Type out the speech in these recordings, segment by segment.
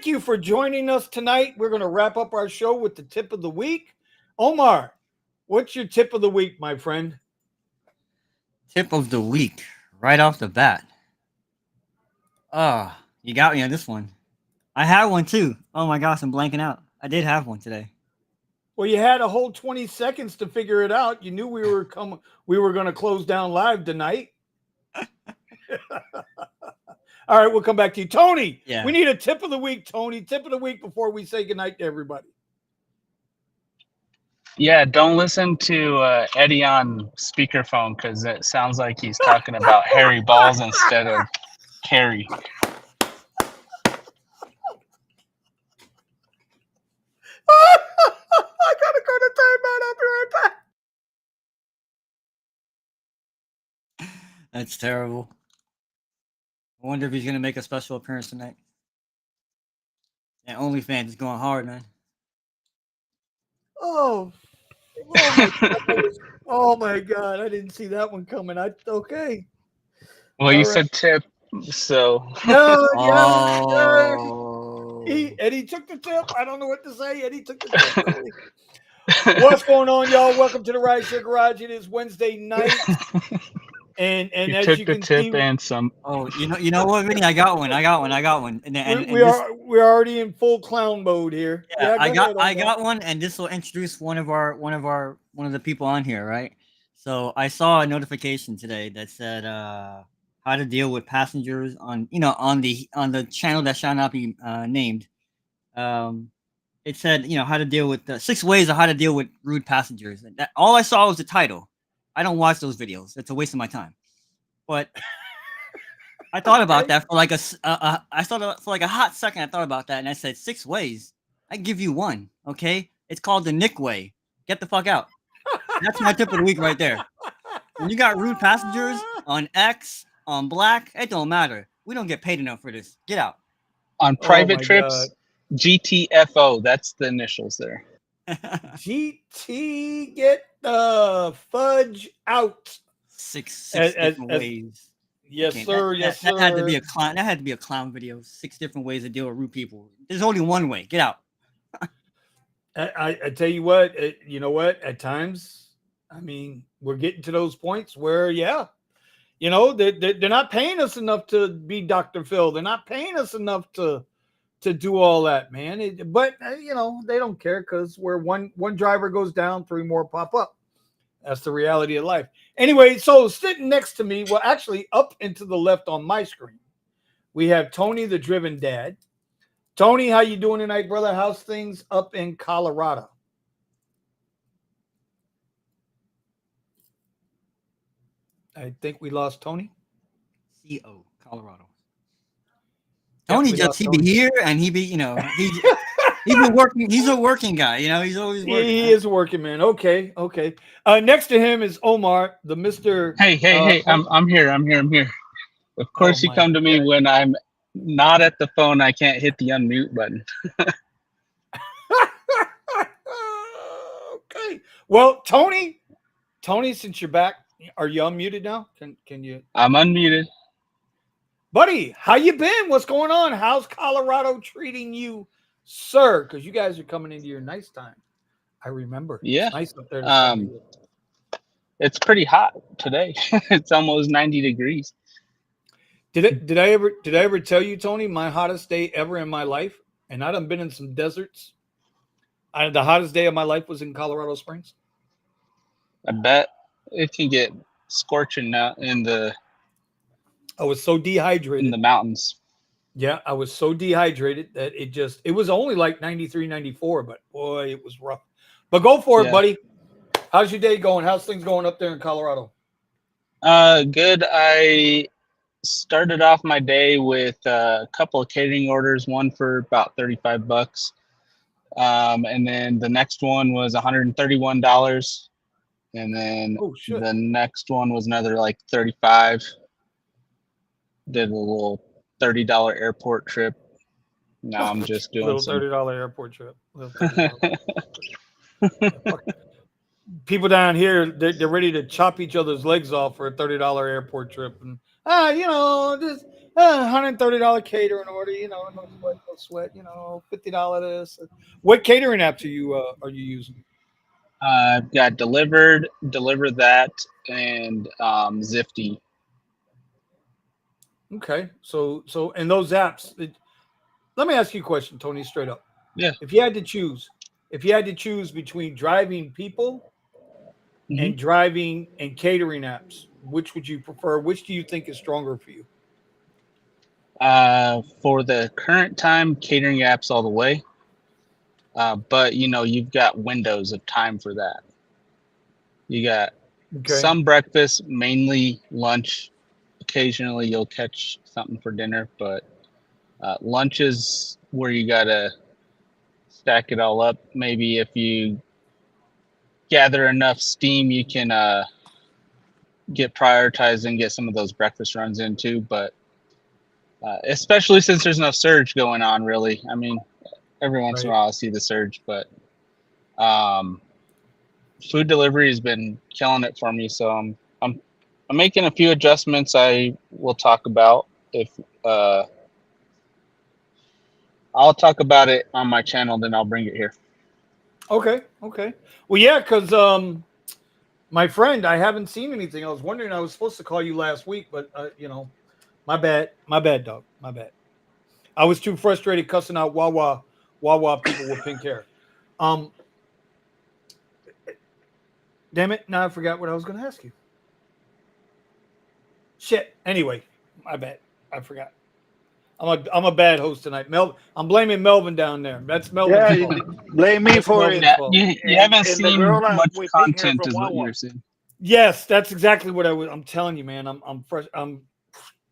thank you for joining us tonight. We're going to wrap up our show with the tip of the week. Omar, what's your tip of the week, my friend? Tip of the week, right off the bat. Oh, you got me on this one. I had one too. Oh my gosh, I'm blanking out. I did have one today. Well, you had a whole 20 seconds to figure it out. You knew we were going to close down live tonight. All right, we'll come back to you. Tony, Yeah. we need a tip of the week, Tony. Tip of the week before we say goodnight to everybody. Yeah, don't listen to Eddie on speakerphone because it sounds like he's talking about hairy balls instead of Carrie. I gotta go to timeout. I'll be right back. That's terrible. I wonder if he's gonna make a special appearance tonight. And OnlyFans is going hard, man. Oh my God. Oh my God. I didn't see that one coming. Okay. Well, you said tip, so. No, Oh. Eddie took the tip. I don't know what to say. Eddie took the tip. What's going on, y'all? Welcome to the Rideshare Garage. It is Wednesday night. And You as took you the can tip see, and some. Oh, you know what, Vinny? I got one. we're already in full clown mode here. Yeah, Go ahead, I Omar. got one, and this will introduce one of the people on here, right? So I saw a notification today that said how to deal with passengers on on the channel that shall not be named. It said how to deal with 6 ways of how to deal with rude passengers. And all I saw was the title. I don't watch those videos. It's a waste of my time. But I thought about that for like a hot second. I thought about that, and I said 6 ways. I give you one, okay? It's called the Nick way. Get the fuck out. That's my tip of the week right there. When you got rude passengers on X, on Black, it don't matter. We don't get paid enough for this. Get out. On private trips, God. GTFO. That's the initials there. GT, get the fudge out. Six different ways. Yes, sir. Yes, sir. That had to be a clown. That had to be a clown video. 6 different ways to deal with rude people. There's only one way. Get out. I tell you what. You know what? At times, I mean, we're getting to those points where, they're not paying us enough to be Dr. Phil. They're not paying us enough to do all that, man. But they don't care because where one driver goes down, 3 more pop up. That's the reality of life. Anyway, so sitting next to me, well, actually up and to the left on my screen, we have Tony, the driven dad. Tony, how you doing tonight, brother? How's things up in Colorado? I think we lost Tony. CO, Colorado. Tony he be here and he be, he's been working. He's a working guy, he's always working. He is working, man. Okay. Next to him is Omar, the Mr. Hey, I'm here. Of course you come to me when I'm not at the phone. I can't hit the unmute button. Okay. Well, Tony, since you're back, are you unmuted now? Can you? I'm unmuted. Buddy, how you been? What's going on? How's Colorado treating you, sir? Because you guys are coming into your nice time. I remember. Yeah. It's nice up there. It's pretty hot today. It's almost 90 degrees. Did I ever tell you, Tony, my hottest day ever in my life? And I done been in some deserts. The hottest day of my life was in Colorado Springs. I bet it can get scorching now I was so dehydrated. In the mountains. Yeah, I was so dehydrated that it was only like 93, 94, but boy, it was rough. But go for it, buddy. How's your day going? How's things going up there in Colorado? Good. I started off my day with a couple of catering orders, one for about $35. And then the next one was $131. And then the next one was another like $35. Did a little $30 airport trip. Now I'm just doing a little $30 airport trip. People down here, they're ready to chop each other's legs off for a $30 airport trip, and Just $130 catering order. No sweat, no sweat. $50 this. What catering apps are you using? I've got Deliver That, and Zifty. Okay, so and those apps. Let me ask you a question, Tony, straight up. Yeah. If you had to choose between driving people hmm and driving and catering apps, which would you prefer? Which do you think is stronger for you? For the current time, catering apps all the way. But you've got windows of time for that. You got Okay, some breakfast, mainly lunch. Occasionally, you'll catch something for dinner, but lunch is where you gotta stack it all up. Maybe if you gather enough steam, you can get prioritized and get some of those breakfast runs in too. But especially since there's no surge going on, really. I mean, every once in a right. while I see the surge, but um, food delivery has been killing it for me. So I'm making a few adjustments. I will talk about if uh, I'll talk about it on my channel, then I'll bring it here. Okay, okay. Well, yeah, because my friend, I haven't seen anything. I was wondering. I was supposed to call you last week, but my bad, dog, my bad. I was too frustrated cussing out Wawa people with pink hair. Um, damn it! Now I forgot what I was going to ask you. Shit. Anyway, my bad. I forgot. I'm a bad host tonight. I'm blaming Melvin down there. That's Yeah, Melvin's you fault. blame me That's for it. Melvin's Yeah, fault. you And haven't the seen girl much with pink hair content, from is what Wawa. you're saying. Yes, that's exactly what I'm telling you, man. I'm fresh.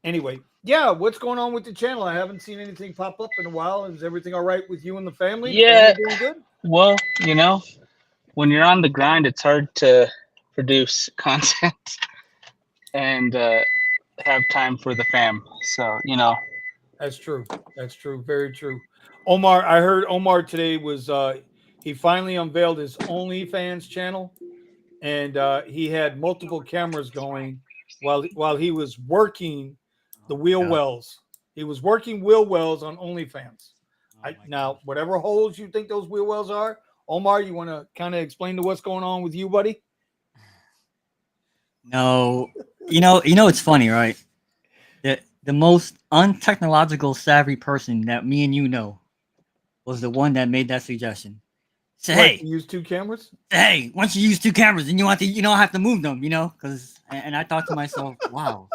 Anyway. Yeah, what's going on with the channel? I haven't seen anything pop up in a while. Is everything all right with you and the family? The Yeah, family doing good? well, when you're on the grind, it's hard to produce content and have time for the fam. So, That's true. That's true. Very true. Omar, I heard Omar today was he finally unveiled his OnlyFans channel, and he had multiple cameras going while he was working the Oh my wheel god. wells. He was working wheel wells on OnlyFans. Oh my Now, gosh. whatever holes you think those wheel wells are, Omar, you want to kind of explain to what's going on with you, buddy? No, it's funny, right? The most untechnological savvy person that me and you know was the one that made that suggestion. Say, What? To hey, use two cameras? hey, once you use two cameras, then you don't have to move them, because and I thought to myself, wow,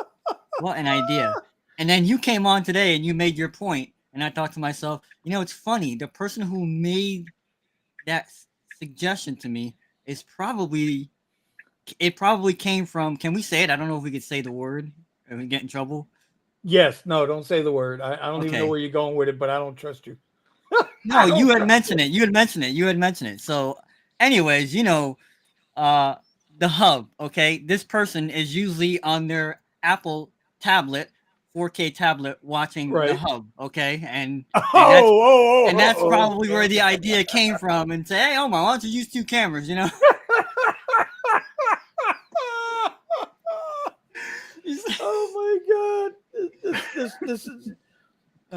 what an idea. And then you came on today and you made your point, and I thought to myself, it's funny. The person who made that suggestion to me is probably it probably came from. Can we say it? I don't know if we could say the word and we get in trouble. Yes. No, don't say the word. I don't even know Okay. where you're going with it, but I don't trust you. No, I you don't had trust mentioned you. it. You had mentioned it. You had mentioned it. So, anyways, uh, the hub. Okay, this person is usually on their Apple tablet, 4K tablet, watching the Right. hub. Okay, Oh, and that's oh, and oh, that's oh, probably where the idea came from. And say, hey, Omar, why don't you use two cameras? oh my God. This is.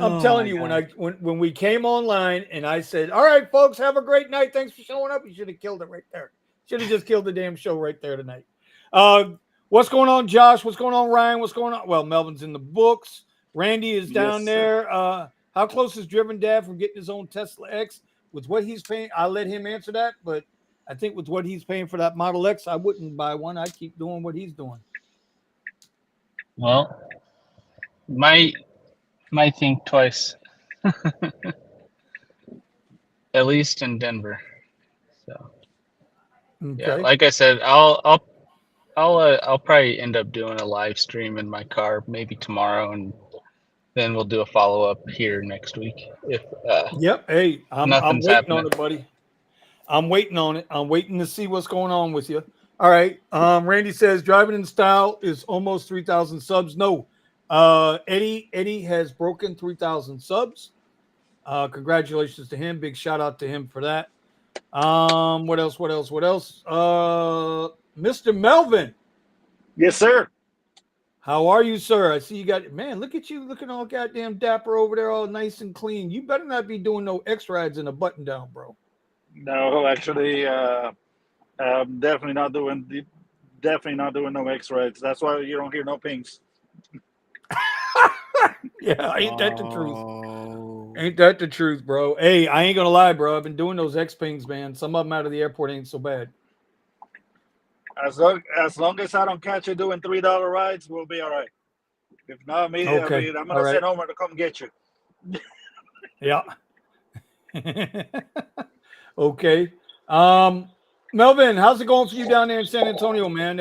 I'm Oh telling my you, god. when we came online and I said, "All right, folks, have a great night. Thanks for showing up," you should have killed it right there. Should have just killed the damn show right there tonight. Uh, what's going on, Josh? What's going on, Ryan? What's going on? Well, Melvin's in the books. Randy is Yes, down sir. there. How close is Driven Dad from getting his own Tesla X? With what he's paying, I'll let him answer that. But I think with what he's paying for that Model X, I wouldn't buy one. I'd keep doing what he's doing. well, might think twice, at least in Denver. So yeah, Okay. like I said, I'll probably end up doing a live stream in my car maybe tomorrow, and then we'll do a follow up here next week if Yep. Hey, I'm nothing's waiting on happening. it, buddy. I'm waiting on it. I'm waiting to see what's going on with you. All right. Randy says driving in style is almost 3,000 subs. No. Eddie has broken 3,000 subs. Congratulations to him. Big shout out to him for that. What else? What else? What else? Mr. Melvin, Yes, sir. How are you, sir? I see you got, man, look at you looking all goddamn dapper over there, all nice and clean. You better not be doing no X rides in a button down, bro. No, actually, I'm definitely not doing no X-rays. That's why you don't hear no pings. Yeah, ain't that the truth? Oh. Ain't that the truth, bro? Hey, I ain't gonna lie, bro. I've been doing those X pings, man. Some of them out of the airport ain't so bad. As long as I don't catch you doing $3 rides, we'll be all right. If not, Okay, I'm all gonna right. send Homer to come get you. Yeah. Okay. Melvin, how's it going for you down there in San Antonio, man?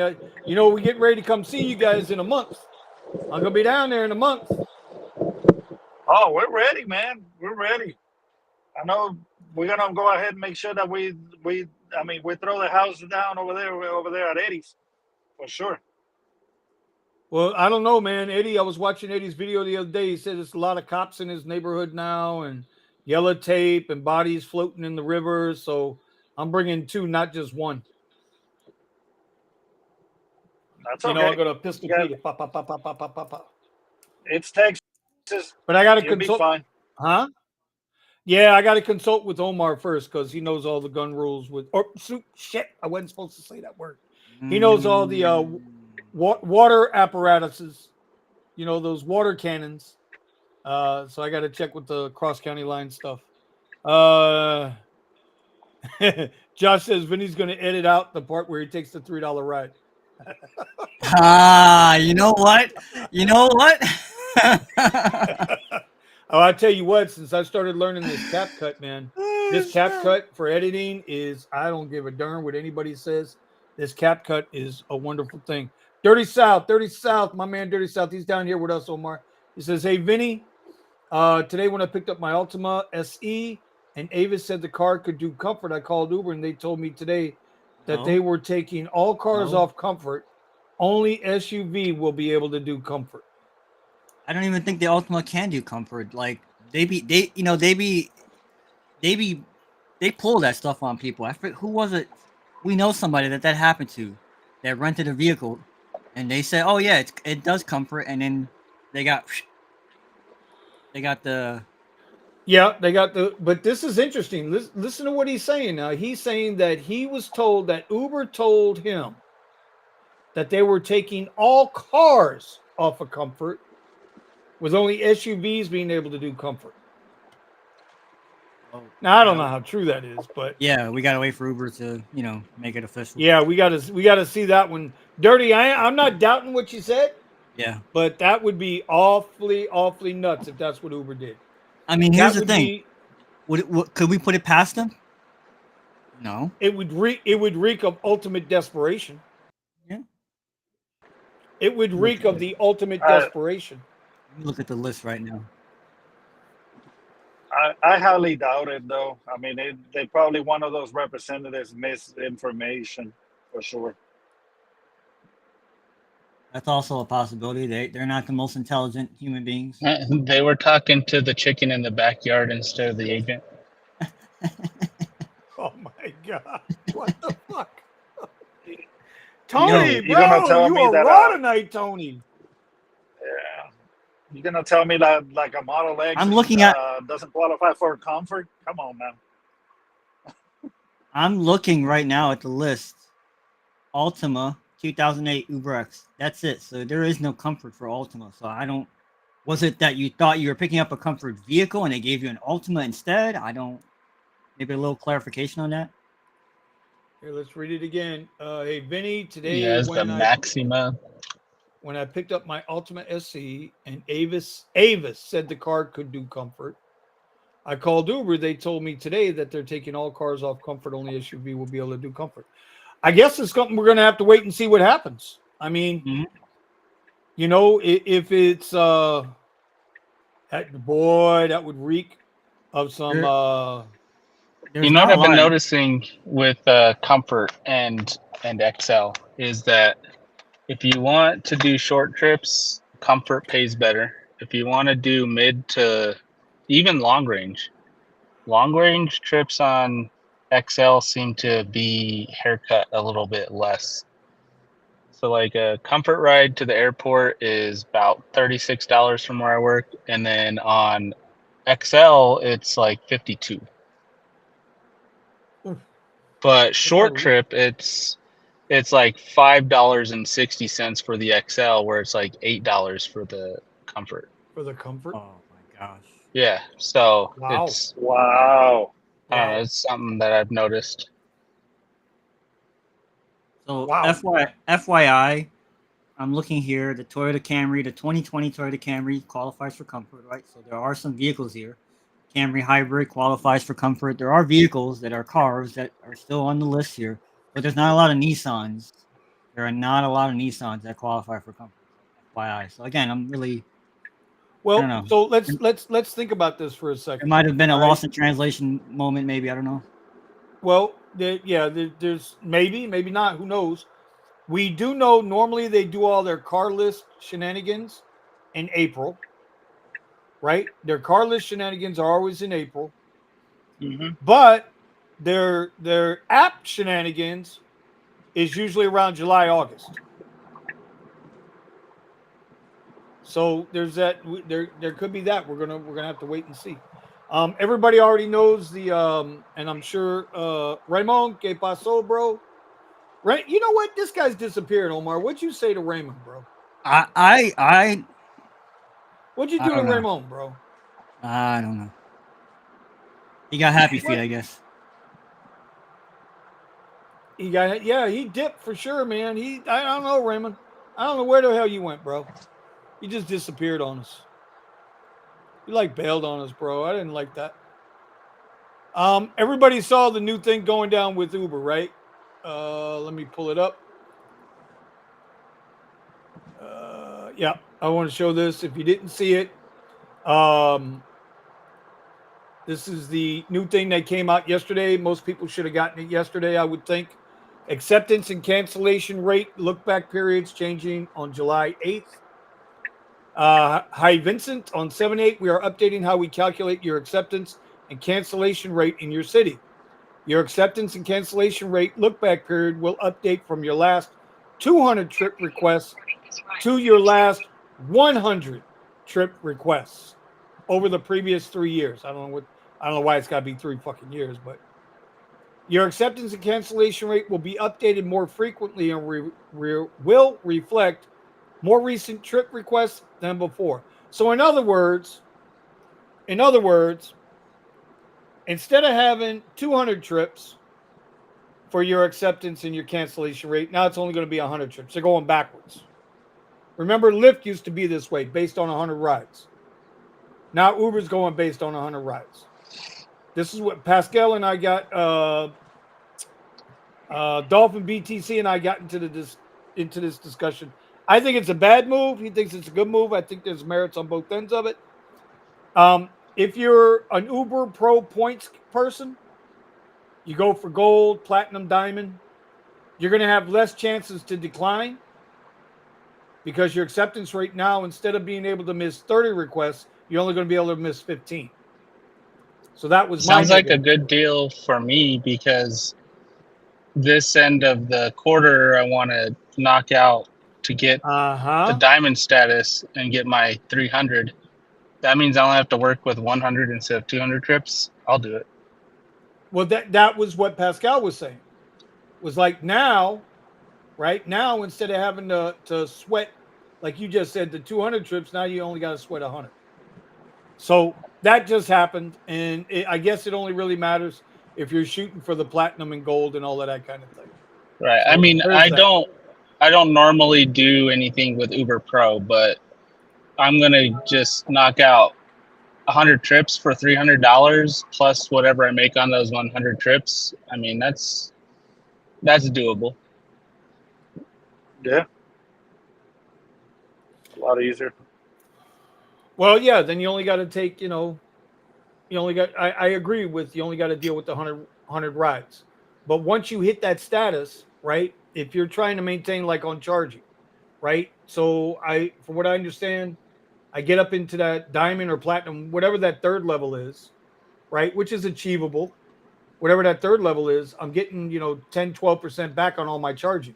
We're getting ready to come see you guys in a month. I'm gonna be down there in a month. Oh, we're ready, man. We're ready. I know we're gonna go ahead and make sure that we throw the house down over there at Eddie's for sure. Well, I don't know, man. Eddie, I was watching Eddie's video the other day. He said there's a lot of cops in his neighborhood now and yellow tape and bodies floating in the river. So I'm bringing two, not just one. That's I'm okay. going to pistol Yeah, Pete it. Pop, pop, pop, pop, pop, pop, pop, pop. it's Texas. But I got to You'll be consult. fine. Huh? Yeah, I got to consult with Omar first because he knows all the gun rules with. Or shit, I wasn't supposed to say that word. He knows all the water apparatuses. Those water cannons. So I got to check with the cross county line stuff. Josh says Vinny's going to edit out the part where he takes the $3 ride. You know what? You know what? Oh, I tell you what, since I started learning this CapCut, man, this CapCut for editing is, I don't give a darn what anybody says. This CapCut is a wonderful thing. Dirty South, my man Dirty South, he's down here with us, Omar. He says, hey, Vinny, today when I picked up my Altima SE and Avis said the car could do comfort, I called Uber and they told me today that they were taking all cars off comfort. Only SUV will be able to do comfort. I don't even think the Ultima can do comfort. Like they pull that stuff on people. I forget who was it. We know somebody that happened to, that rented a vehicle, and they said, "Oh yeah, it does comfort," and then they got the. Yeah, they got the. But this is interesting. Listen to what he's saying now. He's saying that he was told that Uber told him that they were taking all cars off of comfort, with only SUVs being able to do comfort. Now I don't know how true that is, but yeah, we gotta wait for Uber to make it official. Yeah, we gotta see that one. Dirty. I'm not doubting what you said. Yeah, but that would be awfully nuts if that's what Uber did. I mean, here's the thing. Could we put it past them? No. It would reek of ultimate desperation. Yeah. It would reek of the ultimate desperation. Look at the list right now. I highly doubt it, though. I mean, they probably one of those representatives misinformation for sure. That's also a possibility. They're not the most intelligent human beings. They were talking to the chicken in the backyard instead of the agent. Oh my god! What the fuck? Tony, bro, you are raw tonight, Tony. Yeah. You're gonna tell me that like a Model X I'm looking at doesn't qualify for comfort? Come on, man. I'm looking right now at the list. Altima 2008 Uber X. That's it. So there is no comfort for Altima. So I don't. Was it that you thought you were picking up a comfort vehicle and they gave you an Altima instead? I don't. Maybe a little clarification on that. Here, let's read it again. Hey, Vinny, today it's the Maxima. When I picked up my Altima SE and Avis said the car could do comfort, I called Uber. They told me today that they're taking all cars off comfort. Only SUV will be able to do comfort. I guess it's something we're going to have to wait and see what happens. I mean, if it's that would reek of some. What I've been noticing with Comfort and XL is that if you want to do short trips, Comfort pays better. If you want to do mid to even long range trips on XL seem to be haircut a little bit less. So like a comfort ride to the airport is about $36 from where I work, and then on XL it's like 52. Oof. But short not a- trip it's like $5.60 for the XL, where it's like $8 for the comfort. For the comfort. Oh my gosh. Yeah, so Wow. it's Wow. I don't know, it's something that I've noticed. So Wow. FYI, I'm looking here. The Toyota Camry, the 2020 Toyota Camry qualifies for comfort, right? So there are some vehicles here. Camry Hybrid qualifies for comfort. There are vehicles that are cars that are still on the list here, but there's not a lot of Nissans. There are not a lot of Nissans that qualify for comfort. FYI. So again, I'm really I don't Well, know. so let's think about this for a There second. might have been a All right? lost in translation moment, maybe. I don't know. Well, there's maybe not. Who knows? We do know normally they do all their car list shenanigans in April, right? Their car list shenanigans are always in April, Mm-hmm. but their app shenanigans is usually around July, August. So there's that. There could be that. We're gonna have to wait and see. Everybody already knows the and I'm sure Raymond, que pasó, bro? Right? You know what? This guy's disappeared, Omar. What'd you say to Raymond, bro? I What'd you I do to don't know. Raymond, bro? I don't know. He got happy feet, What? I guess. He dipped for sure, man. I don't know, Raymond. I don't know where the hell you went, bro. You just disappeared on us. You like bailed on us, bro. I didn't like that. Everybody saw the new thing going down with Uber, right? Let me pull it up. Yeah, I want to show this. If you didn't see it, this is the new thing that came out yesterday. Most people should have gotten it yesterday, I would think. Acceptance and cancellation rate look back periods changing on July 8th. Hi, Vincent. On 7/8, we are updating how we calculate your acceptance and cancellation rate in your city. Your acceptance and cancellation rate look back period will update from your last 200 trip requests to your last 100 trip requests over the previous 3 years. I don't know why it's got to be 3 fucking years, but your acceptance and cancellation rate will be updated more frequently and will reflect more recent trip requests than before. So in other words, instead of having 200 trips for your acceptance and your cancellation rate, now it's only going to be 100 trips. They're going backwards. Remember, Lyft used to be this way, based on 100 rides. Now Uber's going based on 100 rides. This is what Pascal and I got. Dolphin BTC and I got into this discussion. I think it's a bad move. He thinks it's a good move. I think there's merits on both ends of it. If you're an Uber Pro points person, you go for gold, platinum, diamond, you're going to have less chances to decline because your acceptance rate now, instead of being able to miss 30 requests, you're only going to be able to miss 15. So that was my Sounds like a negative. good deal for me, because this end of the quarter I want to knock out to get the diamond status and get my 300. That means I only have to work with 100 instead of 200 trips. I'll do it. Well, that was what Pascal was saying. Was like now, right now, instead of having to sweat, like you just said, the 200 trips, now you only got to sweat 100. So that just happened, and I guess it only really matters if you're shooting for the platinum and gold and all of that kind of thing. Right. So I mean, there's that. I don't normally do anything with Uber Pro, but I'm gonna just knock out 100 trips for $300 plus whatever I make on those 100 trips. I mean, that's doable. Yeah. A lot easier. Well, yeah, then you only got to take, you only got, I agree with, you only got to deal with the 100 rides. But once you hit that status, right, if you're trying to maintain like on charging, right? So from what I understand, I get up into that diamond or platinum, whatever that third level is, right, which is achievable. Whatever that third level is, I'm getting, 10, 12% back on all my charging.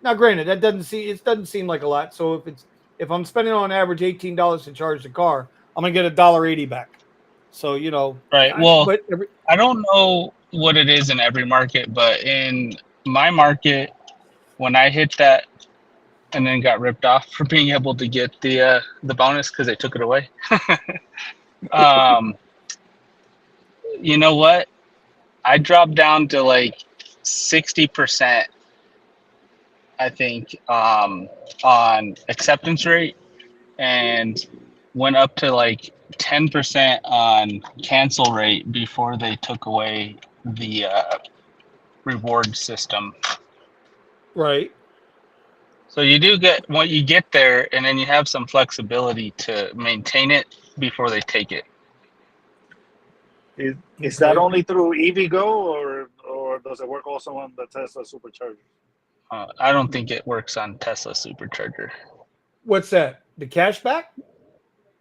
Now, granted, it doesn't seem like a lot. So if I'm spending on average $18 to charge the car, I'm gonna get $1.80 back. So Right. Well, but I don't know what it is in every market, but in my market, when I hit that and then got ripped off for being able to get the bonus because they took it away. um, you know what? I dropped down to like 60%, I think, on acceptance rate, and went up to like 10% on cancel rate before they took away the reward system. right. So you do get what you get there, and then you have some flexibility to maintain it before they take it. Is that only through EVgo or does it work also on the Tesla supercharger? I don't think it works on Tesla supercharger. What's that? The cashback?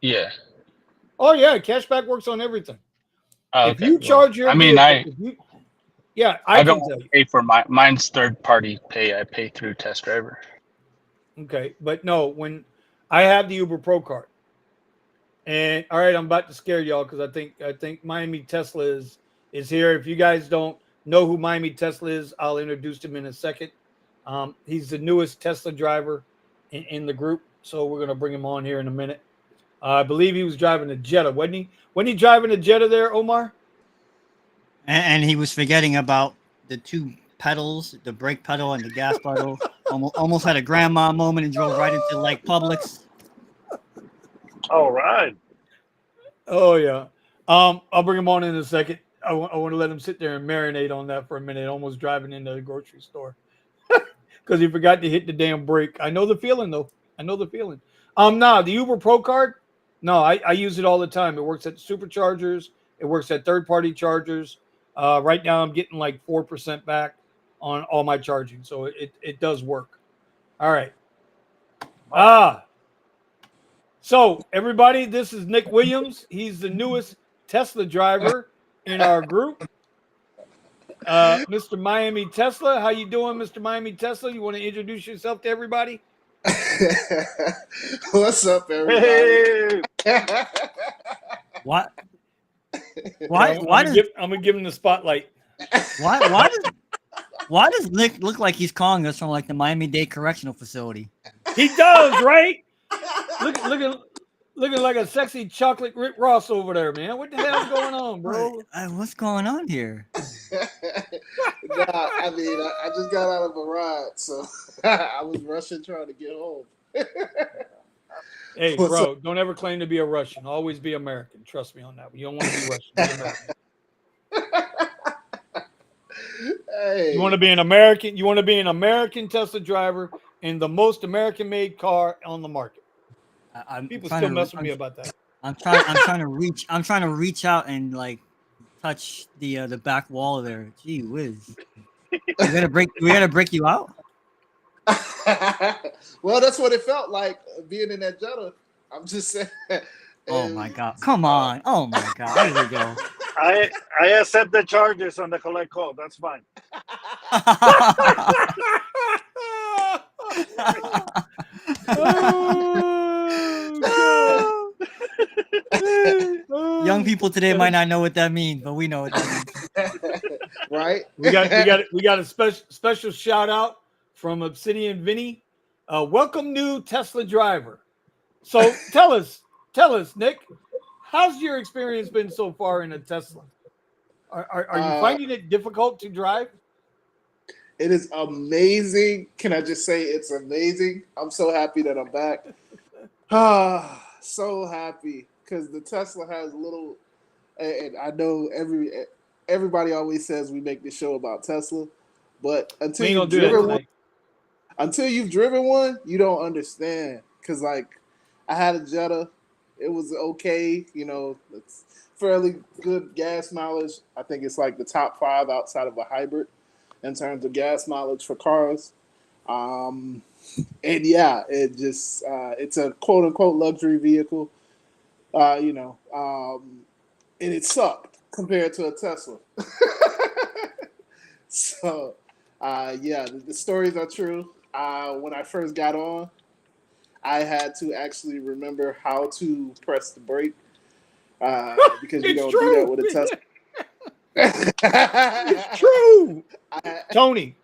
Yeah. Oh yeah, cashback works on everything. Oh, If okay. you charge your I mean, vehicle, I don't can tell you. pay for mine's third party pay. I pay through Test Driver. Okay, but no, when I have the Uber Pro card, and all right, I'm about to scare y'all because I think Miami Tesla is here. If you guys don't know who Miami Tesla is, I'll introduce him in a second. He's the newest Tesla driver in the group, so we're gonna bring him on here in a minute. I believe he was driving a Jetta, wasn't he? Wasn't he driving a Jetta there, Omar? And he was forgetting about the two pedals, the brake pedal and the gas pedal. Almost had a grandma moment and drove right into like Publix. All right. Oh yeah. I'll bring him on in a second. I want to let him sit there and marinate on that for a minute. Almost driving into the grocery store because he forgot to hit the damn brake. I know the feeling though. I know the feeling. The Uber Pro card. No, I use it all the time. It works at superchargers. It works at third-party chargers. Right now, I'm getting like 4% back on all my charging, so it does work. All right. So everybody, this is Nick Williams. He's the newest Tesla driver in our group. Mr. Miami Tesla, how you doing, Mr. Miami Tesla? You want to introduce yourself to everybody? What's up, everybody? Hey. What? I'm gonna give him the spotlight. Why does Nick look like he's calling us from like the Miami-Dade Correctional Facility? He does, right? Looking like a sexy chocolate Rick Ross over there, man. What the hell's going on, bro? What's going on here? I mean, I just got out of a ride, so I was rushing trying to get home. Hey, bro, don't ever claim to be a Russian. Always be American. Trust me on that. You don't want to be Russian. Be American. Hey. You want to be an American. You want to be an American Tesla driver in the most American-made car on the market. People still mess with me about that. I'm trying to reach out and like touch the back wall there. Gee whiz. We gotta break you out. Well, that's what it felt like being in that Jetta. I'm just saying. Oh my God! Come on! Oh my God! Here we go. I accept the charges on the collect call. That's fine. Young people today might not know what that means, but we know what that means. Right? We got a special shout out from Obsidian Vinny. Welcome new Tesla driver. So tell us, Nick, how's your experience been so far in a Tesla? Are you finding it difficult to drive? It is amazing. Can I just say it's amazing? I'm so happy that I'm back. So happy because the Tesla has little, and I know everybody always says we make this show about Tesla, but until you've driven one, you don't understand. Because like I had a Jetta, it was okay, it's fairly good gas mileage. I think it's like the top 5 outside of a hybrid in terms of gas mileage for cars. And yeah, it's a quote unquote luxury vehicle, and it sucked compared to a Tesla. So, yeah, the stories are true. when I first got on, I had to actually remember how to press the brake because you It's don't do that true. with a Tesla. It's true. Tony,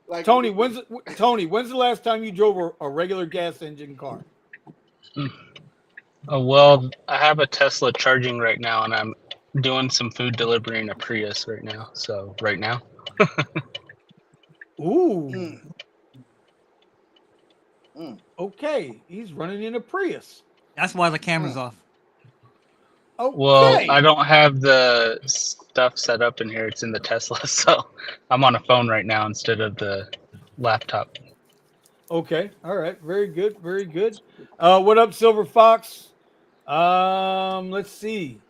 Like, Tony, when's the last time you drove a regular gas engine car? Oh, well, I have a Tesla charging right now, and I'm doing some food delivery in a Prius right now. So right now, Ooh. Mm. Mm. Okay, he's running in a Prius. That's why the camera's off. Okay. well, I don't have the stuff set up in here. It's in the Tesla, so I'm on a phone right now instead of the laptop. Okay. All right. Very good. Very good. What up, Silver Fox? Let's see.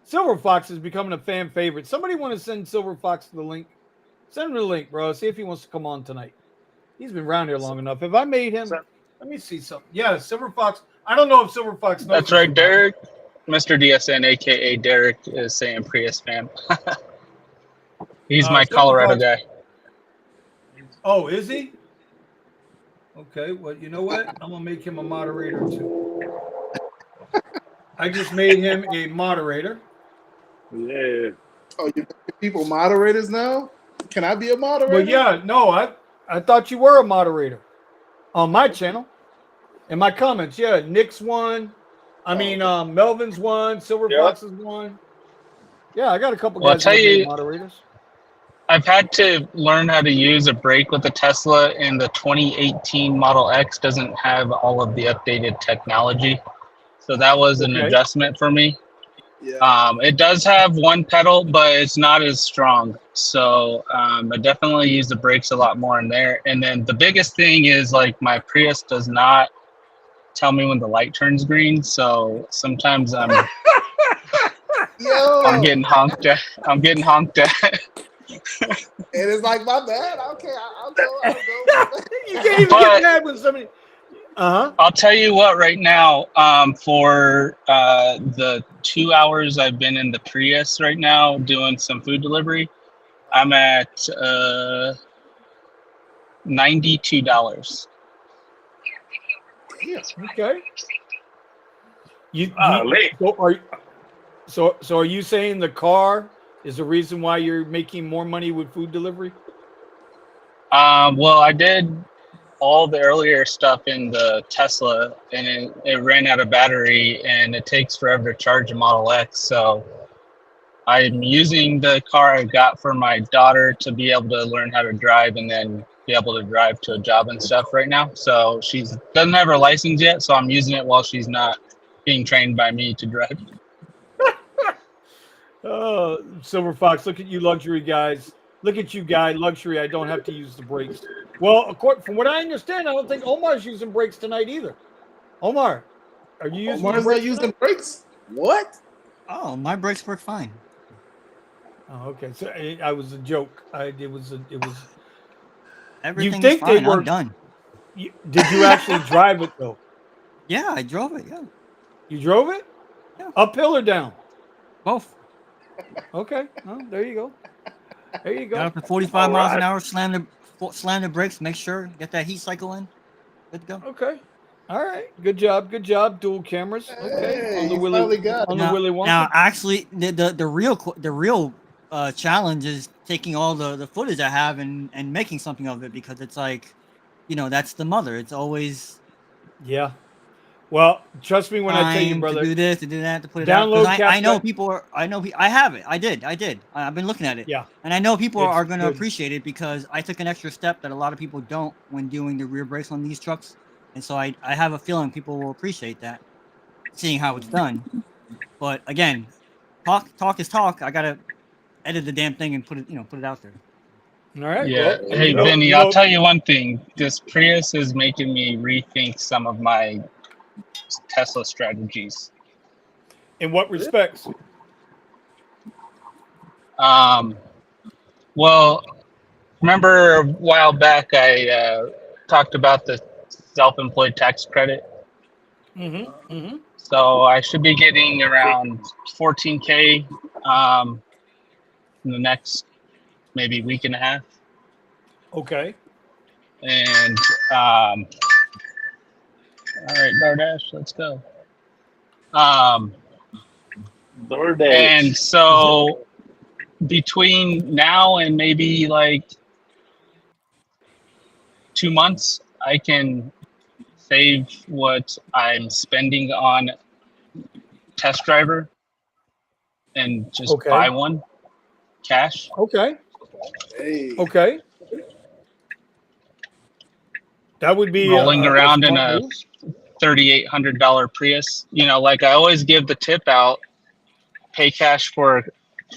Silver Fox is becoming a fan favorite. Somebody want to send Silver Fox the link? Send him the link, bro. See if he wants to come on tonight. He's been around here long enough. If I made him, let me see something. Yeah, Silver Fox. I don't know if Silver Fox knows. That's right, Derek. Mr. DSN, aka Derek, is saying Prius fan. He's my Silver Colorado Fox- guy. Oh, is he? Okay. Well, you know what? I'm gonna make him a moderator too. I just made him a moderator. Yeah. Oh, you make people moderators now? Can I be a moderator? Well, yeah. No, I thought you were a moderator on my channel. In my comments, yeah. Nick's one. I mean, Melvin's one. Silver Fox is one. Yeah, I got a couple Well, I'll guys tell that are you, moderators. I've had to learn how to use a brake with the Tesla, and the 2018 Model X doesn't have all of the updated technology. So that was an Okay. adjustment for me. Yeah. It does have one pedal, but it's not as strong. So I definitely use the brakes a lot more in there. And then the biggest thing is like my Prius does not tell me when the light turns green. So sometimes I'm getting honked at. I'm getting honked at. And it's like, my bad. Okay, I'll go. You can't even get mad when somebody. I'll tell you what, right now, for the 2 hours I've been in the Prius right now doing some food delivery, I'm at $92. Okay. Late. So are you saying the car is the reason why you're making more money with food delivery? Well, I did all the earlier stuff in the Tesla, and it ran out of battery, and it takes forever to charge a Model X. So I'm using the car I got for my daughter to be able to learn how to drive and then be able to drive to a job and stuff right now. So she doesn't have her license yet, so I'm using it while she's not being trained by me to drive. Silver Fox, look at you luxury guys. Look at you, guy, luxury. I don't have to use the brakes. Well, from what I understand, I don't think Omar's using brakes tonight either. Omar, are you using Omar's brakes not using tonight? brakes? What? Oh, my brakes work fine. Oh, okay. So I was a joke. It was. Everything think is fine. they were- I'm done. Did you actually drive it though? Yeah, I drove it. Yeah, You drove it? Yeah. Uphill or down? both. Okay. Oh, there you go. There you Got go. up to 45 miles an hour. Slam the brakes. Make sure get that heat cycle in. Good to go. Okay. All right. Good job. Good job. Dual cameras. Okay. Hey, on the you Willy. finally got On it. the Willy Wonka. Now, actually, the real challenge is taking all the footage I have and making something of it, because it's like, that's the mother. It's always Yeah. Well, trust me when I tell you, time brother. to do this, to do that, to put it Download out. I know CapCut. people are. I have it. I did. I've been looking at it. Yeah. And I know people It's are going to good. appreciate it, because I took an extra step that a lot of people don't when doing the rear brakes on these trucks, and so I have a feeling people will appreciate that, seeing how it's done. But again, talk is talk. I gotta edit the damn thing and put it out there. All right. Yeah. Well, Hey, Vinny, I'll tell you one thing. This Prius is making me rethink some of my Tesla strategies. In what respects? Well, remember a while back I talked about the self-employed tax credit. Mm-hmm. Mm-hmm. So I should be getting around 14K in the next maybe week and a half. Okay. And all right, DoorDash, let's go. DoorDash. And so between now and maybe like 2 months, I can save what I'm spending on test driver and just Okay. buy one cash. Okay. Hey, Okay. That would be Rolling a around in smart a move. $3,800 Prius. You know, like I always give the tip out, pay cash for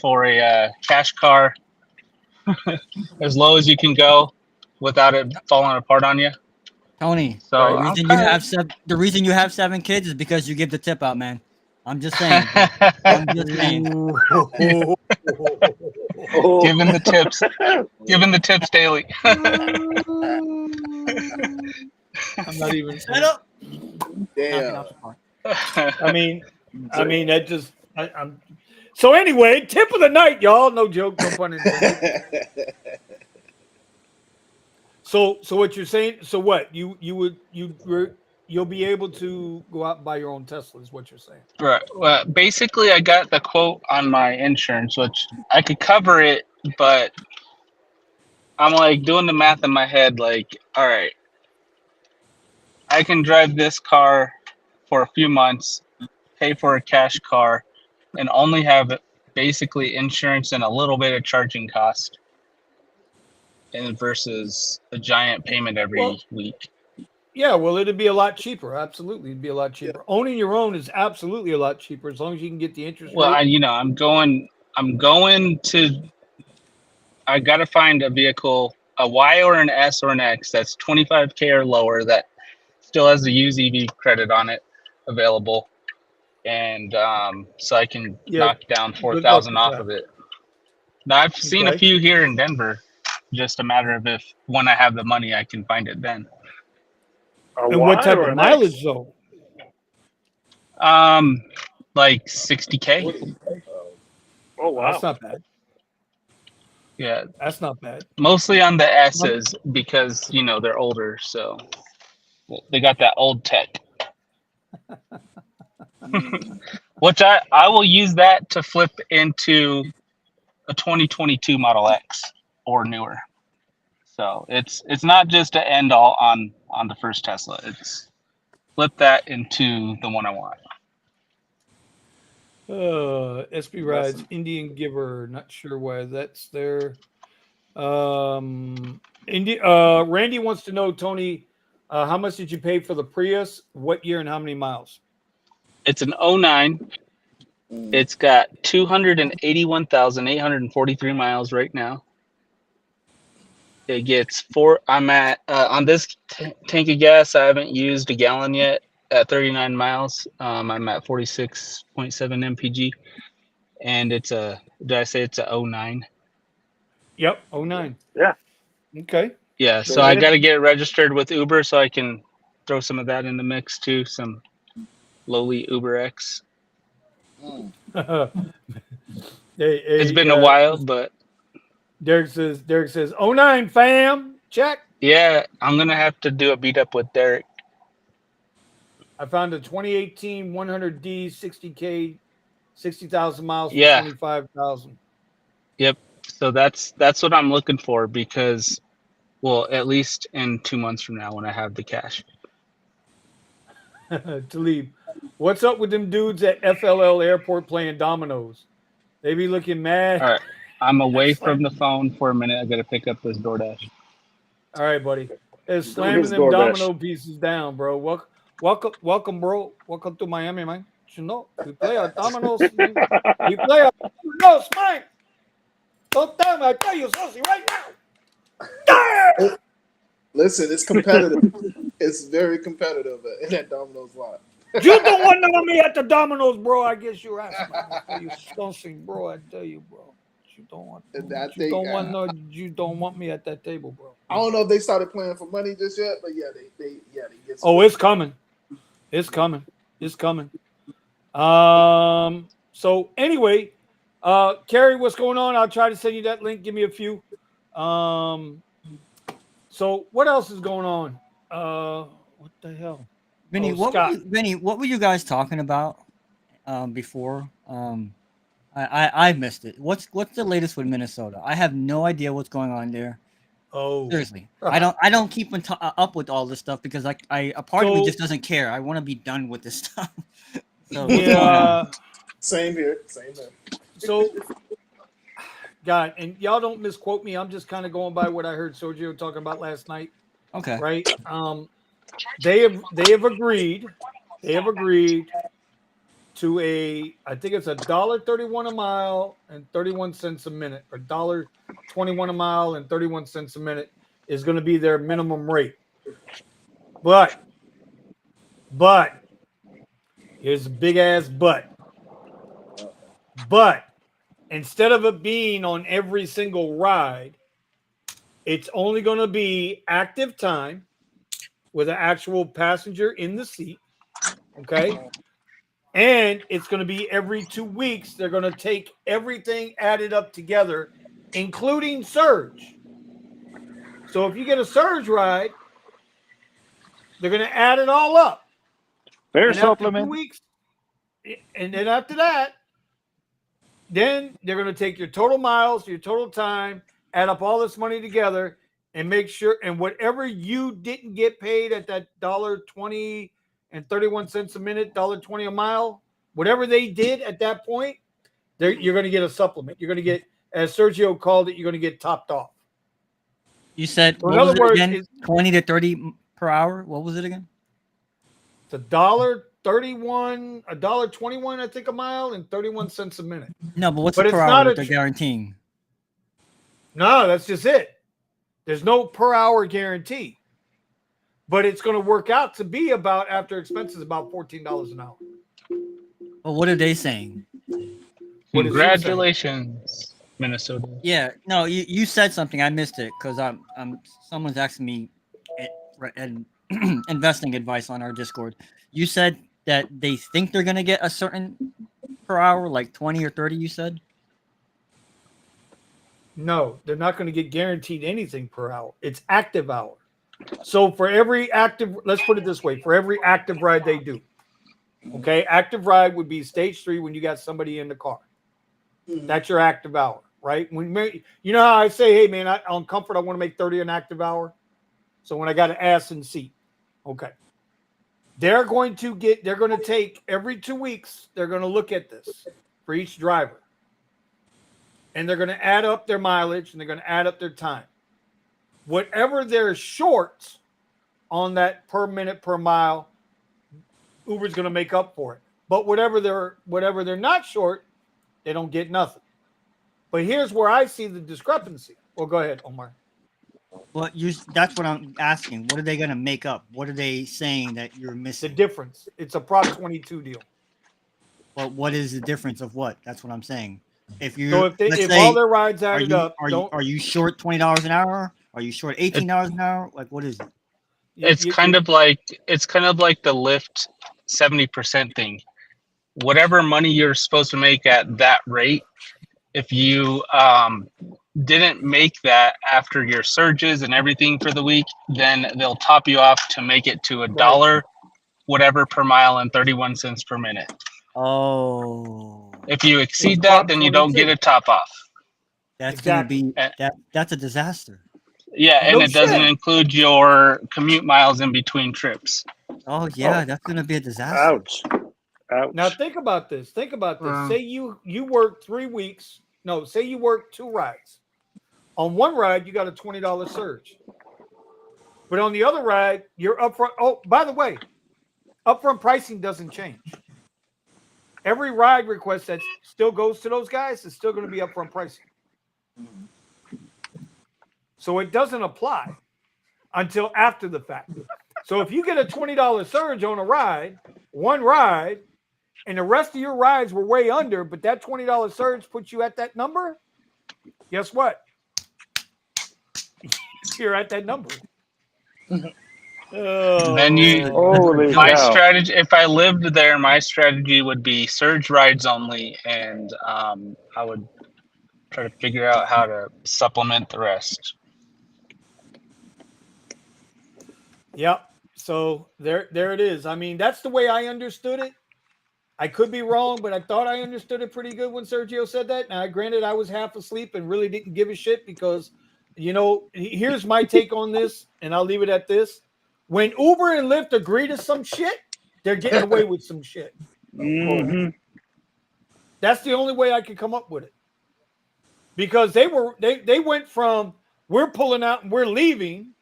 a cash car as low as you can go without it falling apart on you. Tony, So Right. the reason you have 7 kids is because you give the tip out, man. I'm just saying. Bro. I'm just saying. Ooh. giving the tips daily. I'm not even. Shut up. Knock it damn. off the park. I mean, that just. I'm. So anyway, tip of the night, y'all. No joke. No pun intended. So what you're saying? So what you'll be able to go out and buy your own Tesla? Is what you're saying? Right. Well, basically, I got the quote on my insurance, which I could cover it, but I'm like doing the math in my head. Like, all right, I can drive this car for a few months, pay for a cash car, and only have basically insurance and a little bit of charging cost, and versus a giant payment every week. Yeah, well, it'd be a lot cheaper. Absolutely, it'd be a lot cheaper. Owning your own is absolutely a lot cheaper as long as you can get the interest Well, rate. I'm going to. I gotta find a vehicle, a Y or an S or an X that's 25K or lower that still has the used EV credit on it available, and so I can Yeah, knock down good luck 4,000 with off that. of it. Now I've seen a Okay. few here in Denver. Just a matter of if when I have the money, I can find it then. A And what Y type or of an mileage X? though? Like 60K. 40. Oh wow. That's not bad. Yeah, That's not bad. mostly on the S's because they're older, so they got that old tech. Which I will use that to flip into a 2022 Model X or newer. So it's not just to end all on the first Tesla. It's flip that into the one I want. SB Rides, Indian Giver. Not sure why that's there. Randy wants to know, Tony, how much did you pay for the Prius? What year and how many miles? It's an 09. It's got 281,843 miles right now. It gets I'm at on this tank of gas. I haven't used a gallon yet. At 39 miles, I'm at 46.7 mpg, and it's a. Did I say it's a 09? Yep, 09. Yeah. Okay. Yeah. So I got to get registered with Uber so I can throw some of that in the mix too. Some lowly Uber X. It's been a while, but Derek says 09 fam. Check. yeah, I'm gonna have to do a beat up with Derek. I found a 2018 100D 60K, 60,000 miles for Yeah. 25,000. Yep. So that's what I'm looking for because, well, at least in 2 months from now when I have the cash. Talib, what's up with them dudes at FLL Airport playing dominoes? They be looking mad. All right. I'm away from the phone for a minute. I got to pick up this DoorDash. All right, buddy. It's slamming them domino pieces down, bro. Welcome, bro. Welcome to Miami, man. You know, we play our dominoes. We play our dominoes, man. Don't tell me, I tell you, Susie, right now. Listen, it's competitive. It's very competitive in that Domino's lot. You don't want none of me at the Domino's, bro. I guess you're asking. I tell you, something, bro. I tell you, bro. You don't want. You don't want me at that table, bro. I don't know if they started playing for money just yet, but yeah, they get. Oh, it's coming. It's coming. It's coming. So anyway, Carrie, what's going on? I'll try to send you that link. Give me a few. So what else is going on? What the hell? Vinny, Oh, Scott. Vinny, what were you guys talking about before? I missed it. What's the latest with Minnesota? I have no idea what's going on there. Oh, Seriously, I don't keep up with all this stuff because a part of me just doesn't care. I want to be done with this stuff. So what's going on? yeah. Same here. Same here. So, God, and y'all don't misquote me. I'm just kind of going by what I heard Sergio talking about last night. Okay. Right. They have agreed. They have agreed to I think it's $1.31 a mile and 31 cents a minute, or $1.21 a mile and 31 cents a minute is going to be their minimum rate. But here's a big ass but. But instead of it being on every single ride, it's only going to be active time with an actual passenger in the seat. Okay. And it's going to be every 2 weeks. They're going to take everything added up together, including surge. So if you get a surge ride, they're going to add it all up. Fair And after supplement. 2 weeks, and then after that, then they're going to take your total miles, your total time, add up all this money together, and make sure, and whatever you didn't get paid at that $1.20 and 31 cents a minute, $1.20 a mile, whatever they did at that point, you're going to get a supplement. You're going to get, as Sergio called it, you're going to get topped off. You said So what in was other it words, again? 20 to 30 per hour. What was it again? It's $1.31, $1.21, I think, a mile, and 31 cents a minute. No, but what's But the it's per not hour a that they're guaranteeing? No, that's just it. There's no per hour guarantee. But it's going to work out to be about, after expenses, about $14 an hour. Well, what are they saying? What is he saying? Congratulations, Minnesota. Yeah, no, you said something. I missed it because someone's asking me and investing advice on our Discord. You said that they think they're gonna get a certain per hour, like 20 or 30. You said No, they're not going to get guaranteed anything per hour. It's active hour. So for every active, let's put it this way, for every active ride they do, okay, active ride would be stage 3 when you got somebody in the car. That's your active hour, right? When you know how I say, hey man, on comfort I want to make 30 an active hour. So when I got an ass in seat, okay, they're going to take every 2 weeks. They're going to look at this for each driver, and they're going to add up their mileage and they're going to add up their time. Whatever they're short on that per minute per mile, Uber's going to make up for it. But whatever they're not short, they don't get nothing. But here's where I see the discrepancy. Well, go ahead, Omar. well, that's what I'm asking. What are they gonna make up? What are they saying that you're The missing? difference. It's a Prop 22 deal. Well, what is the difference of what? That's what I'm saying. If you So if all their rides added up, are you short $20 an hour? Are you short $18 an hour? Like what is it? It's kind of like the Lyft 70% thing. Whatever money you're supposed to make at that rate, if you didn't make that after your surges and everything for the week, then they'll top you off to make it to $1 whatever per mile and 31 cents per minute. Oh, If you exceed Prop that, then you don't 22. get a top off. that's Exactly. gonna be that's a disaster. Yeah, and No it doesn't shit. include your commute miles in between trips. Oh yeah, that's gonna be a disaster. Ouch. Ouch. Now think about this. Say you work 3 weeks. No, say you work 2 rides. On one ride, you got a $20 surge. But on the other ride, you're upfront. Oh, by the way, upfront pricing doesn't change. Every ride request that still goes to those guys is still going to be upfront pricing. So it doesn't apply until after the fact. So if you get a $20 surge on one ride, and the rest of your rides were way under, but that $20 surge puts you at that number, guess what? You're at that number. Then Holy my cow. strategy, if I lived there, my strategy would be surge rides only, and I would try to figure out how to supplement the rest. Yep. So there it is. I mean, that's the way I understood it. I could be wrong, but I thought I understood it pretty good when Sergio said that. Now, granted, I was half asleep and really didn't give a shit because, here's my take on this, and I'll leave it at this. When Uber and Lyft agree to some shit, they're getting away with some shit. Mm-hmm. That's the only way I could come up with it. Because they went from we're pulling out and we're leaving,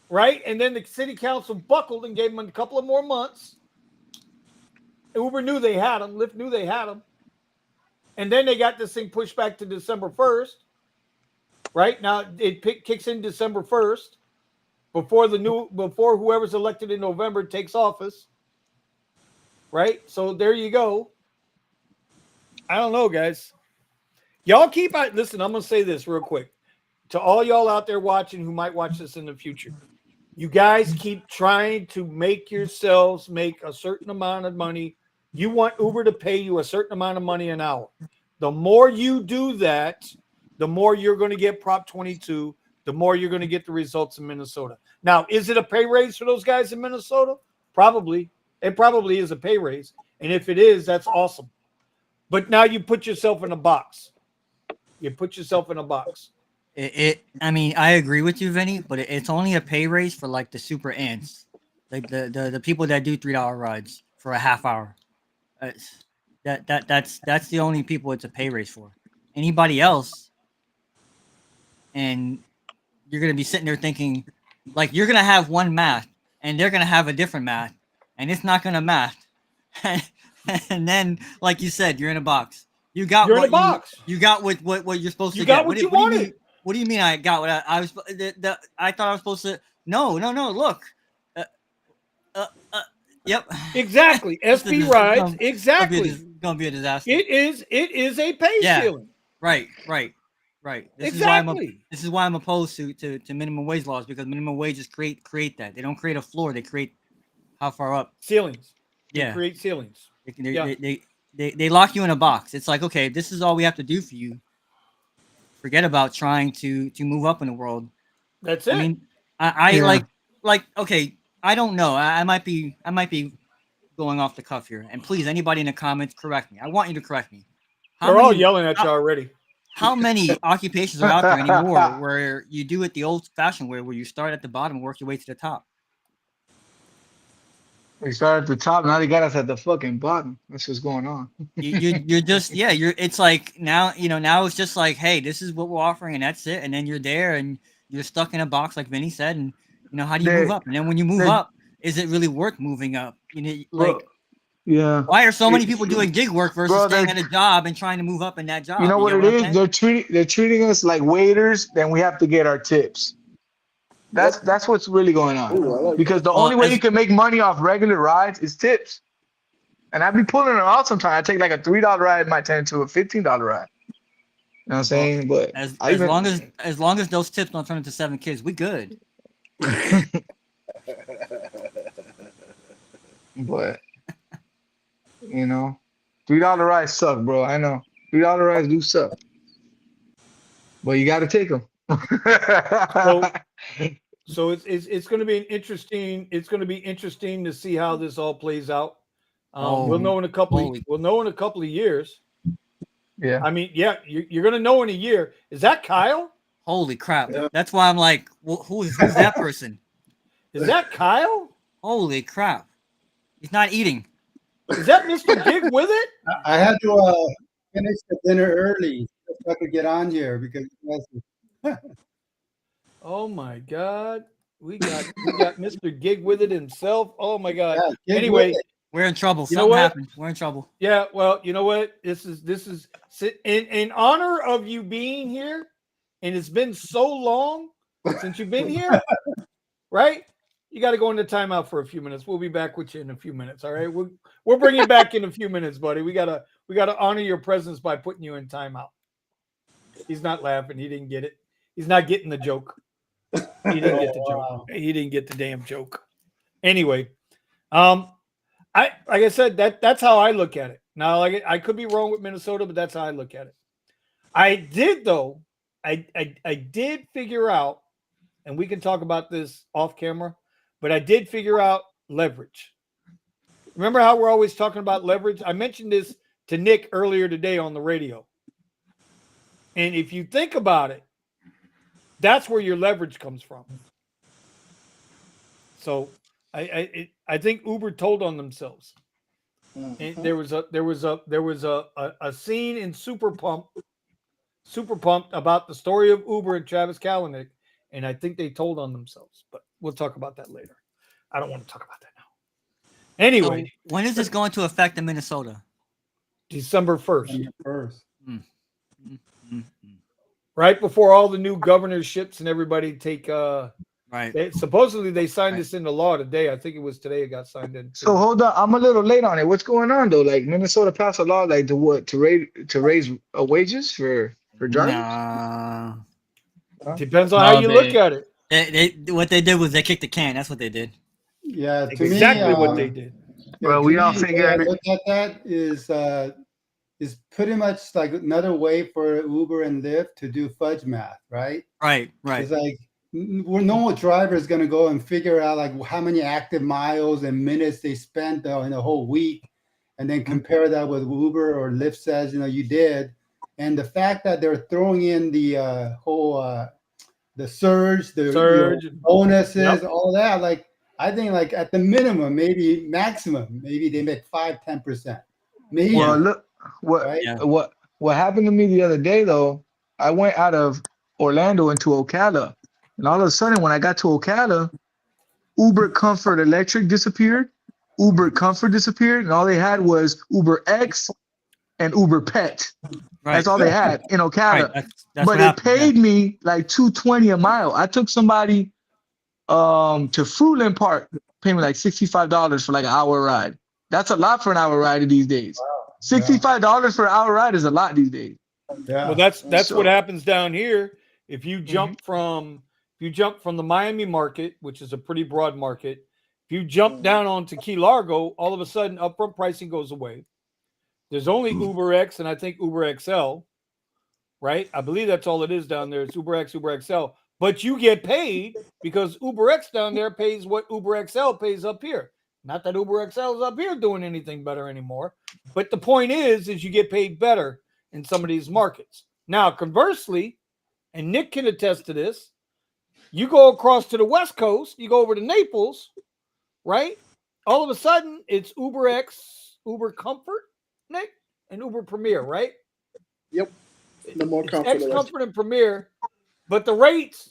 right? And then the city council buckled and gave them a couple of more months. Uber knew they had them. Lyft knew they had them. And then they got this thing pushed back to December 1st. Right? Now it kicks in December 1st before whoever's elected in November takes office. Right? So there you go. I don't know, guys. Y'all keep out. Listen, I'm going to say this real quick. To all y'all out there watching who might watch this in the future. You guys keep trying to make yourselves make a certain amount of money. You want Uber to pay you a certain amount of money an hour. The more you do that, the more you're going to get Prop 22, the more you're going to get the results in Minnesota. Now, is it a pay raise for those guys in Minnesota? Probably. It probably is a pay raise. And if it is, that's awesome. But now you put yourself in a box. You put yourself in a box. I mean, I agree with you, Vinny, but it's only a pay raise for like the super ants, like the people that do $3 rides for a half hour. That's the only people it's a pay raise for. Anybody else, and you're gonna be sitting there thinking, like you're gonna have one math, and they're gonna have a different math, and it's not gonna math. And then, like you said, you're in a box. You got You're in a box. You got what you're supposed You to got get. what you do you wanted. mean? What do you mean? I got what I was. I thought I was supposed to. No. Look. Yep. Exactly. SB rides. Exactly. It's gonna be a disaster. It is a pay ceiling. Right. This is why I'm opposed to minimum wage laws, because minimum wages create that. They don't create a floor. They create how far up ceilings. Yeah. They create ceilings. They lock you in a box. It's like, okay, this is all we have to do for you. Forget about trying to move up in the world. That's it. I mean, I like okay. I don't know. I might be going off the cuff here. And please, anybody in the comments, correct me. I want you to correct me. They're all yelling at you already. How many occupations are out there anymore where you do it the old-fashioned way, where you start at the bottom and work your way to the top? We started at the top, now they got us at the fucking bottom. That's what's going on. You're just it's like now it's just like, hey, this is what we're offering and that's it. And then you're there and you're stuck in a box, like Vinny said, and how do you move up? And then when you move up, is it really worth moving up? Yeah. Why are so many people doing gig work versus staying at a job and trying to move up in that job? You know what it is? They're treating us like waiters, then we have to get our tips. That's what's really going on. Ooh, because the only way you can make money off regular rides is tips. And I be pulling them out sometimes. I take like a $3 ride, might turn into a $15 ride. You know what I'm saying? But as long as those tips don't turn into 7 kids, we good. But $3 rides suck, bro. I know $3 rides do suck, but you got to take them. So it's going to be interesting to see how this all plays out. We'll know in a couple of years. Yeah. I mean, you're going to know in a year. Is that Kyle? Holy crap! Yeah. That's why I'm like, well, who's that person? Is that Kyle? Holy crap! He's not eating. Is that Mr. Gig with it? I had to finish the dinner early so I could get on here because. Oh my God, we got Mr. Gig with it himself. Oh my God. Yeah, anyway, we're in trouble. Something happened. We're in trouble. Yeah. Well, you know what? This is in honor of you being here, and it's been so long since you've been here, right? You got to go into timeout for a few minutes. We'll be back with you in a few minutes. All right. We'll bring you back in a few minutes, buddy. We gotta honor your presence by putting you in timeout. He's not laughing. He didn't get it. He's not getting the joke. He didn't get the joke. He didn't get the damn joke. Anyway, like I said, that's how I look at it. Now, like I could be wrong with Minnesota, but that's how I look at it. I did though. I did figure out and we can talk about this off camera, but I did figure out leverage. Remember how we're always talking about leverage? I mentioned this to Nick earlier today on the radio. And if you think about it, that's where your leverage comes from. So I think Uber told on themselves. And there was a scene in Super Pumped about the story of Uber and Travis Kalanick, and I think they told on themselves. But we'll talk about that later. I don't want to talk about that now. Anyway, So when is this going to affect in Minnesota? December 1st. First. Right before all the new governorships and everybody take Right. supposedly they signed this into law today. I think it was today it got signed in. So hold on, I'm a little late on it. What's going on though? Like Minnesota passed a law like to raise wages for drivers. Nah. Depends on how you look at it. They what they did was they kicked the can. That's what they did. Yeah, to Exactly me, what they did. Well, to we all me, figure I it. look at that is pretty much like another way for Uber and Lyft to do fudge math, right? Right. It's like no driver is going to go and figure out like how many active miles and minutes they spent in a whole week, and then compare that with Uber or Lyft says you did, and the fact that they're throwing in the whole the surge, the bonuses, Yep. all that. Like I think like at the minimum, maybe maximum, maybe they make 5-10%. Maybe. Well, look what Right? Yeah. what happened to me the other day though. I went out of Orlando into Ocala, and all of a sudden when I got to Ocala, Uber Comfort Electric disappeared, Uber Comfort disappeared, and all they had was Uber X and Uber Pet. Right. That's all they had in Ocala. Right. That's But what it happened. paid me like $220 a mile. I took somebody to Fruitland Park, paid me like $65 for like an hour ride. That's a lot for an hour ride these days. $65 for an hour ride is a lot these days. Yeah. Well, that's So- what happens down here. If you jump from the Miami market, which is a pretty broad market, if you jump down onto Key Largo, all of a sudden upfront pricing goes away. There's only Uber X and I think Uber XL, right? I believe that's all it is down there. It's Uber X, Uber XL. But you get paid because Uber X down there pays what Uber XL pays up here. Not that Uber XL is up here doing anything better anymore. But the point is you get paid better in some of these markets. Now, conversely, and Nick can attest to this, you go across to the West Coast, you go over to Naples, right? All of a sudden, it's Uber X, Uber Comfort, Nick, and Uber Premier, right? Yep. No more It's comfort. X Comfort and Premier, but the rates,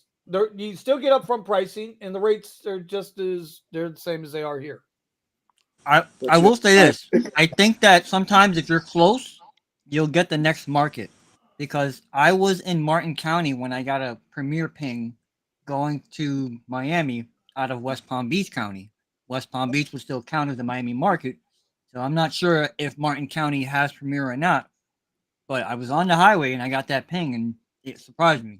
you still get upfront pricing, and the rates are they're the same as they are here. I will say this. I think that sometimes if you're close, you'll get the next market. Because I was in Martin County when I got a Premier ping going to Miami out of West Palm Beach County. West Palm Beach would still count as the Miami market. So I'm not sure if Martin County has Premier or not. But I was on the highway and I got that ping and it surprised me.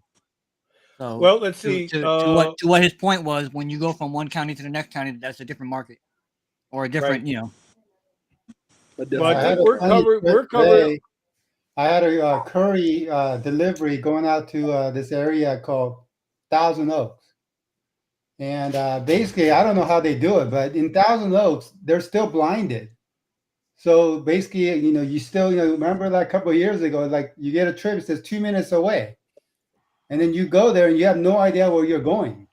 So Well, let's see. to what his point was, when you go from one county to the next county, that's a different market. Or a different, Well, I think we're covered. I had a curry delivery going out to this area called Thousand Oaks. And basically, I don't know how they do it, but in Thousand Oaks, they're still blinded. So basically, you still, remember like a couple of years ago, like you get a trip, it says 2 minutes away. And then you go there and you have no idea where you're going.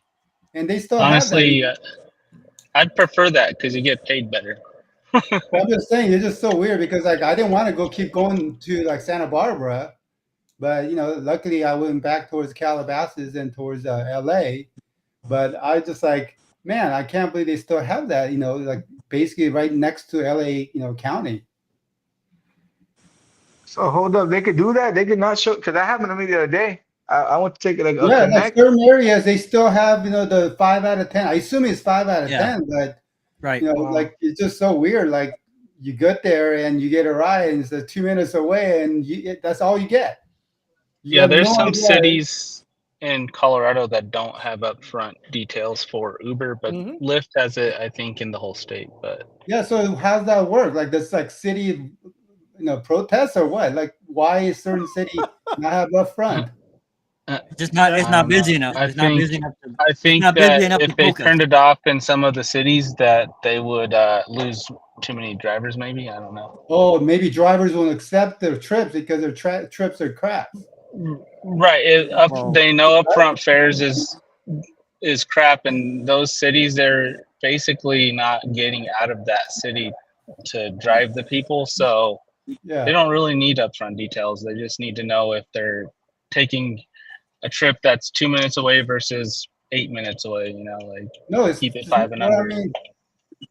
And they still Honestly, have that. I'd prefer that because you get paid better. I'm just saying, it's just so weird because like I didn't want to keep going to like Santa Barbara, but luckily I went back towards Calabasas and towards LA. But I just like, man, I can't believe they still have that, like basically right next to LA, county. So hold up, they could do that. They could not show because that happened to me the other day. I want to take it like Yeah, like connect. certain areas they still have, the 5 out of 10. I assume it's 5 out of 10, but right. like it's just so weird. Like you get there and you get a ride and it's 2 minutes away and that's all you get. You have there's no some idea. cities in Colorado that don't have upfront details for Uber, but Lyft has it, I think, in the whole state. But yeah, so how's that work? Like this like city, protests or what? Like why is certain city not have upfront? It's not. It's I not don't know. busy enough. I It's not think busy enough. I It's think not busy that enough to if they focus. turned it off in some of the cities, that they would lose too many drivers. Maybe, I don't know. Oh, maybe drivers won't accept their trips because their trips are crap. Right. Well, They know upfront fares is crap, and those cities, they're basically not getting out of that city to drive the people, so they Yeah. don't really need upfront details. They just need to know if they're taking a trip that's 2 minutes away versus 8 minutes away. Like No, it's keep it five and well, I under. mean,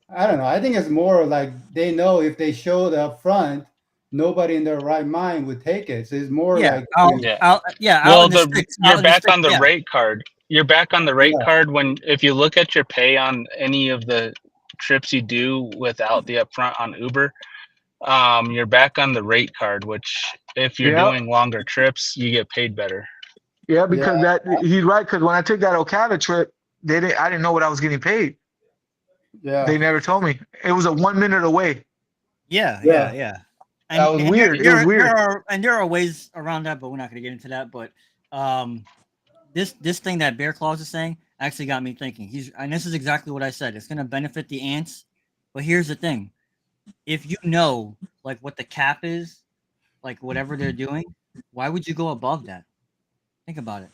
I don't know. I think it's more like they know if they showed up front, nobody in their right mind would take it. So it's more yeah, like, Yeah. out Well, in the sticks. you're Out in the back sticks. on the Yeah, rate card. You're back on the rate yeah, card if you look at your pay on any of the trips you do without the upfront on Uber. You're back on the rate card, which if you're Yep. doing longer trips, you get paid better. Yeah, yeah, because he's right. Because when I took that Okada trip, I didn't know what I was getting paid. yeah, They never told me. It was a 1 minute away. yeah. That was weird. It was weird. There are ways around that, but we're not going to get into that. But this thing that Bear Claus is saying actually got me thinking. And this is exactly what I said. It's going to benefit the ants, but here's the thing: if you know like what the cap is, like whatever they're doing, why would you go above that? Think about it.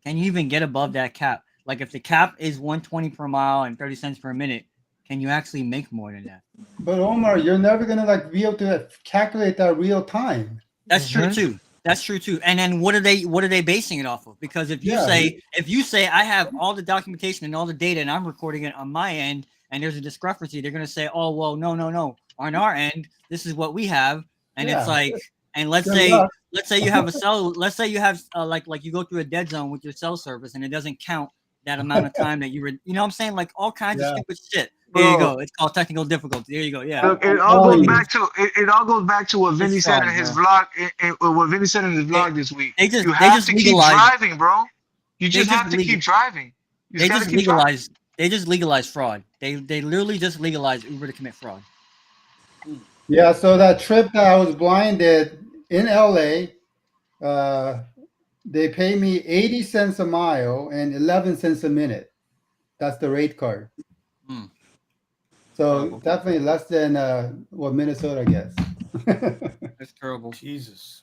Can you even get above that cap? Like if the cap is 120 per mile and 30 cents per minute, can you actually make more than that? But Omar, you're never gonna like be able to calculate that real time. That's true too. That's true too. And then what are they basing it off of? Because if you say I have all the documentation and all the data and I'm recording it on my end and there's a discrepancy, they're gonna say, oh well, no. On our end, this is what we have. And it's like, and let's say you have let's say you have like you go through a dead zone with your cell service and it doesn't count that amount of time that you were, you know what I'm saying? Like all kinds of stupid shit. There you go. It's called technical difficulty. There you go. Yeah. Look, it all goes back to what Vinny said in his vlog. What Vinny said in his vlog this week. You have to keep driving, bro. You just have to keep driving. They just legalize fraud. They literally just legalize Uber to commit fraud. Yeah. So that trip that I was blinded in LA, they pay me 80 cents a mile and 11 cents a minute. That's the rate card. So definitely less than what Minnesota gets. That's terrible. Jesus.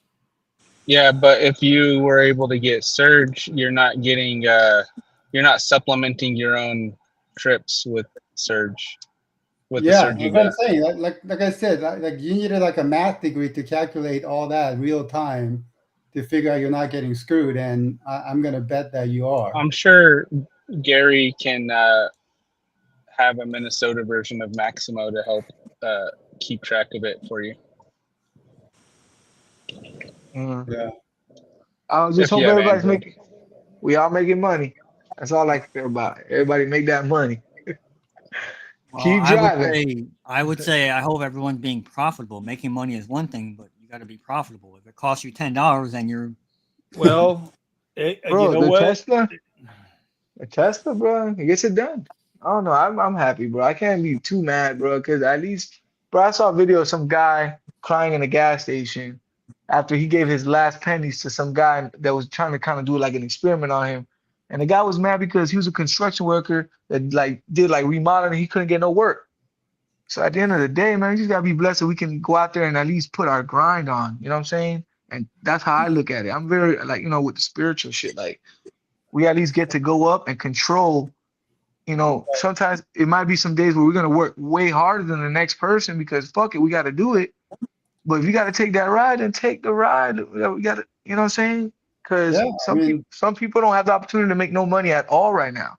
Yeah, but if you were able to get surge, you're not getting you're not supplementing your own trips with surge. With the surge you that's what got. I'm saying. Like I said, like you needed like a math degree to calculate all that real time to figure out you're not getting screwed, and I'm gonna bet that you are. I'm sure Gary can have a Minnesota version of Maximo to help keep track of it for you. Yeah. I just hope everybody's we all making money. That's all I care about. Everybody make that money. Keep driving. I would say I hope everyone's being profitable. Making money is one thing, but you got to be profitable. If it costs you $10 and you're bro, you know what? Tesla, bro, it gets it done. I don't know. I'm happy, bro. I can't be too mad, bro, because at least, bro, I saw a video of some guy crying in a gas station after he gave his last pennies to some guy that was trying to kind of do like an experiment on him. And the guy was mad because he was a construction worker that did remodeling. He couldn't get no work. So at the end of the day, man, you just gotta be blessed that we can go out there and at least put our grind on. You know what I'm saying? And that's how I look at it. I'm very with the spiritual shit, we at least get to go up and control. Sometimes it might be some days where we're gonna work way harder than the next person because fuck it, we gotta do it. But if you gotta take that ride, then take the ride. We gotta, you know what I'm saying? Because some people don't have the opportunity to make no money at all right now,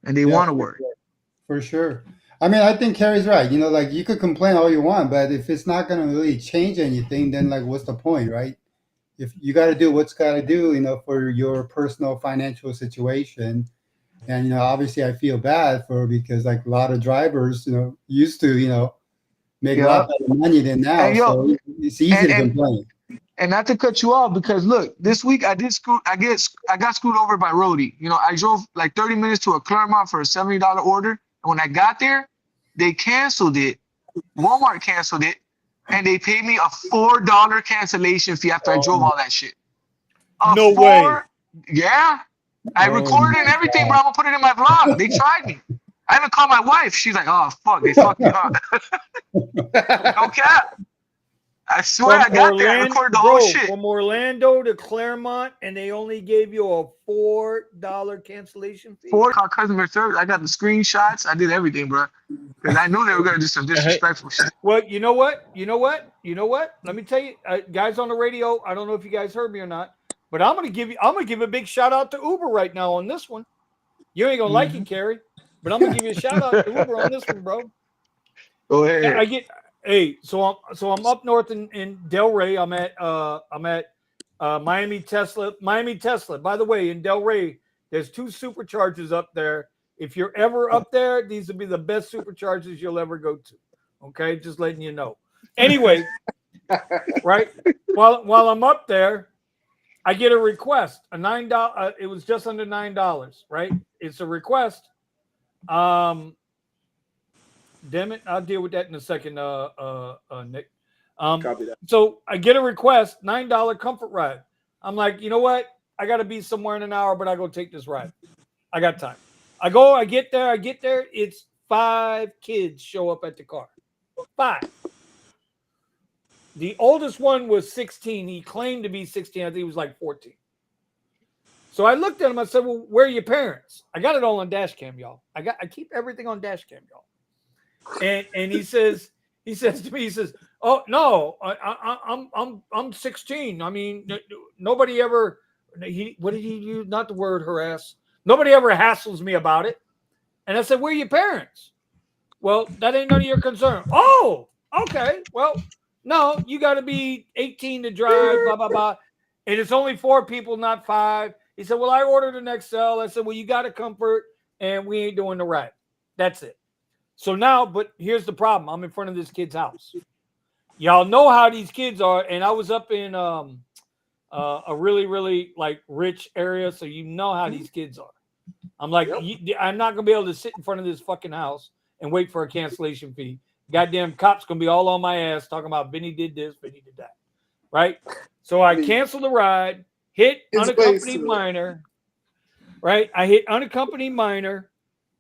and they want to work. For sure. I mean, I think Carrie's right. You could complain all you want, but if it's not going to really change anything, then what's the point, right? If you got to do what's got to do, for your personal financial situation. And, obviously I feel bad because a lot of drivers, used to, make a lot better money than now. So it's easy to complain. And not to cut you off, because look, this week I got screwed over by Rody. I drove 30 minutes to a Claremont for a $70 order. And when I got there, they canceled it. Walmart canceled it. And they paid me a $4 cancellation fee after I drove all that shit. No way. Yeah. I recorded and everything, bro. I'm gonna put it in my vlog. They tried me. I even called my wife. She's like, "Oh fuck, they fucked you up." No cap. I swear, I got there. I recorded the whole shit. From Orlando to Claremont, and they only gave you a $4 cancellation fee. Call customer service. I got the screenshots. I did everything, bro, because I knew they were gonna do some disrespectful shit. Well, you know what? Let me tell you, guys on the radio. I don't know if you guys heard me or not, but I'm gonna give a big shout out to Uber right now on this one. You ain't gonna like it, Carrie, but I'm gonna give you a shout out to Uber on this one, bro. Go ahead. So I'm up north in Delray. I'm at Miami Tesla. By the way, in Delray, there's 2 superchargers up there. If you're ever up there, these will be the best superchargers you'll ever go to. Okay, just letting you know. Anyway, right while I'm up there, I get a request. A $9. It was just under $9. Right? It's a request. Damn it, I'll deal with that in a second, Nick. Copy that. So I get a request, $9 comfort ride. I'm like, you know what? I got to be somewhere in an hour, but I go take this ride. I got time. I get there. It's 5 kids show up at the car. 5. The oldest one was 16. He claimed to be 16. I think he was like 14. So I looked at him. I said, well, where are your parents? I got it all on dash cam, y'all. I keep everything on dash cam, y'all. And he says to me, oh no, I'm 16. I mean, nobody ever, what did he use? Not the word harass. Nobody ever hassles me about it. And I said, where are your parents? Well, that ain't none of your concern. Oh, okay. Well, no, you got to be 18 to drive, blah, blah, blah. And it's only 4 people, not 5. He said, well, I ordered an XL. I said, well, you got a comfort and we ain't doing the ride. That's it. So now, but here's the problem. I'm in front of this kid's house. Y'all know how these kids are. And I was up in a really, really like rich area. So you know how these kids are. I'm like, I'm not going to be able to sit in front of this fucking house and wait for a cancellation fee. Goddamn cops going to be all on my ass talking about Vinny did this, Vinny did that. Right? So I canceled the ride, hit unaccompanied minor. Right? I hit unaccompanied minor.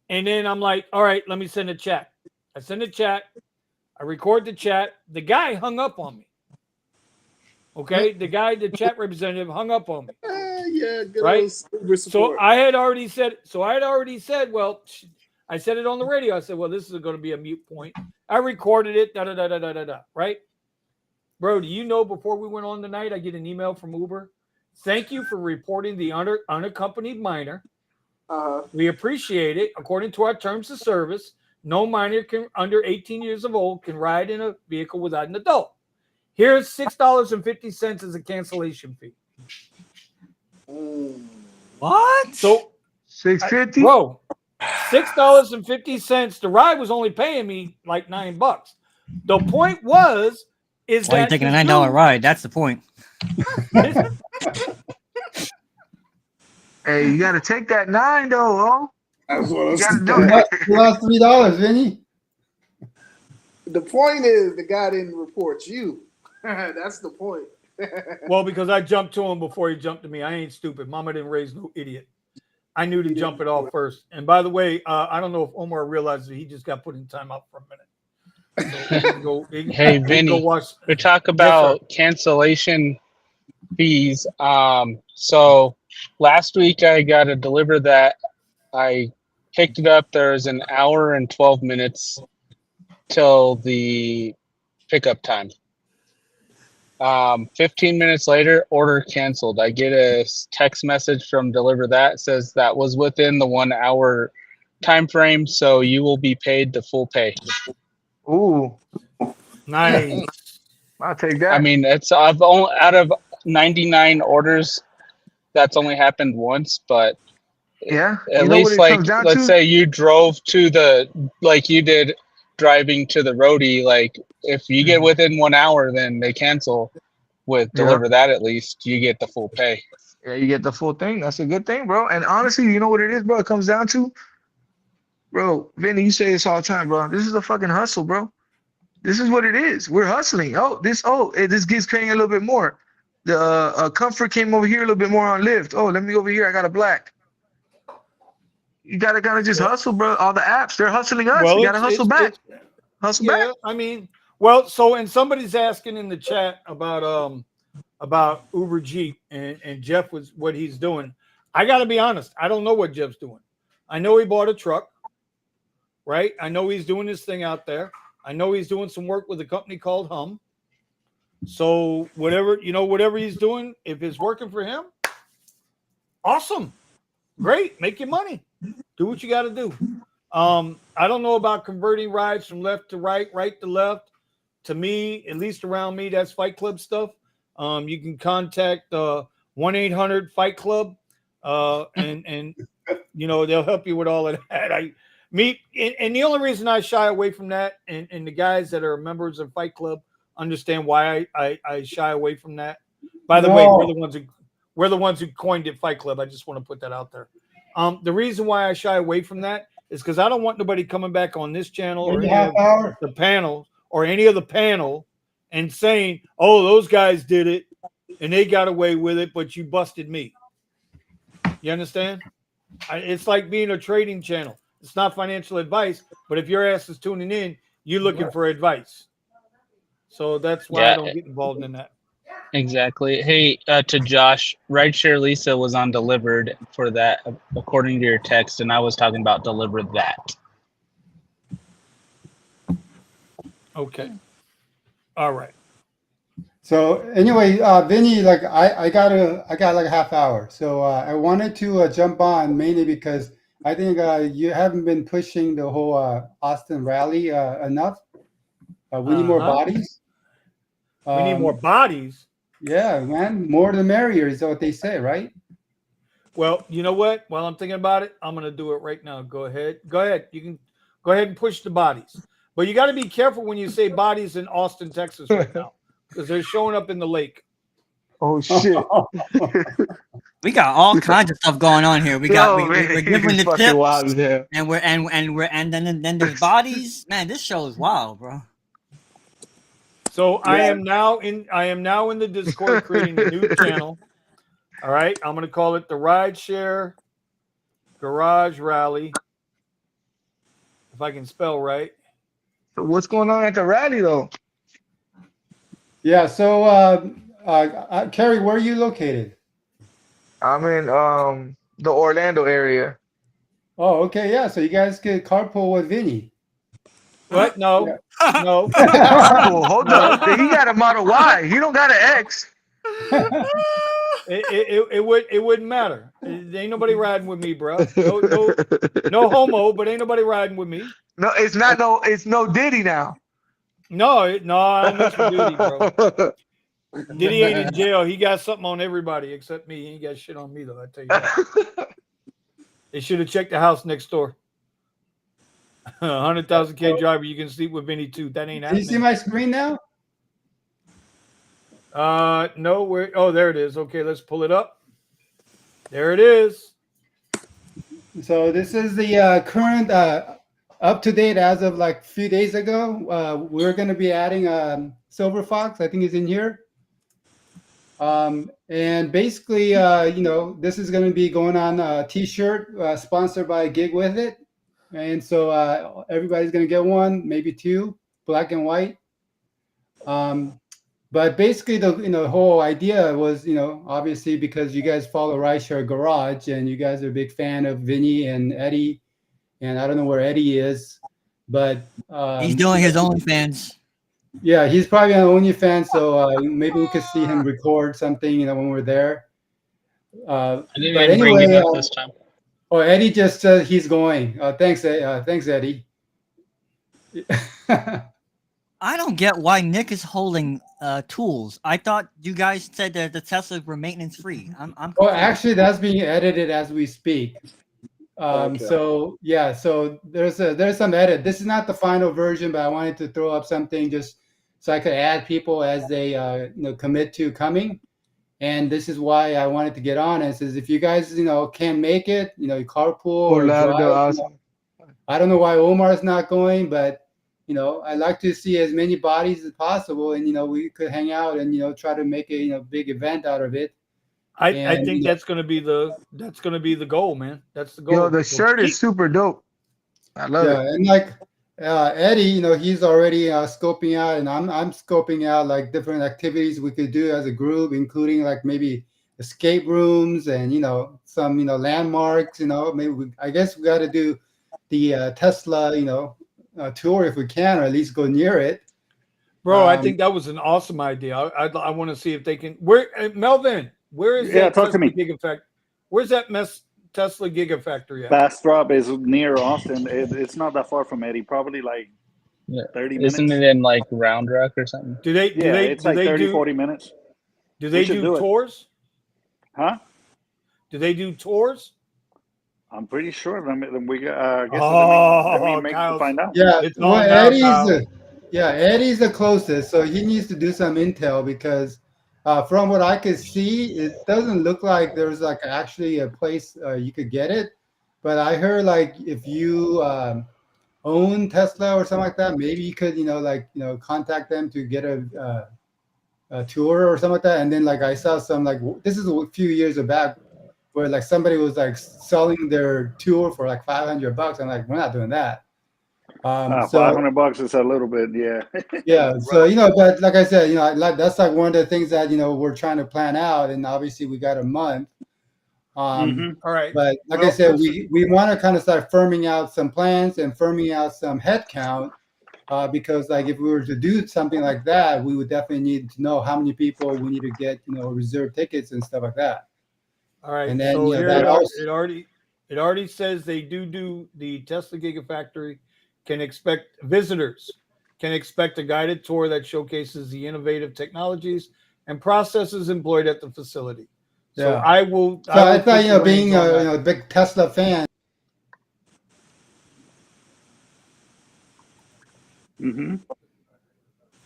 And then I'm like, all right, let me send a chat. I send a chat. I record the chat. The guy hung up on me. Okay? The chat representative hung up on me. Yeah, good right? Uber support. So I had already said, well, I said it on the radio. I said, well, this is going to be a mute point. I recorded it, right? Bro, do you know before we went on tonight, I get an email from Uber. Thank you for reporting the unaccompanied minor. We appreciate it. According to our terms of service, no minor under 18 years of old can ride in a vehicle without an adult. Here's $6.50 as a cancellation fee. What? So $6.50? Bro, $6.50. The ride was only paying me like $9. The point was, why are you taking a $9 ride? That's the point. Hey, you gotta take that 9 though, oh. That's what I'm saying. You lost $3, Vinny. The point is the guy didn't report you. That's the point. Well, because I jumped to him before he jumped to me. I ain't stupid. Mama didn't raise no idiot. I knew to jump it off first. And by the way, I don't know if Omar realizes he just got put in timeout for a minute. So hey, Vinny, we talk about cancellation fees. So last week I got to deliver that. I picked it up. There's an hour and 12 minutes till the pickup time. 15 minutes later, order canceled. I get a text message from Deliver That, says that was within the 1 hour time frame, so you will be paid the full pay. Ooh, nice. I'll take that. I mean, I've only out of 99 orders, that's only happened once, but yeah, at least like let's say you drove to like you did driving to the roadie, like if you get within 1 hour, then they cancel. With Deliver That, at least you get the full pay. Yeah, you get the full thing. That's a good thing, bro. And honestly, you know what it is, bro? It comes down to, bro, Vinny, you say this all the time, bro. This is a fucking hustle, bro. This is what it is. We're hustling. This gets paying a little bit more. The Comfort came over here a little bit more on Lyft. Oh, let me go over here. I got a black. You gotta kind of just hustle, bro. All the apps, they're hustling us. We Well, gotta hustle back. Hustle back. yeah. I mean, well, so and somebody's asking in the chat about Uber Jeep and Jeff was what he's doing. I got to be honest. I don't know what Jeff's doing. I know he bought a truck, right? I know he's doing his thing out there. I know he's doing some work with a company called Hum. So whatever he's doing, if it's working for him, awesome, great, make your money, do what you got to do. I don't know about converting rides from left to right, right to left. To me, at least around me, that's Fight Club stuff. You can contact 1-800 Fight Club, and they'll help you with all of that. And the only reason I shy away from that, and the guys that are members of Fight Club understand why I shy away from that. By the way, we're the ones who coined it, Fight Club. I just want to put that out there. The reason why I shy away from that is because I don't want nobody coming back on this channel or any of the panel or any of the panel and saying, "Oh, those guys did it and they got away with it, but you busted me." You understand? It's like being a trading channel. It's not financial advice, but if your ass is tuning in, you're looking for advice. So that's why I don't get involved in that. Exactly. Hey, to Josh, Rideshare Lisa was on delivered for that, according to your text, and I was talking about delivered that. Okay. All right. So anyway, Vinny, like I got like a half hour, so I wanted to jump on mainly because I think you haven't been pushing the whole Austin rally enough. We need more bodies. We need more bodies. Yeah, man, more the merrier is what they say, right? Well, you know what? While I'm thinking about it, I'm going to do it right now. Go ahead. You can go ahead and push the bodies. But you got to be careful when you say bodies in Austin, Texas right now, because they're showing up in the lake. Oh shit! We got all kinds of stuff going on here. We're giving the tips, wild, yeah. and then there's bodies. Man, this show is wild, bro. So I am now in the Discord creating a new channel. All right, I'm going to call it the Rideshare Garage Rally, if I can spell right. So what's going on at the rally though? Yeah. So, Kerry, where are you located? I'm in the Orlando area. Oh, okay. Yeah. So you guys could carpool with Vinny. What? No. No. Carpool. Hold up. He got a Model Y. He don't got an X. It wouldn't matter. Ain't nobody riding with me, bro. No homo, but ain't nobody riding with me. No, it's no Diddy now. No, I don't mess with Diddy, bro. Diddy ain't in jail. He got something on everybody except me. He ain't got shit on me though. I tell you that. They should have checked the house next door. 100,000K driver. You can sleep with Vinny too. That ain't happening. Do you see my screen now? No. There it is. Okay, let's pull it up. There it is. So this is the current up to date as of like a few days ago. We're going to be adding Silver Fox. I think is in here. And basically, this is going to be going on a T-shirt sponsored by Gig With It. And so everybody's going to get one, maybe two, black and white. But basically, the whole idea was, obviously because you guys follow Rideshare Garage and you guys are a big fan of Vinny and Eddie, and I don't know where Eddie is, but he's doing his OnlyFans. Yeah, he's probably on OnlyFans, so maybe we could see him record something, when we're there. I didn't even bring him up this time. Oh, Eddie just said he's going. Thanks, Eddie. I don't get why Nick is holding tools. I thought you guys said that the Teslas were maintenance free. I'm Well, actually, that's being edited as we speak. Okay. So yeah, so there's some edit. This is not the final version, but I wanted to throw up something just so I could add people as they commit to coming. And this is why I wanted to get on. It says if you guys can make it, carpool or drive. Awesome. I don't know why Omar's not going, but I like to see as many bodies as possible, and we could hang out and try to make a big event out of it. I And think that's gonna be the goal, man. That's the Yo, goal. the So shirt is super dope. I love yeah, it. and like Eddie, he's already scoping out, and I'm scoping out like different activities we could do as a group, including like maybe escape rooms and some landmarks. Maybe I guess we got to do the Tesla tour if we can, or at least go near it. bro, I think that was an awesome idea. I want to see if they can. Where Melvin? Where is Yeah, that talk to Tesla me. Gigafactory? Where's that Tesla Gigafactory at? Bastrop is near Austin. It's not that far from Eddie. Probably like Yeah. 30 Isn't minutes. it in like Round Rock or something? Do they Yeah, it's like 30, 40 minutes. do We they should do do it. tours? Huh? Do they do tours? I'm pretty sure. I guess let me make Kyle's find out. Yeah, it's well, on now, Kyle. Eddie's the closest, so he needs to do some intel because from what I could see, it doesn't look like there's like actually a place you could get it. But I heard like if you own Tesla or something like that, maybe you could contact them to get a tour or something like that. And then like I saw some like this is a few years back where like somebody was like selling their tour for like $500. I'm like, we're not doing that. So $500 is a little bit, yeah. yeah, so but like I said, that's like one of the things that we're trying to plan out, and obviously we got a month. All right. But like I Well, said, listen. we want to kind of start firming out some plans and firming out some head count, because like if we were to do something like that, we would definitely need to know how many people we need to get, reserve tickets and stuff like that. All right. And then So here that it already says they do the Tesla Gigafactory visitors can expect a guided tour that showcases the innovative technologies and processes employed at the facility. So Yeah. I will. So I thought, put the being reins on that. a big Tesla fan.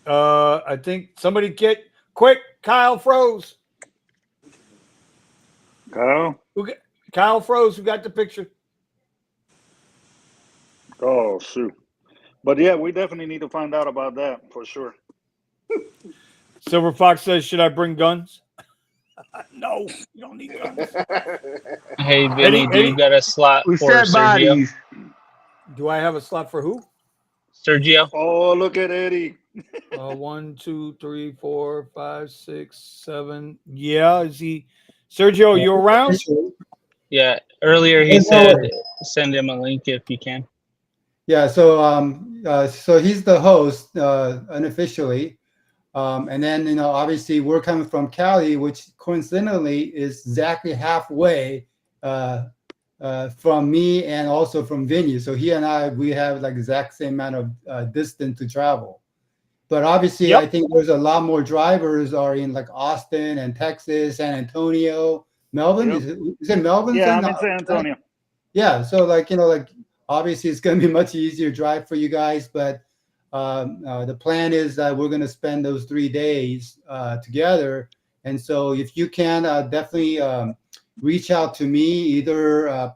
I think somebody get quick. Kyle froze. Kyle froze. Who got the picture? Oh shoot! But yeah, we definitely need to find out about that for sure. Silver Fox says, "Should I bring guns?" No, you don't need guns. Hey, Vinny, do you got a slot We for said Sergio? bodies. Do I have a slot for who? Sergio? Oh, look at Eddie. 1, 2, 3, 4, 5, 6, 7. Yeah, is he? Sergio, you around? Yeah, earlier he said send him a link if you can. Yeah, so he's the host unofficially, and then obviously we're coming from Cali, which coincidentally is exactly halfway from me and also from Vinny. So he and we have like exact same amount of distance to travel. But obviously, I think there's a lot more drivers are in like Austin and Texas, San Antonio, Melvin. Yep. Is it Melvin? Yeah, I'm in San Antonio. Yeah, so like obviously it's going to be much easier drive for you guys, but the plan is that we're going to spend those 3 days together. And so if you can definitely reach out to me either,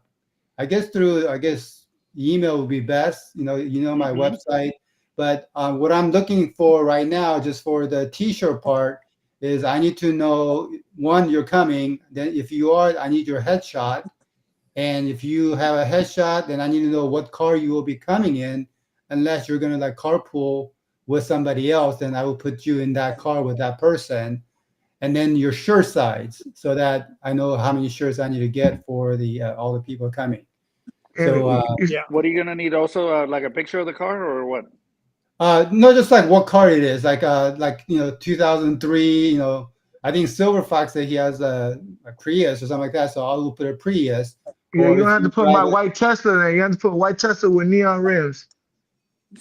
I guess email would be best. My website. But what I'm looking for right now, just for the T-shirt part, is I need to know, one, you're coming. Then if you are, I need your headshot. And if you have a headshot, then I need to know what car you will be coming in. Unless you're going to like carpool with somebody else, then I will put you in that car with that person. And then your shirt size, so that I know how many shirts I need to get for all the people coming. So yeah. What are you gonna need? Also, like a picture of the car or what? No, just like what car it is, like 2003. I think Silver Fox said he has a Prius or something like that, so I will put a Prius. Yeah, you don't have to put my drive white Tesla there. You have to put white Tesla with neon rims.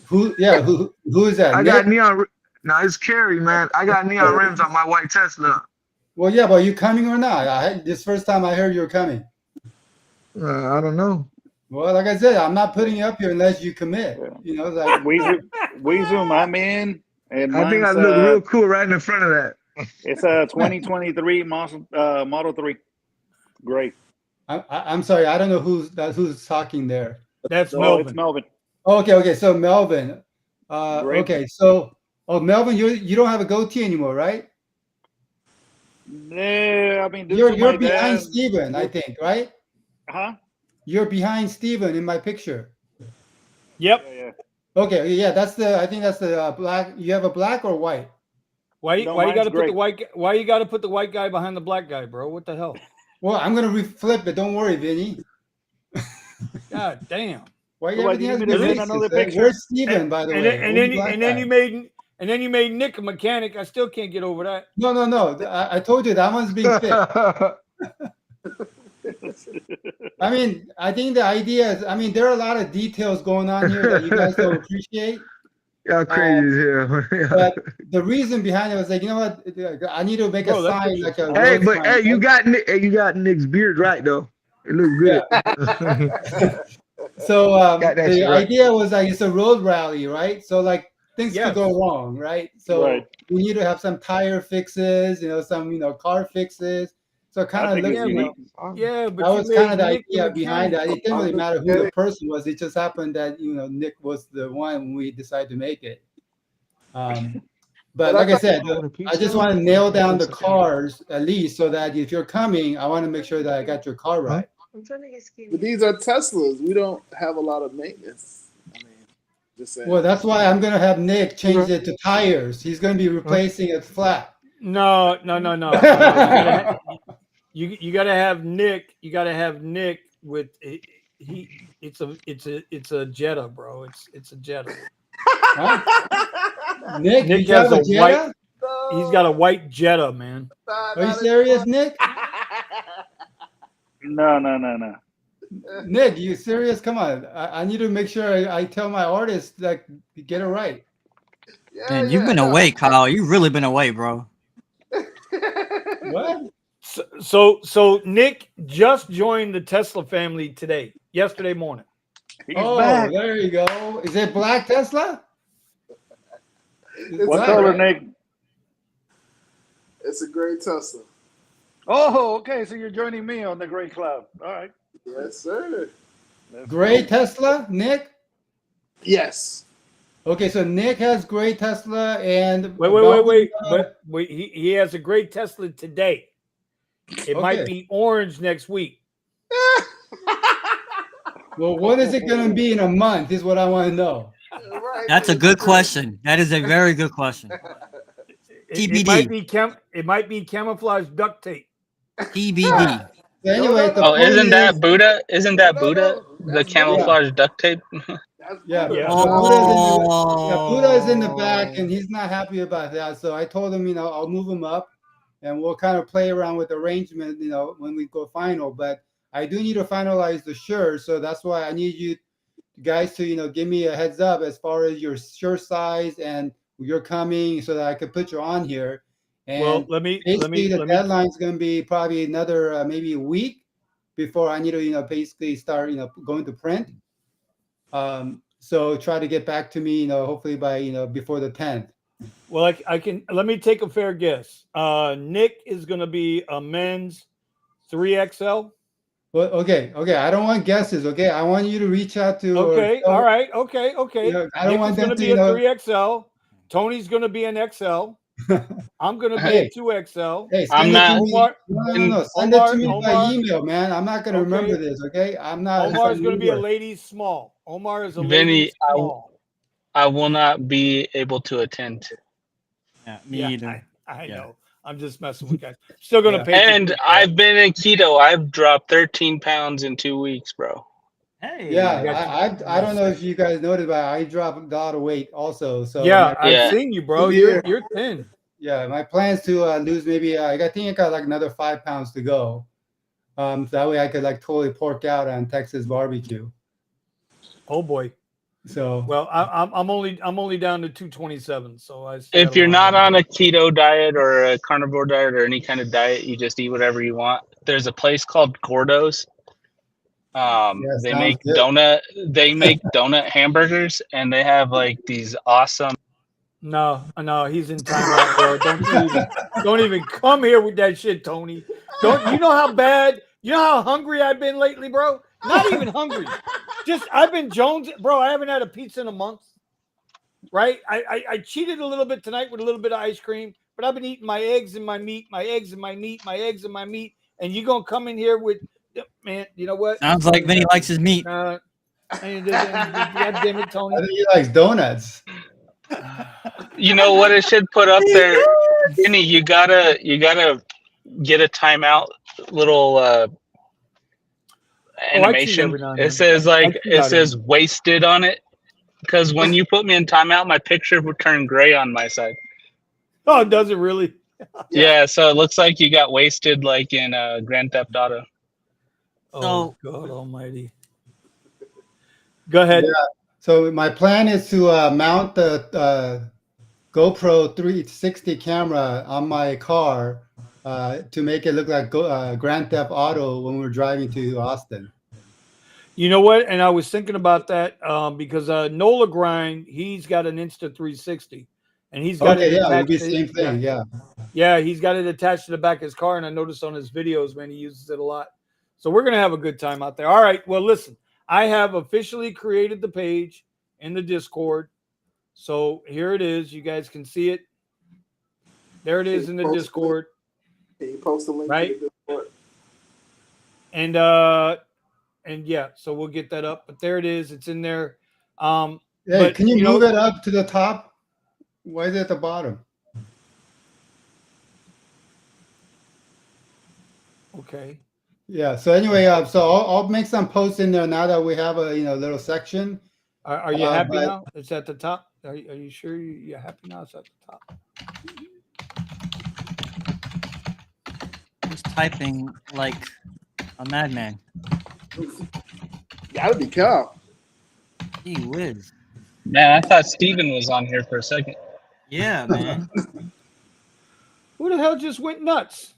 Who is that? I Nick? got neon. No, it's Kerry, man. I got neon rims on my white Tesla. Well, yeah, but are you coming or not? This first time I heard you were coming. I don't know. Well, like I said, I'm not putting you up here unless you commit. Like we Zoom. I'm in, and I think I mine's, look real cool right in front of that. It's a 2023 Model 3. Great. I'm sorry, I don't know who's talking there. That's Oh, Melvin. it's Melvin. Okay. So Melvin, Great. Okay, so Melvin, you don't have a goatee anymore, right? Yeah, I mean, due You're to my behind dad. Steven, I think, right? Huh? You're behind Steven in my picture. Yep. Yeah. Okay, yeah, I think that's the black. You have a black or white? Why No, you got mine's to put the great. why you got to put the white guy behind the black guy, bro? What the hell? Well, I'm gonna flip it. Don't worry, Vinny. God damn. Why So, what, everything you has need to me be to send racist? another picture? Where's Steven, by the And way? then, Only black guy. you made Nick a mechanic. I still can't get over that. No. I told you that one's being fixed. I mean, I think the idea is, I mean, there are a lot of details going on here that you guys don't appreciate. Y'all crazy as hell. But the reason behind it was like, you know what? I need to make Bro, a that sign, picture's like a fine. Hey, road but sign. hey, you right? got Nick's beard right though. It looks good. So Got that the shit right. idea was like it's a road rally, right? So like things Yes. could go wrong, right? So Right. we need to have some tire fixes, some car fixes. So it I kind of think looks, it's unique. Yeah, but that you was kind of made the Nick the idea behind mechanic. that. It didn't really matter who the person was. It just happened that Nick was the one when we decided to make it. But like I said, I just want to nail down the cars at least, so that if you're coming, I want to make sure that I got your car right. But these are Teslas. We don't have a lot of maintenance. I mean, just saying. Well, that's why I'm gonna have Nick change it to tires. He's gonna be replacing it flat. No. You gotta have Nick. You gotta have Nick with it's a Jetta, bro. It's a Jetta. Huh? Nick, Nick you has have a a Jetta? white. He's got a white Jetta, man. Are you serious, Nick? No. Nick, you serious? Come on. I need to make sure I tell my artists that get it right. Man, you've been away, Kyle. You've really been away, bro. What? So Nick just joined the Tesla family yesterday morning. He's Oh, back. there you go. Is it black Tesla? It's What black, color, right? Nick? It's a great Tesla. Oh, okay. So you're joining me on the gray cloud. All right. Yes, sir. Gray Tesla, Nick? Yes. Okay, so Nick has gray Tesla and Wait. But he has a great Tesla today. It might Okay. be orange next week. Well, what is it going to be in a month is what I want to know. Right. That's a good question. That is a very good question. It might be camouflage duct tape. TBD. So anyway, the Oh, point isn't that is- Buddha? Isn't that No, Buddha? The that's camouflage duct tape? That's Yeah, Buddha. Yeah. so Buddha's in the back, and he's not happy about that. So I told him, I'll move him up, and we'll kind of play around with arrangement, when we go final. But I do need to finalize the shirt, so that's why I need you guys to, give me a heads up as far as your shirt size and you're coming, so that I can put you on here. And Well, let me the deadline's going to be probably another maybe a week before I need to basically start going to print. So try to get back to me hopefully by before the 10th. Well, I can. Let me take a fair guess. Nick is going to be a men's 3XL. Well, okay. I don't want guesses. Okay, I want you to reach out to. Okay, all right. Okay. I don't want Nick is going them to to be a 3XL. Tony's going to be an XL. I'm going to be a 2XL. Hey, I'm send it to not- me. Omar, No. Send it to me by Omar. email, man. I'm not going to Okay. remember this. Okay, I'm not. Omar is some going to be a newbie. ladies small. Omar is a Vinny, ladies small. I will not be able to attend. Yeah, me either. I Yeah. know. I'm just messing with guys. Still going to Yeah. pay. for And the- I've been in keto. I've dropped 13 pounds in 2 weeks, bro. Hey. Yeah, I don't know if you guys noticed, but I dropped a lot of weight also. So Yeah, I've Yeah. seen you, bro. Yeah. You're thin. yeah, my plans to lose maybe I think I got like another 5 pounds to go. So that way I could like totally pork out on Texas barbecue. Oh boy. So Well, I'm only down to 227. So I. still If got a you're lot not of- on a keto diet or a carnivore diet or any kind of diet, you just eat whatever you want. There's a place called Gordo's. Yeah, They sounds make good. donut hamburgers, and they have like these awesome. No, he's in timeout, bro. Don't even come here with that shit, Tony. Don't you know how bad? You know how hungry I've been lately, bro? Not even hungry. Just I've been Jones, bro. I haven't had a pizza in a month. right? I cheated a little bit tonight with a little bit of ice cream, but I've been eating my eggs and my meat, my eggs and my meat, my eggs and my meat, and you gonna come in here with, man? You know what? Sounds like Vinny likes his meat. God damn it, Tony. I think he likes donuts. You know what it should put up there, Vinny? You gotta get a timeout little animation. every now and It then. says I like cheat it out says every- wasted on it. Because when you put me in timeout, my picture would turn gray on my side. Oh, does it really? Yeah, so it looks like you got wasted like in Grand Theft Auto. Oh God Almighty! Go ahead. Yeah. So my plan is to mount the GoPro 360 camera on my car to make it look like Grand Theft Auto when we're driving to Austin. You know what? And I was thinking about that because Nola Grind, he's got an Insta 360, and he's got Okay, it yeah, it'll be attached. same thing. Yeah. Yeah, he's got it attached to the back of his car, and I noticed on his videos, man, he uses it a lot. So we're gonna have a good time out there. All right. Well, listen, I have officially created the page in the Discord. So here it is. You guys can see it. There it is in the Discord. Can you post a link Right? to the Discord? And yeah, so we'll get that up. But there it is. It's in there. Hey, But, can you you know- move it up to the top? Why is it at the bottom? Okay. Yeah. So anyway, so I'll make some posts in there now that we have a little section. Are you happy but- now? It's at the top. Are you sure you're happy now? It's at the top. He's typing like a madman. Gotta be calm. Gee whiz. Man, I thought Steven was on here for a second. Yeah, man. Who the hell just went nuts?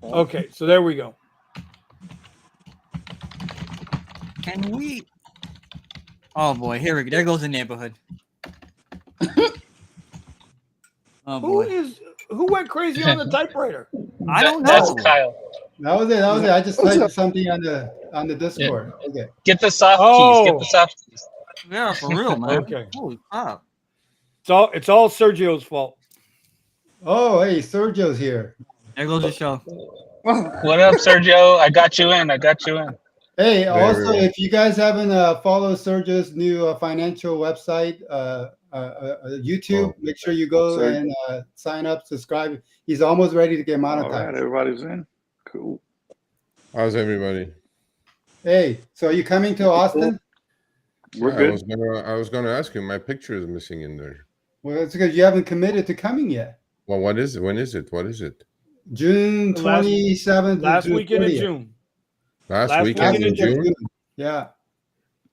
Okay, so there we go. Can we? Oh boy, here we go. There goes the neighborhood. Oh boy. Who went crazy on the typewriter? I don't know. That's Kyle. That was it. That was it. I just typed something on the Discord. Okay. Get the soft keys. Get the soft keys. Yeah, for real, man. Okay. Holy crap. It's all Sergio's fault. Oh, hey, Sergio's here. There goes the show. What up, Sergio? I got you in. Hey, Very also, well. if you guys haven't followed Sergio's new financial website, YouTube, make sure you go and sign up, subscribe. He's almost ready to get All right, monetized. everybody's in. Cool. How's everybody? Hey, so are you coming to Austin? We're I good. was gonna ask you. My picture is missing in there. Well, it's because you haven't committed to coming yet. Well, what is it? When is it? What is it? June 27th. Last to June weekend in 30th. June. Last weekend in weekend in June. Yeah.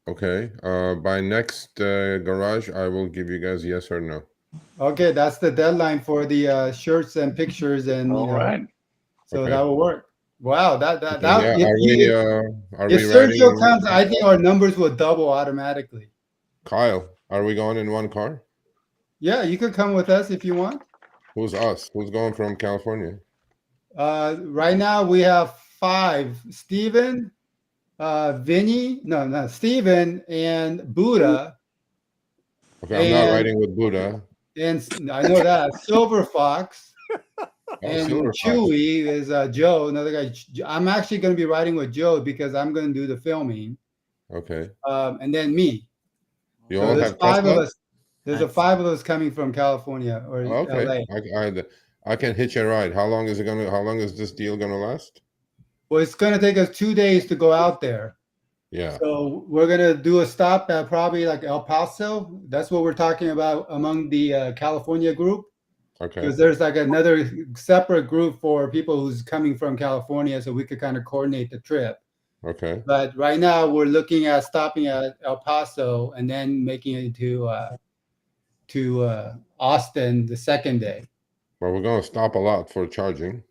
Okay. By next garage, I will give you guys yes or no. Okay, that's the deadline for the shirts and pictures, and All right. so Okay. that will work. Wow, that Yeah, are if we Sergio riding? comes, I think our numbers will double automatically. Kyle, are we going in one car? Yeah, you could come with us if you want. Who's us? Who's going from California? Right now we have 5: Steven, Vinny, no, Steven and Buddha, Okay, I'm not And- riding with Buddha. and I know that Silver Fox. Oh, And Silver Fox. Chewy is Joe, another guy. I'm actually going to be riding with Joe because I'm going to do the filming, Okay. and then me. You So all there's have 5 of Tesla? us. There's Nice. 5 of us coming from California or Okay. LA. I can hitch a ride. How long is this deal gonna last? Well, it's going to take us 2 days to go out there. Yeah. So we're going to do a stop at probably like El Paso. That's what we're talking about among the California group. Okay. Because there's like another separate group for people who's coming from California, so we could kind of coordinate the trip. Okay. But right now we're looking at stopping at El Paso and then making it to Austin the second day. Well, we're gonna stop a lot for charging.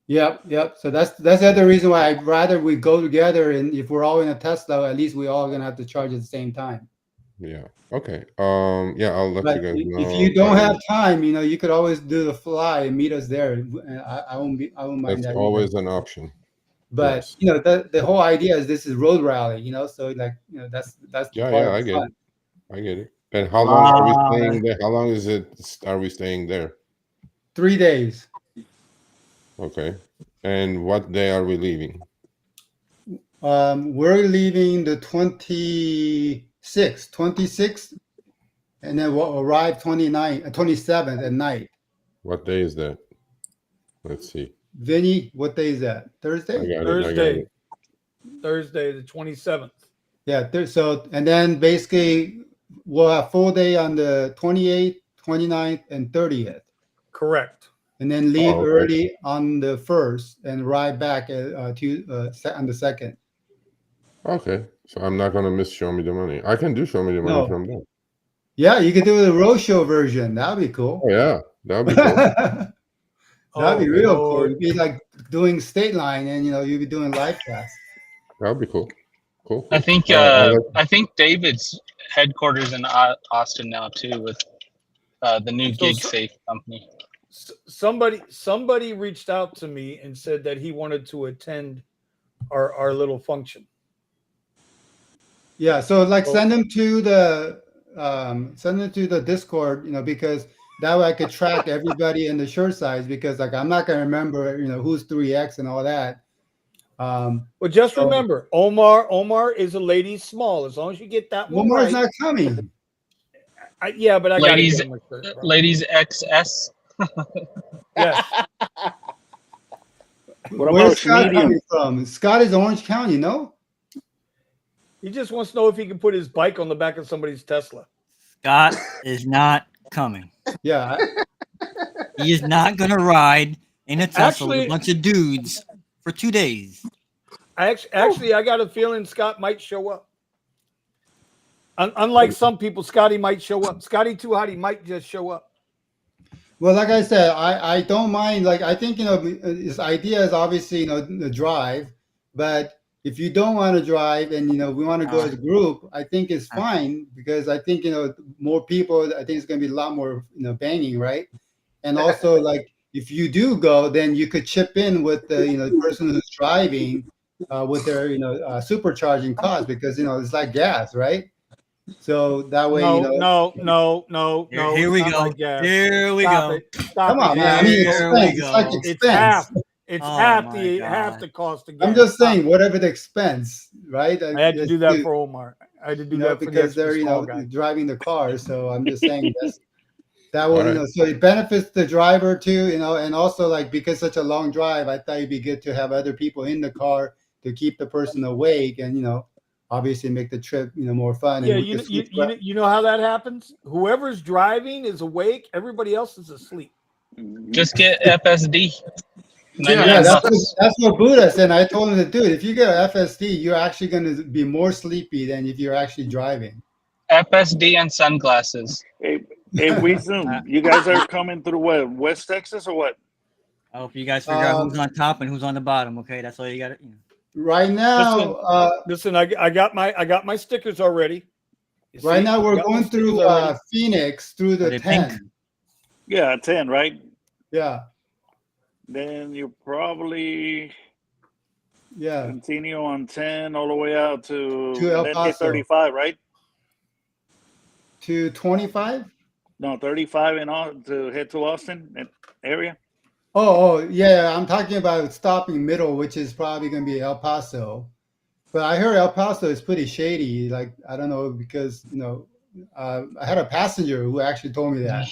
Yep. So that's the other reason why I'd rather we go together, and if we're all in a Tesla, at least we all gonna have to charge at the same time. Yeah. Okay. Yeah, I'll let But you guys know. if you don't have time, you could always do the fly and meet us there. I won't mind That's that. either. always an option. But yes. the whole idea is this is road rally, so like that's Yeah, part yeah, of I the get fun. it. I get it. And how long are we Lot staying there? How long is it? Are we staying there? 3 days. Okay. And what day are we leaving? We're leaving the 26th, and then we'll arrive 27th at night. What day is that? Let's see. Vinny, what day is that? I Thursday? got it. I got Thursday, it. Thursday the 27th. Yeah. So, and then basically we'll have full day on the 28th, 29th, and 30th. Correct. And then leave Oh, okay. early on the 1st and ride back on the 2nd. Okay. So I'm not gonna miss Show Me the Money. I can do Show Me the Money No. from there. Yeah, you could do the roadshow version. That'd be cool. Oh yeah, that'd be cool. That'd Oh, be real cool. Lord. It'd be like doing state line, and you'd be doing live cast. That'd be cool. Cool. I think I'll let- I think David's headquarters in Austin now too, with the new So- Gig Safe company. Somebody reached out to me and said that he wanted to attend our little function. Yeah, so like Oh. send them to the Discord, because that way I could track everybody in the shirt size, because like I'm not gonna remember, who's 3X and all that. Well, just So- remember, Omar is a ladies small. As long as you get that one Omar's right. not coming. Yeah, but I got Ladies- to Ladies XS. Yeah. What Where's about Scott medium? coming from? Scott is Orange County, no? He just wants to know if he can put his bike on the back of somebody's Tesla. Scott is not coming. Yeah, He is not gonna ride in a Tesla with Actually- a bunch of dudes for 2 days. Actually, I got a feeling Scott might show up. Unlike some people, Scotty might show up. Scotty Too Hot, he might just show up. well, like I said, I don't mind. Like I think his idea is obviously the drive, but if you don't want to drive and we want to go as a group, I think it's fine, because I think more people. I think it's going to be a lot more banging, right? And also like if you do go, then you could chip in with the person who's driving with their supercharging cost, because it's like gas, right? So that way No. Here we it's not go. like gas. Here we Stop go. it. Stop Come on, it. man. I mean, Here we expense. It's like go. It's expense. half. It's Oh half my the God. cost of gas. I'm just Stop saying, it. whatever the expense, right? I had to do that for Omar. I had to do that for because the they're extra small guy. driving the car. So I'm just saying that will All right. so it benefits the driver too, and also like because such a long drive, I thought it'd be good to have other people in the car to keep the person awake, and obviously make the trip more fun. Yeah, and we you could sleep well. you know how that happens. Whoever's driving is awake. Everybody else is asleep. Just get FSD. Yeah, that's what Buddha said. I told him to do it. If you get an FSD, you're actually going to be more sleepy than if you're actually driving. FSD and sunglasses. Hey, we Zoom. You guys are coming through what? West Texas or what? I hope you guys figure out who's on top and who's on the bottom. Okay, that's all you got to. Right now, Listen, I got my stickers already. You right see? now I we're got my going through stickers already. Phoenix through Are the they 10. pink? Yeah, 10, right? Yeah, Then you probably yeah. continue on 10 all the way out to El then hit Paso. 35, right? To 25. No, 35 and on to head to Austin area. Oh, yeah. I'm talking about stopping middle, which is probably going to be El Paso. But I heard El Paso is pretty shady. Like, I don't know, because, I had a passenger who actually told me that.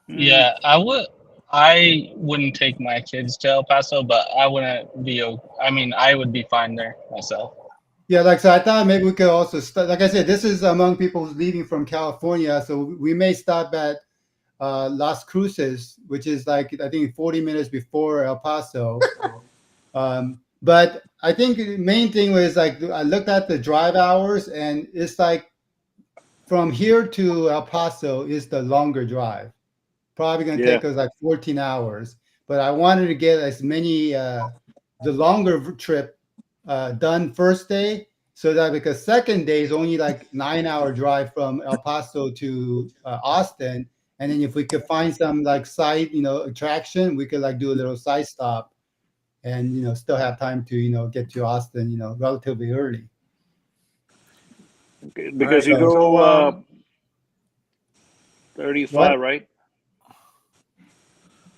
Yeah, I wouldn't take my kids to El Paso, but I wouldn't be. I mean, I would be fine there myself. Yeah, like, so I thought maybe we could also like I said, this is among people who's leaving from California. So we may stop at Las Cruces, which is like, I think 40 minutes before El Paso. But I think the main thing was like, I looked at the drive hours, and it's like from here to El Paso is the longer drive. Probably going to take us like 14 hours. But I wanted to get as many, the longer trip done first day, so that because second day is only like 9-hour drive from El Paso to Austin. And then if we could find some like side, attraction, we could like do a little side stop and, still have time to, get to Austin, relatively early. Because All right, you go, 35, right?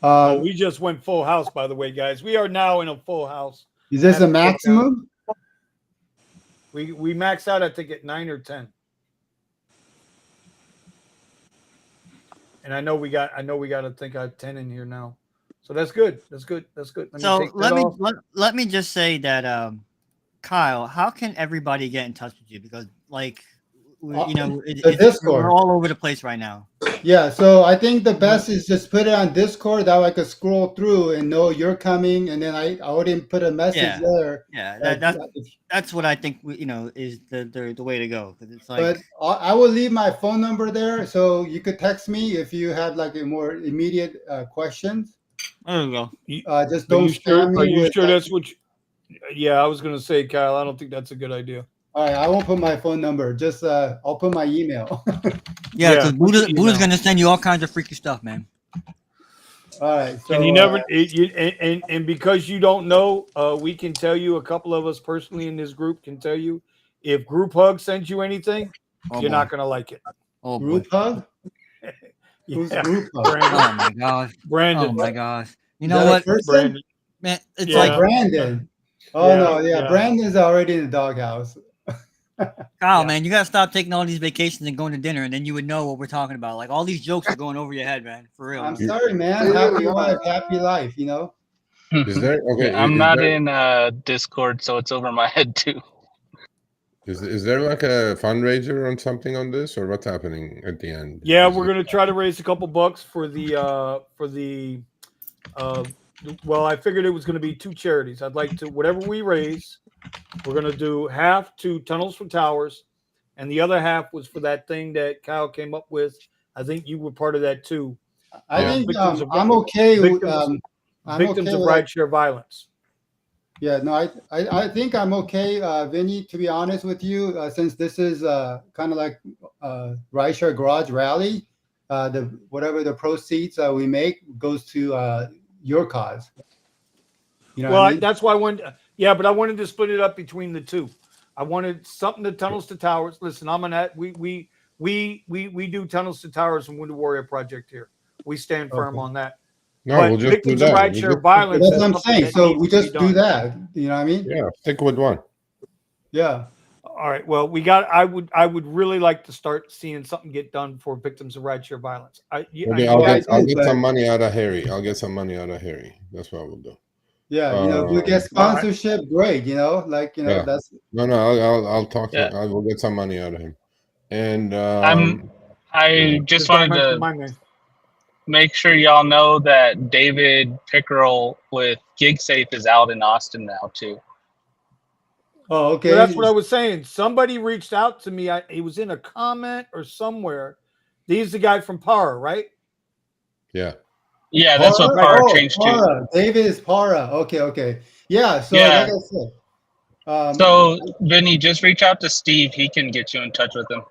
Oh, we just went full house, by the way, guys. We are now in a full house. Is this At a the maximum? We max out, I think, at 9 or 10. And I know we got to think I have 10 in here now. So that's good. That's good. That's good. Let me just say that Kyle, how can everybody get in touch with you? Because like the Discord. We're all over the place right now. Yeah, so I think the best is just put it on Discord. That way I could scroll through and know you're coming, and then I already put a message there. Yeah, that's what I think. Is the way to go, because it's like. But I will leave my phone number there, so you could text me if you have like a more immediate questions. There we go. Just don't spam me. Are you sure that's what? Yeah, I was gonna say, Kyle. I don't think that's a good idea. All right, I won't put my phone number. Just I'll put my email. Yeah, because Buddha's gonna send you all kinds of freaky stuff, man. All right. So, and you never and because you don't know, we can tell you, a couple of us personally in this group can tell you, if Group Hug sends you anything, you're not gonna like it. Oh, Group Hug? Who's Group Hug? Oh my gosh. Brandon. Oh my gosh. You know what? Brandon. Man, it's like Brandon. Oh no, yeah, Brandon's already in the doghouse. Kyle, man, you gotta stop taking all these vacations and going to dinner, and then you would know what we're talking about. Like, all these jokes are going over your head, man. For real. I'm sorry, man. Happy wife, happy life. You know. Is there okay? I'm not in Discord, so it's over my head too. Is there like a fundraiser on something on this, or what's happening at the end? Yeah, we're gonna try to raise a couple bucks for the well, I figured it was gonna be 2 charities. I'd like to, whatever we raise, we're gonna do half to Tunnels for Towers, and the other half was for that thing that Kyle came up with. I think you were part of that too. I think I'm okay with victims of rideshare violence. Yeah, no, I think I'm okay, Vinny, to be honest with you, since this is kind of like Rideshare Garage Rally, whatever the proceeds we make goes to your cause. You know, well, I mean? That's why I wanted. Yeah, but I wanted to split it up between the two. I wanted something to Tunnels to Towers. Listen, I'm on that. We do Tunnels to Towers and Winter Warrior Project here. We stand firm on that. No, we'll just victims do that. of rideshare violence. That's what I'm saying. So we just do that. You know what I mean? Yeah, stick with one. Yeah. All right. Well, I would really like to start seeing something get done for victims of rideshare violence. I'll get some money out of Harry. I'll get some money out of Harry. That's what we'll do. Yeah, you know, we get sponsorship, great. You know, like that's I'll talk to him. I will get some money out of him. And I just wanted to make sure y'all know that David Pickerel with GigSafe is out in Austin now too. Oh, okay. Well, that's what I was saying. Somebody reached out to me. It was in a comment or somewhere. He's the guy from Para, right? Yeah. Yeah, that's what Para changed to. David is Para. Okay. Yeah. So like I said. So Vinny, just reach out to Steve. He can get you in touch with him.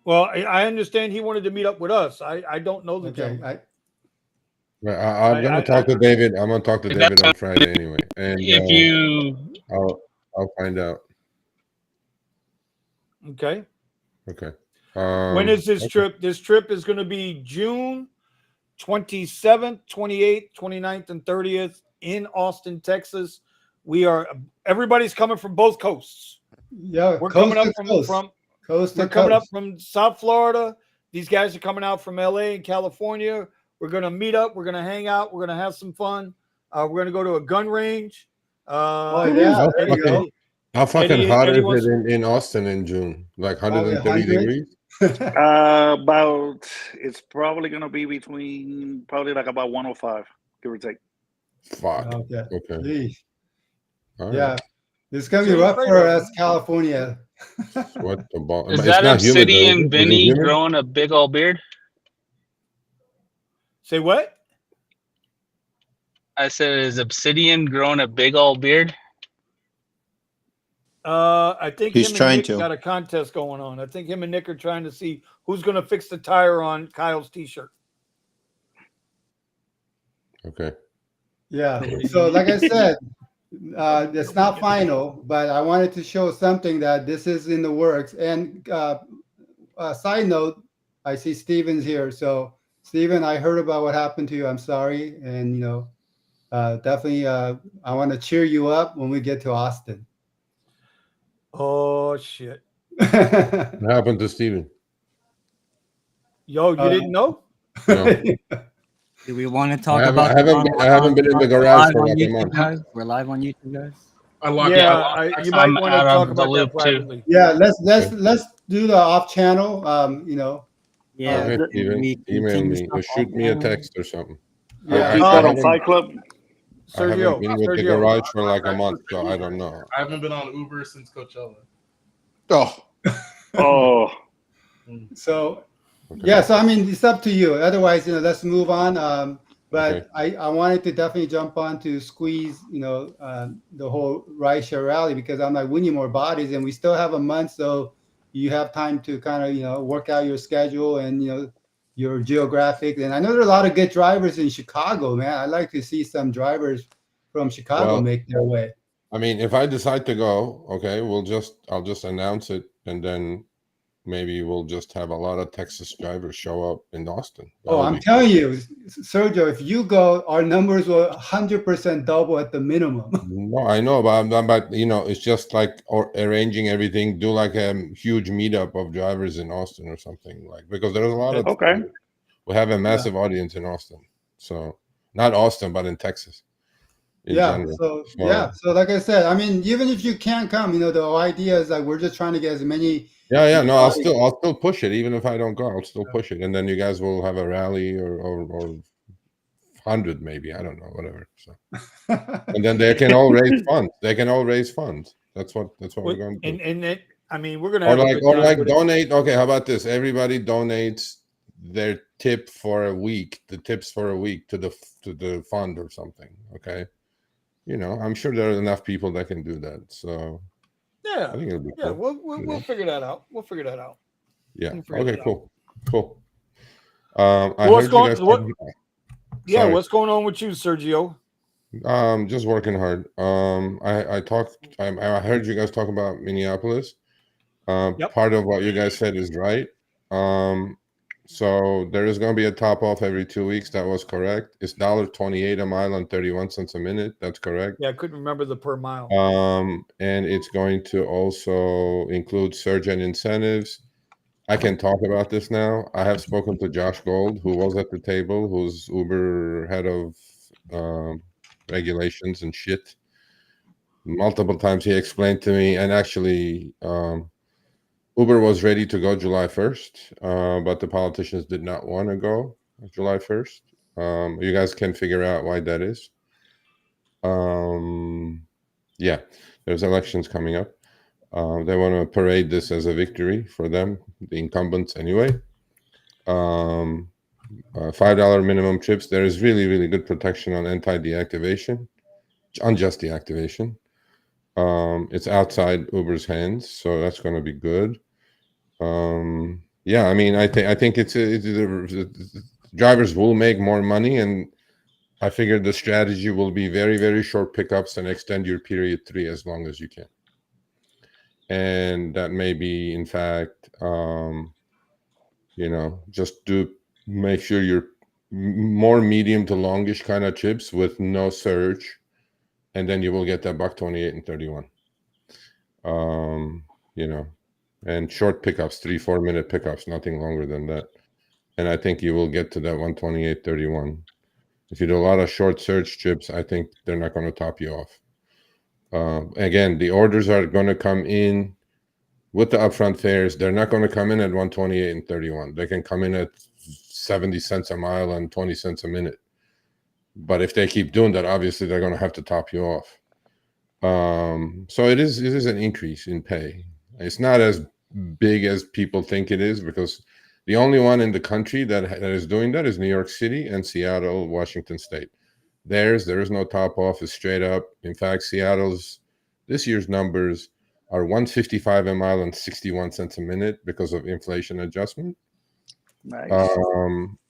Well, I understand he wanted to meet up with us. I don't know the gentleman. I'm going to talk to David. I'm going to talk to David on Friday anyway. And I'll find out. Okay. Okay. When is this trip? This trip is going to be June 27th, 28th, 29th, and 30th in Austin, Texas. Everybody's coming from both coasts. Yeah, we're coming up coming up from South Florida. These guys are coming out from LA and California. We're going to meet up. We're going to hang out. We're going to have some fun. We're going to go to a gun range. How fucking hot is it in Austin in June? Like 130 degrees? It's probably going to be between about 105, give or take. Fuck. Okay. Right. Yeah. It's going to be rough for us, California. What the ball? Is that Obsidian Vinny growing a big old beard? Say what? I said, is Obsidian growing a big old beard? I think he's him and Nick got a contest going on. I think him and Nick are trying to see who's going to fix the tire on Kyle's t-shirt. Okay. Yeah. So like I said, it's not final, but I wanted to show something that this is in the works. And side note, I see Steven's here. So Steven, I heard about what happened to you. I'm sorry. And, definitely, I want to cheer you up when we get to Austin. Oh shit! What happened to Steven? Yo, you didn't know? No. Do we want to talk I about haven't been in the we're garage live for on like a YouTube, month. guys? We're live on YouTube, guys. Yeah, you might I'm want to out talk of the about that loop, too. privately. Yeah, let's do the off channel. Yeah, Okay, can Steven, we email continue me or stuff shoot me a offline? text or something. Yeah, Keep that on Fight Club. I haven't been with the Sergio, garage for like a month, so I don't know. I haven't been on Uber since Coachella. Oh, Oh, So okay. yeah, so I mean, it's up to you. Otherwise, let's move on. But Okay. I wanted to definitely jump on to squeeze, the whole rideshare rally because I'm like, we need more bodies, and we still have a month, so you have time to kind of work out your schedule and your geographic. And I know there are a lot of good drivers in Chicago, man. I'd like to see some drivers from Chicago Well, make their way. I mean, if I decide to go, okay, I'll just announce it, and then maybe we'll just have a lot of Texas drivers show up in Austin. Oh, I'm telling you, Sergio, if you go, our numbers will 100% double at the minimum. No, I know, but it's just like arranging everything. Do like a huge meetup of drivers in Austin or something, like, because there's a lot of okay. we have a massive audience in Austin. So not Austin, but in Texas. In general. So like I said, I mean, even if you can't come, the idea is like we're just trying to get as many. Yeah, no, I'll still push it, even if I don't go. I'll still push it, and then you guys will have a rally or 100 maybe. I don't know, whatever. So, and then they can all raise funds. They can all raise funds. That's what we're going to do. And I mean, we're gonna Or have like donate. Okay, how about this? Everybody donates their tip for a week. The tips for a week to the fund or something. Okay, I'm sure there are enough people that can do that. So yeah, I think it'll be yeah. cool. We'll figure that out. We'll figure that out. Yeah. Okay. Cool. What's going on with you, Sergio? Just working hard. I heard you guys talk about Minneapolis. Yep. Part of what you guys said is right. So there is going to be a top off every 2 weeks. That was correct. It's $1.28 a mile and 31 cents a minute. That's correct. Yeah, I couldn't remember the per mile. And it's going to also include surge and incentives. I can talk about this now. I have spoken to Josh Gold, who was at the table, who's Uber head of regulations and shit. Multiple times he explained to me, and actually Uber was ready to go July 1st, but the politicians did not want to go July 1st. You guys can figure out why that is. Yeah, there's elections coming up. They want to parade this as a victory for them, the incumbents anyway. $5 minimum trips. There is really, really good protection on anti-deactivation, unjust deactivation. It's outside Uber's hands, so that's going to be good. Yeah, I mean, I think drivers will make more money, and I figured the strategy will be very, very short pickups and extend your period 3 as long as you can. And that may be, in fact, just make sure you're more medium to longish kind of trips with no surge, and then you will get that $1.28 and 31. And short pickups, 3-4 minute pickups, nothing longer than that. And I think you will get to that 128.31. If you do a lot of short surge trips, I think they're not going to top you off. Again, the orders are going to come in with the upfront fares. They're not going to come in at 128 and 31. They can come in at 70 cents a mile and 20 cents a minute. But if they keep doing that, obviously they're going to have to top you off. So it is an increase in pay. It's not as big as people think it is, because the only one in the country that is doing that is New York City and Seattle, Washington State. There is no top off. It's straight up. In fact, Seattle's this year's numbers are 155 a mile and 61 cents a minute because of inflation adjustment. Nice.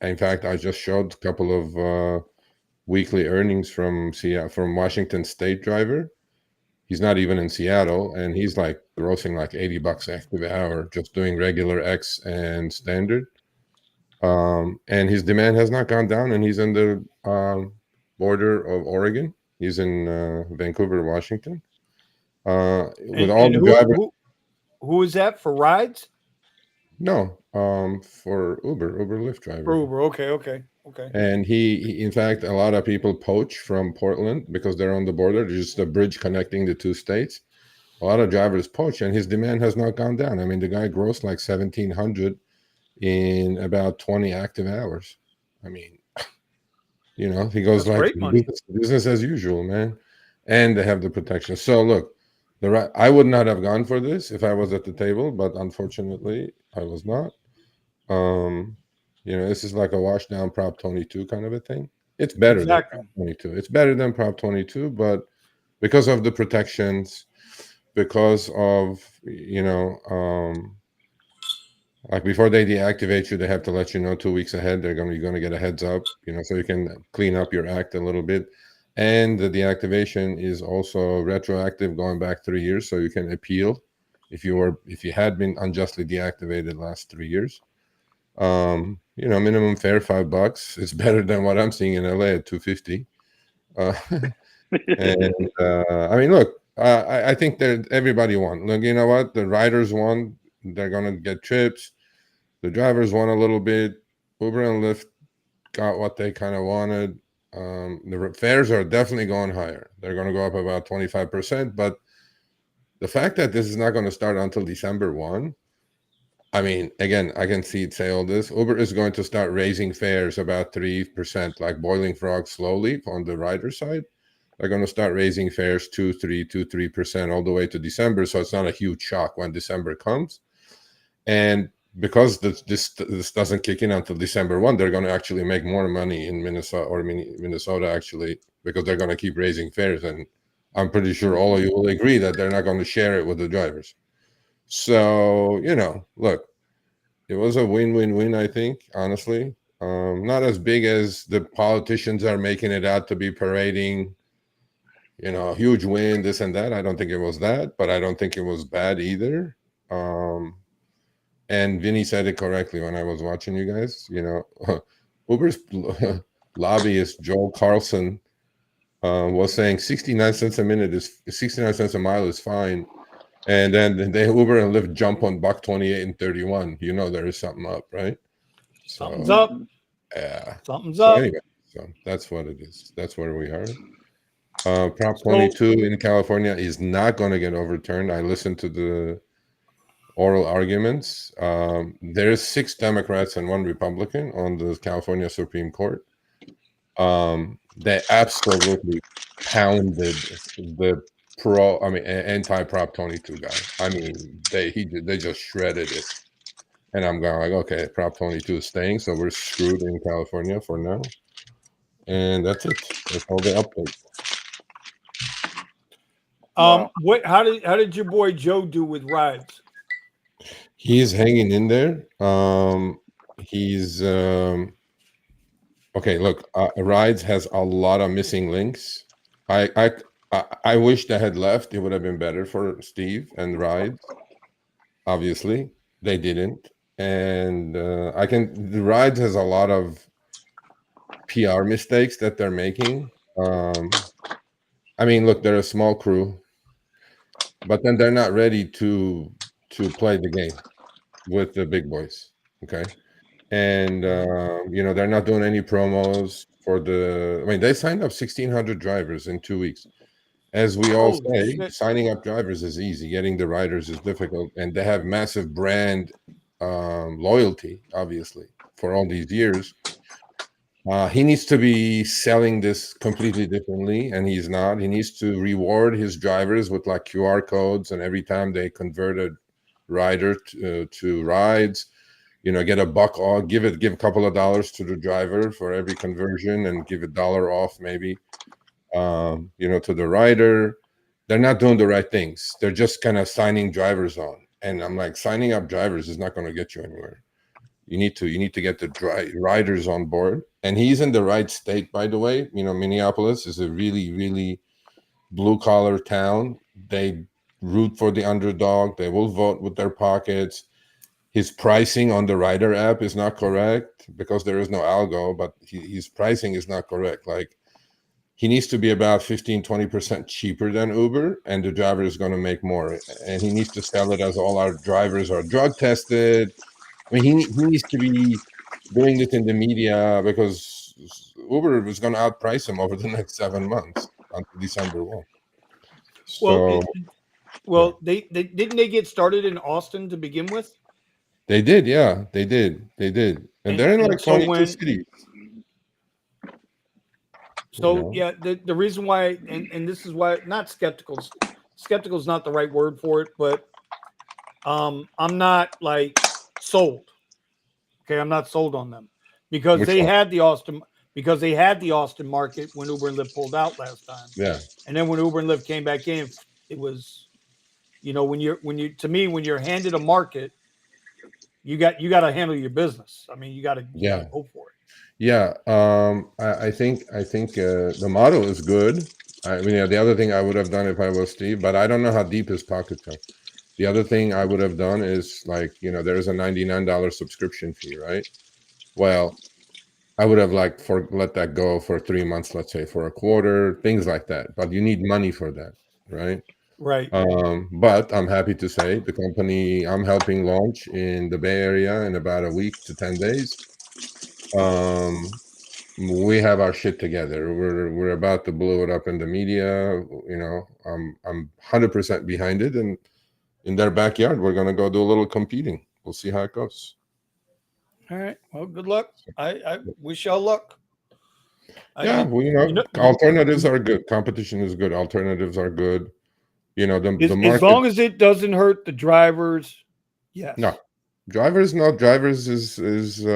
In fact, I just showed a couple of weekly earnings from Washington State driver. He's not even in Seattle, and he's like grossing like $80 active hour just doing regular X and standard. And his demand has not gone down, and he's in the border of Oregon. He's in Vancouver, Washington. With all And the drivers, who is that for rides? no, for Uber Lyft For driver. Uber. Okay. And in fact, a lot of people poach from Portland because they're on the border. There's just a bridge connecting the two states. A lot of drivers poach, and his demand has not gone down. I mean, the guy grossed like 1,700 in about 20 active hours. I mean, he goes That's like great money. business as usual, man. And they have the protection. So look, I would not have gone for this if I was at the table, but unfortunately, I was not. This is like a wash down Prop 22 kind of a thing. It's better than Exactly. Prop 22. It's better than Prop 22, but because of the protections, because of like before they deactivate you, they have to let you know 2 weeks ahead. You're going to get a heads up, so you can clean up your act a little bit. And the deactivation is also retroactive, going back 3 years, so you can appeal if you had been unjustly deactivated last 3 years. Minimum fare $5. It's better than what I'm seeing in LA at $250. And I mean, look, I think that everybody won. Look, you know what? The riders won. They're gonna get trips. The drivers won a little bit. Uber and Lyft got what they kind of wanted. The fares are definitely going higher. They're going to go up about 25%. But the fact that this is not going to start until December 1, I mean, again, I can say all this. Uber is going to start raising fares about 3%, like boiling frogs slowly on the rider side. They're going to start raising fares 3% all the way to December. So it's not a huge shock when December comes. And because this doesn't kick in until December 1, they're going to actually make more money in Minnesota actually, because they're going to keep raising fares. And I'm pretty sure all of you will agree that they're not going to share it with the drivers. So, look, it was a win-win-win, I think, honestly. Not as big as the politicians are making it out to be parading, huge win, this and that. I don't think it was that, but I don't think it was bad either. And Vinny said it correctly when I was watching you guys. Uber's lobbyist, Joel Carlson, was saying 69 cents a minute is 69 cents a mile is fine. And then they Uber and Lyft jump on $1.28 and 31. There is something up, right? Something's up. Yeah. Something's up. Anyway, so that's what it is. That's where we are. Prop 22 in California is not going to get overturned. I listened to the oral arguments. There's 6 Democrats and 1 Republican on the California Supreme Court. They absolutely pounded the anti-Prop 22 guy. I mean, they just shredded it. And I'm going like, okay, Prop 22 is staying, so we're screwed in California for now. And that's it. That's all the updates. Wow. How did your boy Joe do with rides? He's hanging in there. He's okay. Look, Rides has a lot of missing links. I wish they had left. It would have been better for Steve and Rides. Obviously, they didn't, and the Rides has a lot of PR mistakes that they're making. I mean, look, they're a small crew, but then they're not ready to play the game with the big boys. Okay. And they're not doing any promos for they signed up 1,600 drivers in 2 weeks. As we all say, signing up drivers is easy, getting the riders is difficult, and they have massive brand loyalty, obviously, for all these years. He needs to be selling this completely differently, and he's not. He needs to reward his drivers with like QR codes, and every time they convert a rider to rides, get a buck off, give a couple of dollars to the driver for every conversion, and give $1 off maybe, to the rider. They're not doing the right things. They're just kind of signing drivers on, and I'm like, signing up drivers is not going to get you anywhere. You need to get the riders on board, and he's in the right state, by the way. Minneapolis is a really, really blue collar town. They root for the underdog. They will vote with their pockets. his pricing on the Rider app is not correct because there is no algo, but his pricing is not correct. Like, he needs to be about 15-20% cheaper than Uber, and the driver is going to make more. And he needs to sell it as all our drivers are drug tested. I mean, he needs to be doing this in the media because Uber is going to outprice him over the next 7 months until December 1. Well, So they didn't they get started in Austin to begin with? they did, yeah, they did, and they're in like so 22 cities. So yeah, the reason why, and this is why, not skeptical is not the right word for it, but I'm not like sold. Okay, I'm not sold on them because they had the Austin market when Uber and Lyft pulled out last time. Yeah. And then when Uber and Lyft came back in, it was, when you're handed a market, you got to handle your business. I mean, you got to go for it. Yeah, I think the model is good. I mean, the other thing I would have done if I was Steve, but I don't know how deep his pockets are. The other thing I would have done is like, there is a $99 subscription fee, right? Well, I would have let that go for 3 months, let's say, for a quarter, things like that. But you need money for that, right? Right. But I'm happy to say the company I'm helping launch in the Bay Area in about a week to 10 days. We have our shit together. We're about to blow it up in the media. I'm 100% behind it, and in their backyard, we're gonna go do a little competing. We'll see how it goes. All right. Well, good luck. I wish y'all luck. Yeah, alternatives are good. Competition is good. Alternatives are good. The market, as long as it doesn't hurt the drivers. Yes. No, drivers is.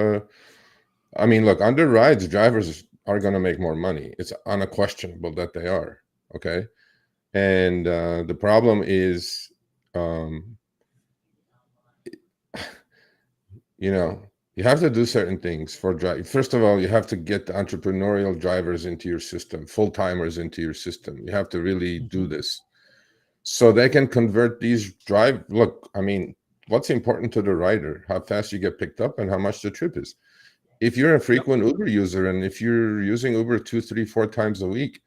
I mean, look, under rides, drivers are going to make more money. It's unquestionable that they are. Okay. And the problem is, you have to do certain things for drive. First of all, you have to get the entrepreneurial drivers into your system, full-timers into your system. You have to really do this so they can convert these Look, I mean, what's important to the rider? How fast you get picked up and how much the trip is. If you're a frequent Uber user and if you're using Uber 2, 3, 4 times a week,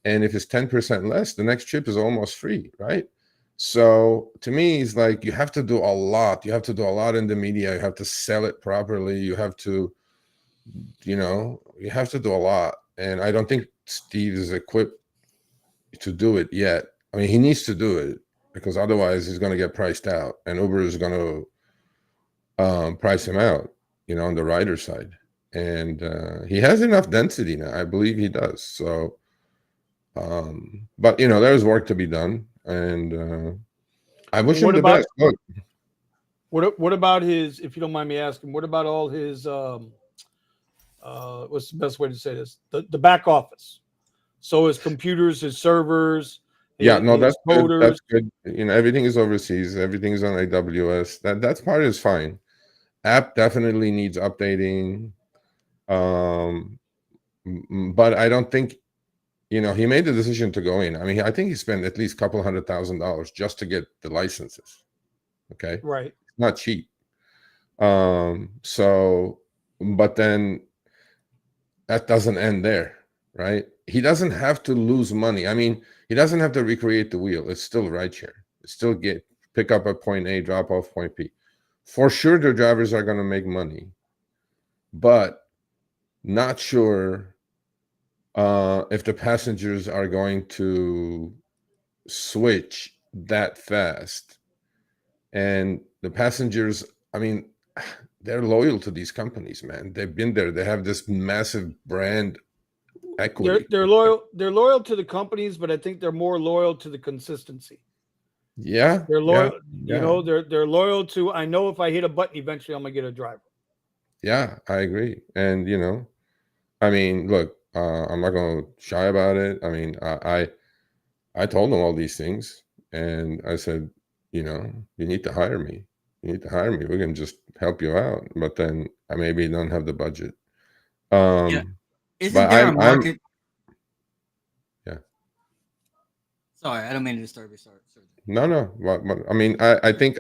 and if it's 10% less, the next trip is almost free, right? So to me, it's like you have to do a lot. You have to do a lot in the media. You have to sell it properly. You have to, you have to do a lot. And I don't think Steve is equipped to do it yet. I mean, he needs to do it because otherwise he's going to get priced out, and Uber is going to price him out, on the rider side. And he has enough density now. I believe he does. So, but there's work to be done, and I wish him the best. Look. What about his? If you don't mind me asking, what about all his? What's the best way to say this? The back office. So his computers, his servers. That's good. That's good. Everything is overseas. Everything is on AWS. That part is fine. App definitely needs updating. But I don't think, he made the decision to go in. I mean, I think he spent at least a couple $100,000 just to get the licenses. Okay. Right. Not cheap. So, but then that doesn't end there, right? He doesn't have to lose money. I mean, he doesn't have to recreate the wheel. It's still rideshare. It's still pick up at point A, drop off point B. For sure, the drivers are going to make money, but not sure if the passengers are going to switch that fast. And the passengers, I mean, they're loyal to these companies, man. They've been there. They have this massive brand equity. They're loyal. They're loyal to the companies, but I think they're more loyal to the consistency. Yeah, they're loyal. Yeah. They're loyal to. I know if I hit a button, eventually I'm gonna get a driver. Yeah, I agree. And I mean, look, I'm not gonna shy about it. I mean, I told them all these things, and I said, you need to hire me. You need to hire me. We can just help you out, but then I maybe don't have the budget. Isn't there a market? Yeah. Sorry, I don't mean to disturb you. Sorry. No. I mean, I think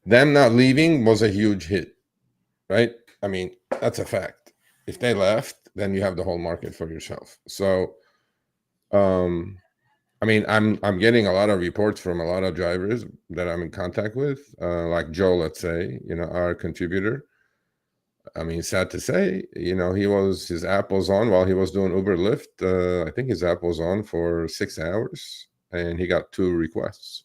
them not leaving was a huge hit, right? I mean, that's a fact. If they left, then you have the whole market for yourself. So, I mean, I'm getting a lot of reports from a lot of drivers that I'm in contact with, like Joe, let's say, our contributor. I mean, sad to say, his app was on while he was doing Uber Lyft. I think his app was on for 6 hours, and he got 2 requests.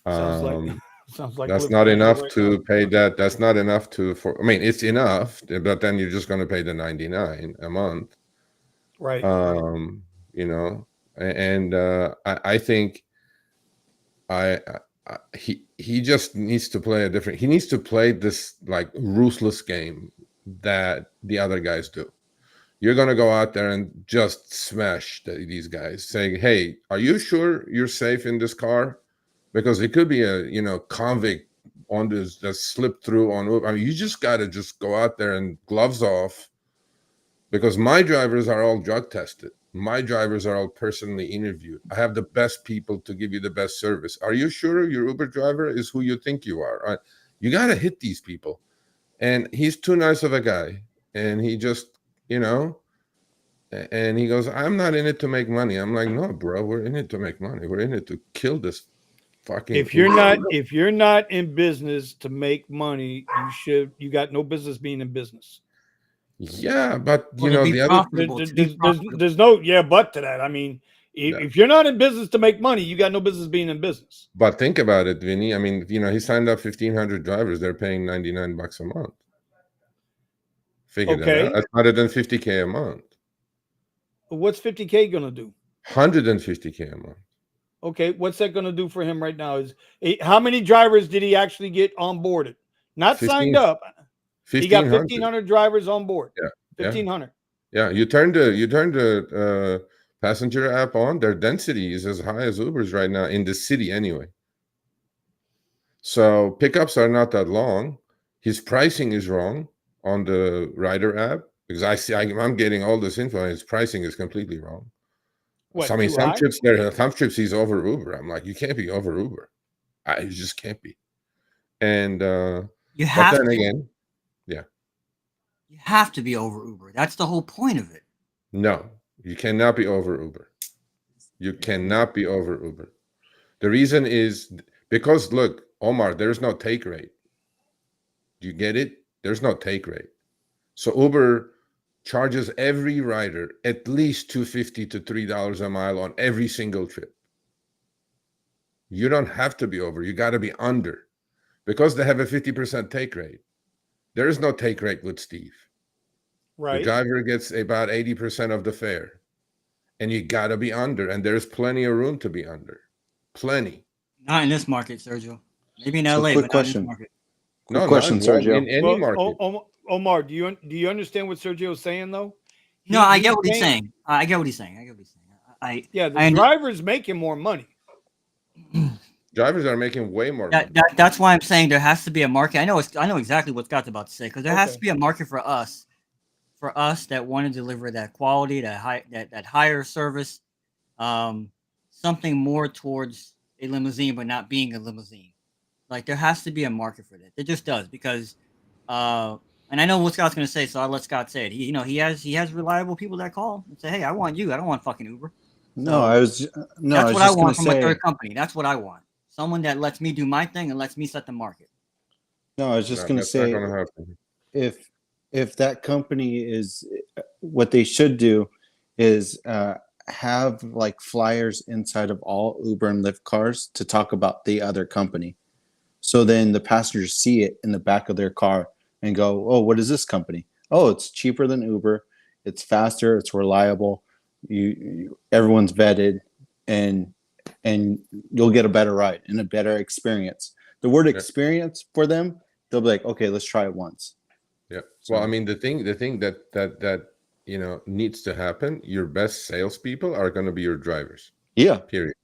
Sounds like That's Lyft not Rancho enough right to now. pay that. That's not enough I mean, it's enough, but then you're just going to pay the 99 a month. Right. And I think he just needs to play he needs to play this like ruthless game that the other guys do. You're going to go out there and just smash these guys saying, hey, are you sure you're safe in this car? Because it could be a convict on this that slipped through on Uber. I mean, you just got to just go out there and gloves off, because my drivers are all drug tested. My drivers are all personally interviewed. I have the best people to give you the best service. Are you sure your Uber driver is who you think you are? You got to hit these people. And he's too nice of a guy. And he just, and he goes, I'm not in it to make money. I'm like, no, bro, we're in it to make money. We're in it to kill this fucking. If you're not in business to make money, you got no business being in business. Yeah, but there's no but to that. I mean, if you're not in business to make money, you got no business being in business. But think about it, Vinny. I mean, he signed up 1,500 drivers. They're paying $99 a month. Figure that out. That's $150K a month. What's 50K gonna do? $150K a month. Okay, what's that gonna do for him right now? How many drivers did he actually get onboarded? Not signed up. He got 1,500 drivers on board. Yeah, 1,500. Yeah, you turn the passenger app on. Their density is as high as Uber's right now in the city anyway. So pickups are not that long. His pricing is wrong on the rider app, because I'm getting all this info. His pricing is completely wrong. What, so, I mean, some trips he's over Uber. I'm like, you can't be over Uber. You just can't be. And you have to. Again, yeah. You have to be over Uber. That's the whole point of it. No, you cannot be over Uber. You cannot be over Uber. The reason is because, look, Omar, there's no take rate. You get it? There's no take rate. So Uber charges every rider at least $2.50 to $3 a mile on every single trip. You don't have to be over. You got to be under, because they have a 50% take rate. There is no take rate with Steve. Right. The driver gets about 80% of the fare, and you got to be under. And there's plenty of room to be under. Plenty. Not in this market, Sergio. Maybe in LA, quick but not in this market. Quick question, Sergio. In any market. Omar, do you understand what Sergio's saying though? I get what he's saying. I get what he's saying. The driver's making more money. Drivers are making way more money. That's why I'm saying there has to be a market. I know exactly what Scott's about to say, because there has to be a market for us that want to deliver that quality, that higher service, something more towards a limousine, but not being a limousine. Like, there has to be a market for that. It just does, because and I know what Scott's going to say, so I'll let Scott say it. He has reliable people that call and say, "Hey, I want you. I don't want fucking Uber." That's what I want from a third company. That's what I want. Someone that lets me do my thing and lets me set the market. No, I was just going to say, if that company is, what they should do is have like flyers inside of all Uber and Lyft cars to talk about the other company. So then the passengers see it in the back of their car and go, oh, what is this company? Oh, it's cheaper than Uber. It's faster. It's reliable. Everyone's vetted, and you'll get a better ride and a better experience. The word experience for them, they'll be like, okay, let's try it once. Yeah. Well, I mean, the thing that needs to happen, your best salespeople are going to be your drivers. Yeah. Period.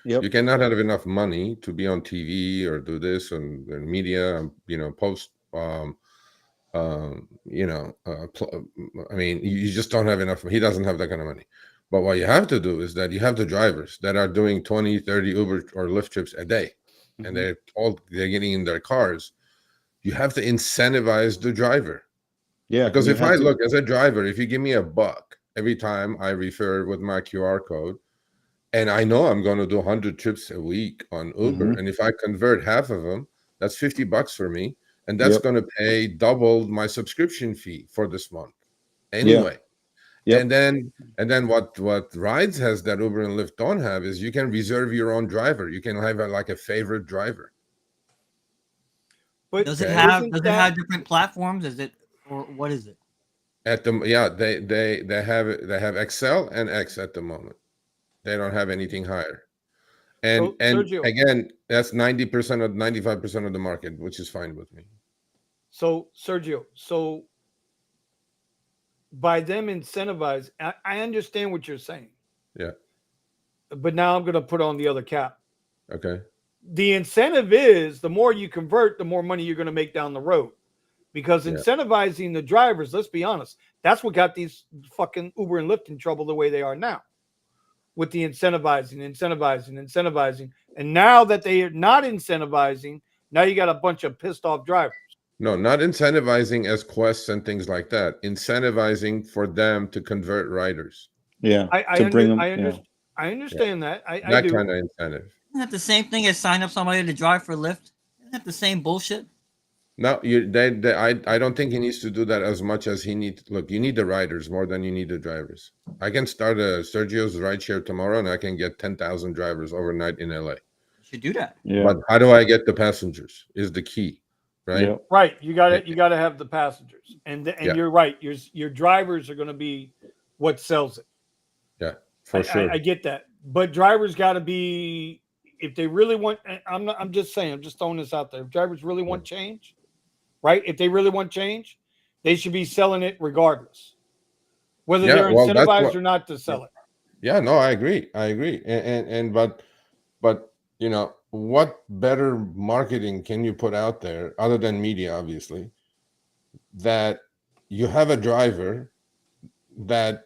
Yep. You cannot have enough money to be on TV or do this and media, post. I mean, you just don't have enough. He doesn't have that kind of money. But what you have to do is that you have the drivers that are doing 20, 30 Uber or Lyft trips a day. and they're getting in their cars, you have to incentivize the driver. Yeah, Because you if have I to- look as a driver, if you give me $1 every time I refer with my QR code, and I know I'm going to do 100 trips a week on Uber, and if I convert half of them, that's $50 for me, and that's going to pay double my subscription fee for this month anyway. And then what Rides has that Uber and Lyft don't have is you can reserve your own driver. You can have like a favorite driver. But does it have different platforms? Is it, or what is it? At the they have XL and X at the moment. They don't have anything higher. And Sergio, again, that's 90% of 95% of the market, which is fine with me. So Sergio, so by them incentivize, I understand what you're saying. Yeah. But now I'm going to put on the other cap. Okay. The incentive is the more you convert, the more money you're going to make down the road. Because incentivizing the drivers, let's be honest, that's what got these fucking Uber and Lyft in trouble the way they are now. With the incentivizing. And now that they are not incentivizing, now you got a bunch of pissed off drivers. No, not incentivizing as quests and things like that. Incentivizing for them to convert riders. Yeah. I understand that. I do. Kind of incentive. Isn't that the same thing as sign up somebody to drive for Lyft? Isn't that the same bullshit? No, I don't think he needs to do that as much as he needs. Look, you need the riders more than you need the drivers. I can start a Sergio's Rideshare tomorrow, and I can get 10,000 drivers overnight in LA. You should do that. Yeah. But how do I get the passengers? Is the key, right? Yep. Right. You got to have the passengers, and you're right. Your drivers are going to be what sells it. Yeah, for sure. I get that, but drivers got to be, if they really want. I'm just saying. I'm just throwing this out there. If drivers really want change, right? If they really want change, they should be selling it regardless, whether they're incentivized or not to sell it. Yeah, no, I agree. And but you know, what better marketing can you put out there other than media, obviously, that you have a driver that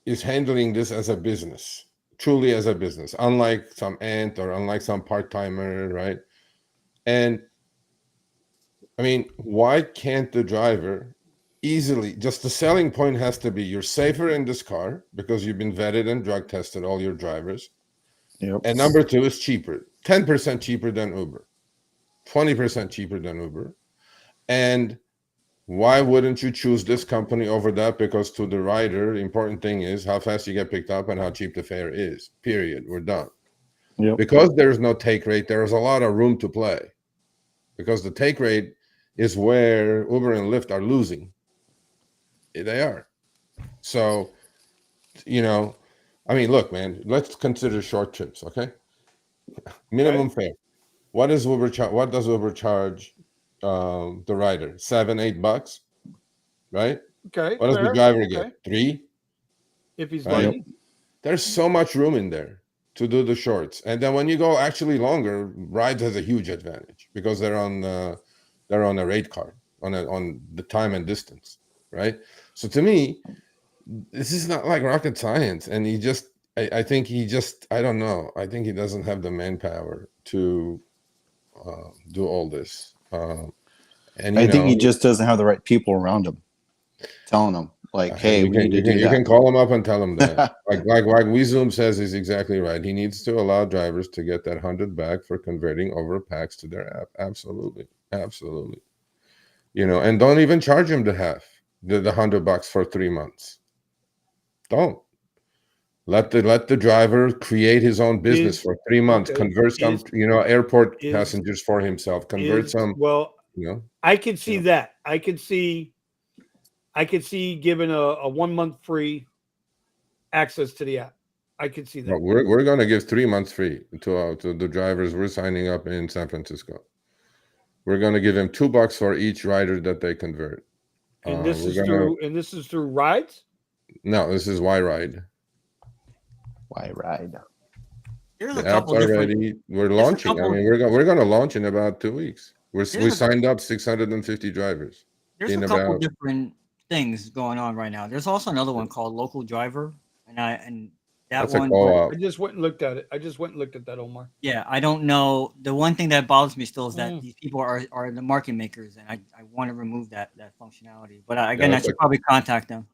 is handling this as a business, truly as a business, unlike some ant or unlike some part-timer, right? And I mean, why can't the driver easily, just the selling point has to be you're safer in this car because you've been vetted and drug tested, all your drivers. Yep. And number two is cheaper, 10% cheaper than Uber, 20% cheaper than Uber. And why wouldn't you choose this company over that? Because to the rider, the important thing is how fast you get picked up and how cheap the fare is, period. We're done. Yep. Because there's no take rate, there's a lot of room to play. Because the take rate is where Uber and Lyft are losing. They are. So, you know, I mean, look, man, let's consider short trips, okay? Minimum fare. What does Uber charge the rider? $7-8, right? Okay. What does the driver get? $3? If he's lucky. There's so much room in there to do the shorts. And then when you go actually longer, Rides has a huge advantage because they're on a rate card on the time and distance, right? So to me, this is not like rocket science. And I think I don't know. I think he doesn't have the manpower to do all this. And I think he just doesn't have the right people around him telling him, like, hey, we need to do that. You can call him up and tell him that. like WeZoom says is exactly right. He needs to allow drivers to get that 100 back for converting over packs to their app. Absolutely. Absolutely. You know, and don't even charge him the $100 for 3 months. Don't. Let the driver create his own business for 3 months, convert some, airport passengers for himself, convert some. Well, I can see that. I could see giving a 1 month free access to the app. I could see that. Well, we're going to give 3 months free to the drivers we're signing up in San Francisco. We're going to give them $2 for each rider that they convert. And this is through Rides? No, this is Why Ride. Why Ride? The app's already. We're launching. I mean, we're going to launch in about 2 weeks. We signed up 650 drivers. There's a couple different things going on right now. There's also another one called Local Driver, and that That's a one. co-op. I just went and looked at it. I just went and looked at that, Omar. Yeah, I don't know. The one thing that bothers me still is that Mm. these people are the market makers, and I want to remove that functionality. But again, Yeah, I should probably contact them.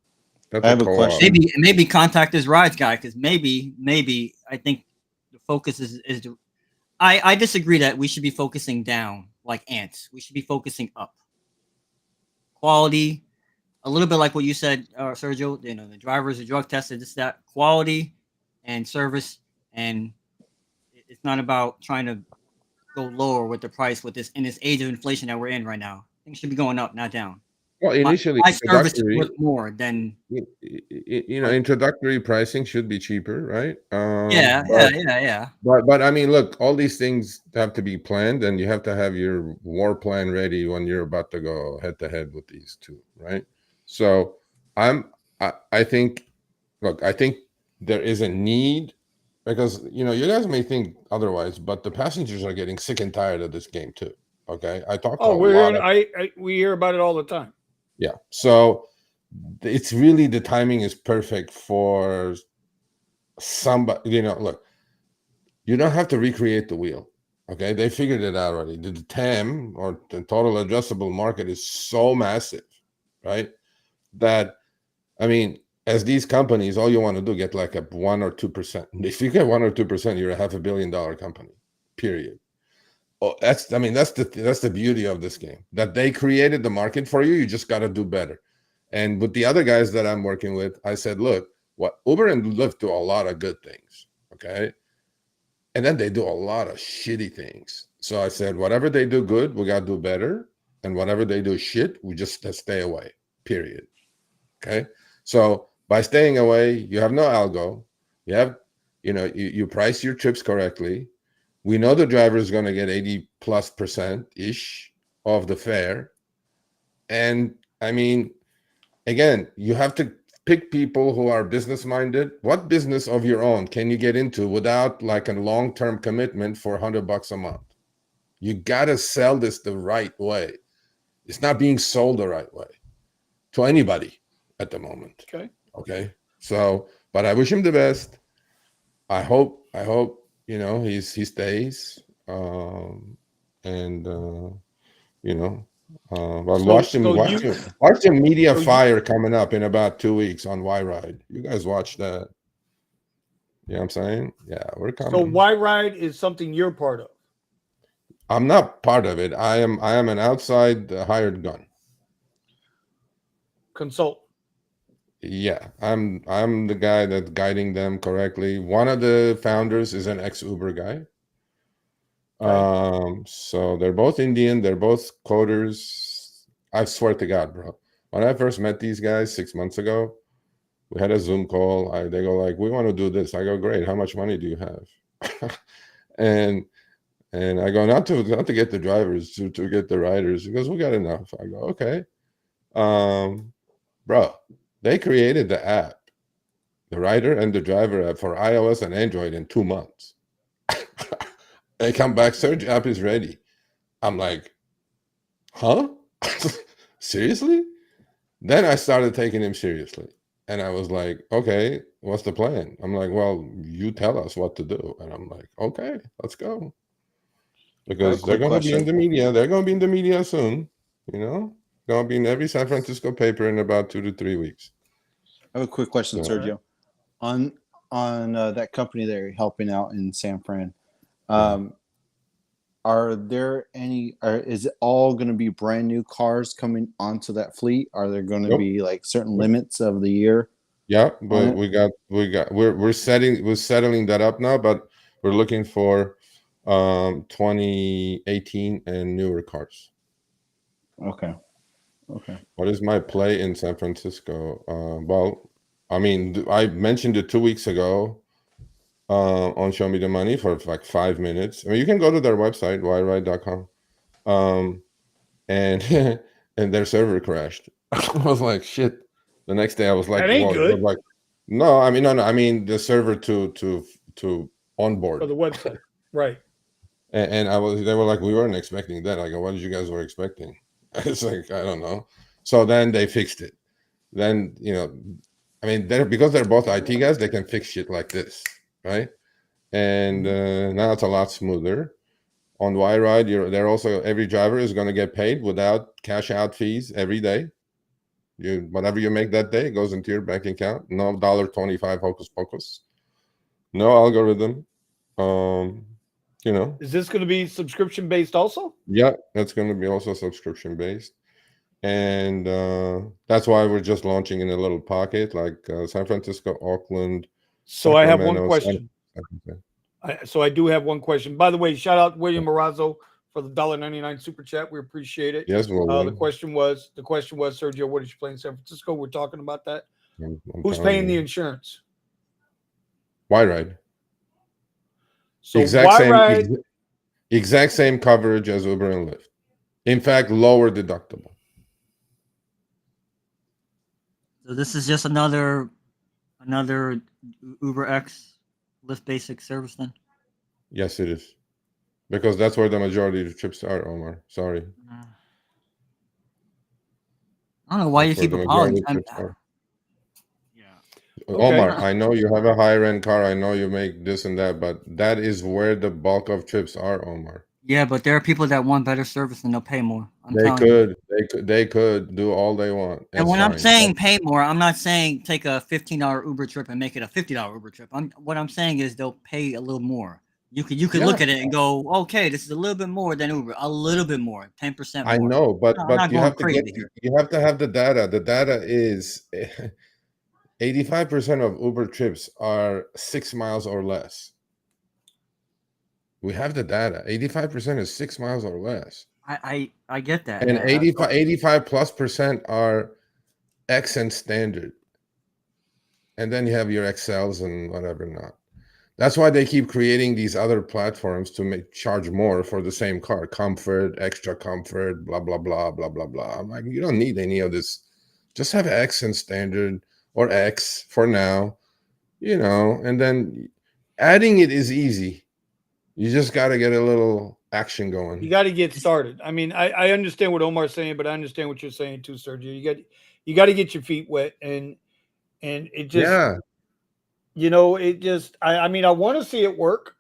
That's I have a co-op. question. Maybe contact this rides guy, because maybe I think the focus is to. I disagree that we should be focusing down like ants. We should be focusing up. Quality, a little bit like what you said, Sergio. You know, the drivers are drug tested. This, that, quality, and service, and it's not about trying to go lower with the price with this in this age of inflation that we're in right now. Things should be going up, not down. Well, initially, My service is introductory, worth more than introductory pricing should be cheaper, right? yeah. But I mean, look, all these things have to be planned, and you have to have your war plan ready when you're about to go head to head with these two, right? So I think, look, I think there is a need, because you guys may think otherwise, but the passengers are getting sick and tired of this game too. Okay, I talk. Oh, we hear about it all the time. Yeah, so it's really, the timing is perfect for somebody. Look, you don't have to recreate the wheel. Okay, they figured it out already. The TAM, or the total addressable market, is so massive, right? That, I mean, as these companies, all you want to do, get like a 1 or 2%. If you get 1 or 2%, you're a $500 million company. Period. Oh, that's the beauty of this game, that they created the market for you. You just got to do better. And with the other guys that I'm working with, I said, look, what Uber and Lyft do a lot of good things, okay? And then they do a lot of shitty things. So I said, whatever they do good, we got to do better. And whatever they do shit, we just stay away, period. Okay? So by staying away, you have no algo. You have, you price your trips correctly. We know the driver is going to get 80+% ish of the fare. And I mean, again, you have to pick people who are business minded. What business of your own can you get into without like a long-term commitment for $100 a month? You got to sell this the right way. It's not being sold the right way to anybody at the moment. Okay. So, but I wish him the best. I hope, he stays. Well, watch the media fire coming up in about 2 weeks on Y Ride. You guys watch that. You know what I'm saying? Yeah, we're coming. So Y Ride is something you're part of? I'm not part of it. I am an outside hired gun. Consult. Yeah, I'm the guy that's guiding them correctly. One of the founders is an ex-Uber guy. So they're both Indian, they're both coders. I swear to God, bro. When I first met these guys 6 months ago, we had a Zoom call. They go like, we want to do this. I go, great. How much money do you have? and I go, not to get the drivers, to get the riders. He goes, we got enough. I go, okay. Bro, they created the app, the rider and the driver app, for iOS and Android in 2 months. They come back, Surge app is ready. I'm like, huh? Seriously? Then I started taking him seriously. And I was like, okay, what's the plan? I'm like, well, you tell us what to do. And I'm like, okay, let's go. Because they're going to be in the media. They're going to be in the media soon. Going to be in every San Francisco paper in about 2 to 3 weeks. I have a quick question, Sergio. On that company that you're helping out in San Fran, are there any? Is it all going to be brand new cars coming onto that fleet? Are there going to be like certain limits of the year? Yeah, but we're settling that up now, but we're looking for 2018 and newer cars. Okay. What is my play in San Francisco? Well, I mean, I mentioned it 2 weeks ago on Show Me the Money for like 5 minutes. I mean, you can go to their website, yride.com. And and their server crashed. I was like, shit. The next day I was like, that ain't good. Like, no, I mean, no. I mean the server to onboard for the website, right? And they were like, we weren't expecting that. I go, what did you guys were expecting? It's like, I don't know. So then they fixed it. Then I mean, because they're both IT guys, they can fix shit like this, right? And now it's a lot smoother. On Y-Ride, they're also, every driver is going to get paid without cash out fees every day. Whatever you make that day goes into your bank account. No $1.25 hocus pocus. No algorithm. Is this going to be subscription based also? Yeah, that's going to be also subscription based. And that's why we're just launching in a little pocket like San Francisco, Auckland. So I have one Sacramento, question. So I do have one question. By the way, shout out William Morazzo for the $1.99 super chat. We appreciate it. Yes, William. The question was, Sergio, what did you play in San Francisco? We're talking about that. I'm Who's paying the insurance? Y-Ride. So exact same coverage as Uber and Lyft. In fact, lower deductible. So this is just another Uber X Lyft Basic service then? Yes, it is. Because that's where the majority of the trips are, Omar. Sorry. I don't know why you keep apologizing. Omar, I know you have a higher end car. I know you make this and that, but that is where the bulk of trips are, Omar. Yeah, but there are people that want better service and they'll pay more. They could do all they want. And when I'm saying pay more, I'm not saying take a $15 Uber trip and make it a $50 Uber trip. What I'm saying is they'll pay a little more. You could look at it and go, okay, this is a little bit more than Uber, a little bit more, 10% more. I know, but you have to have the data. The data is 85% of Uber trips are 6 miles or less. We have the data. 85% is 6 miles or less. I get that. And 85 plus percent are X and standard. And then you have your XLs and whatever not. That's why they keep creating these other platforms to charge more for the same car. Comfort, extra comfort, blah, blah, blah, blah, blah, blah. I'm like, you don't need any of this. Just have X and standard or X for now, and then adding it is easy. You just got to get a little action going. You got to get started. I mean, I understand what Omar's saying, but I understand what you're saying too, Sergio. You got to get your feet wet, and it just, I mean, I want to see it work.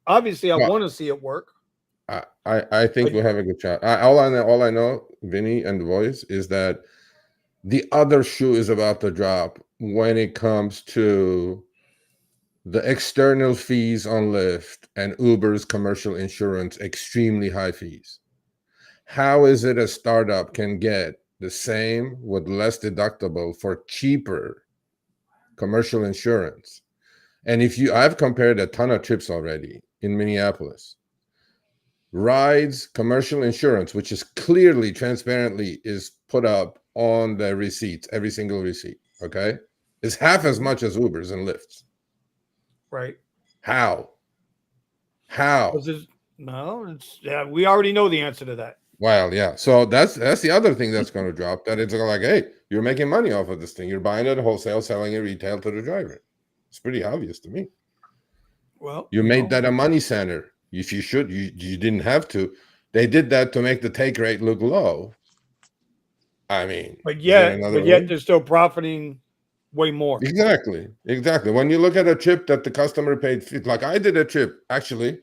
Obviously, I want to see it work. I think we'll have a good shot. All I know, Vinny and the voice, is that the other shoe is about to drop when it comes to the external fees on Lyft and Uber's commercial insurance, extremely high fees. How is it a startup can get the same with less deductible for cheaper commercial insurance? And I've compared a ton of trips already in Minneapolis. Rides commercial insurance, which is clearly, transparently is put up on the receipts, every single receipt, okay, is half as much as Uber's and Lyft's. Right. How? We already know the answer to that. Well, yeah. So that's the other thing that's going to drop. That it's like, hey, you're making money off of this thing. You're buying it wholesale, selling it retail to the driver. It's pretty obvious to me. Well, you made that a money center. If you should, you didn't have to. They did that to make the take rate look low. I mean, but yet they're still profiting way more. Exactly. When you look at a trip that the customer paid, like I did a trip, actually,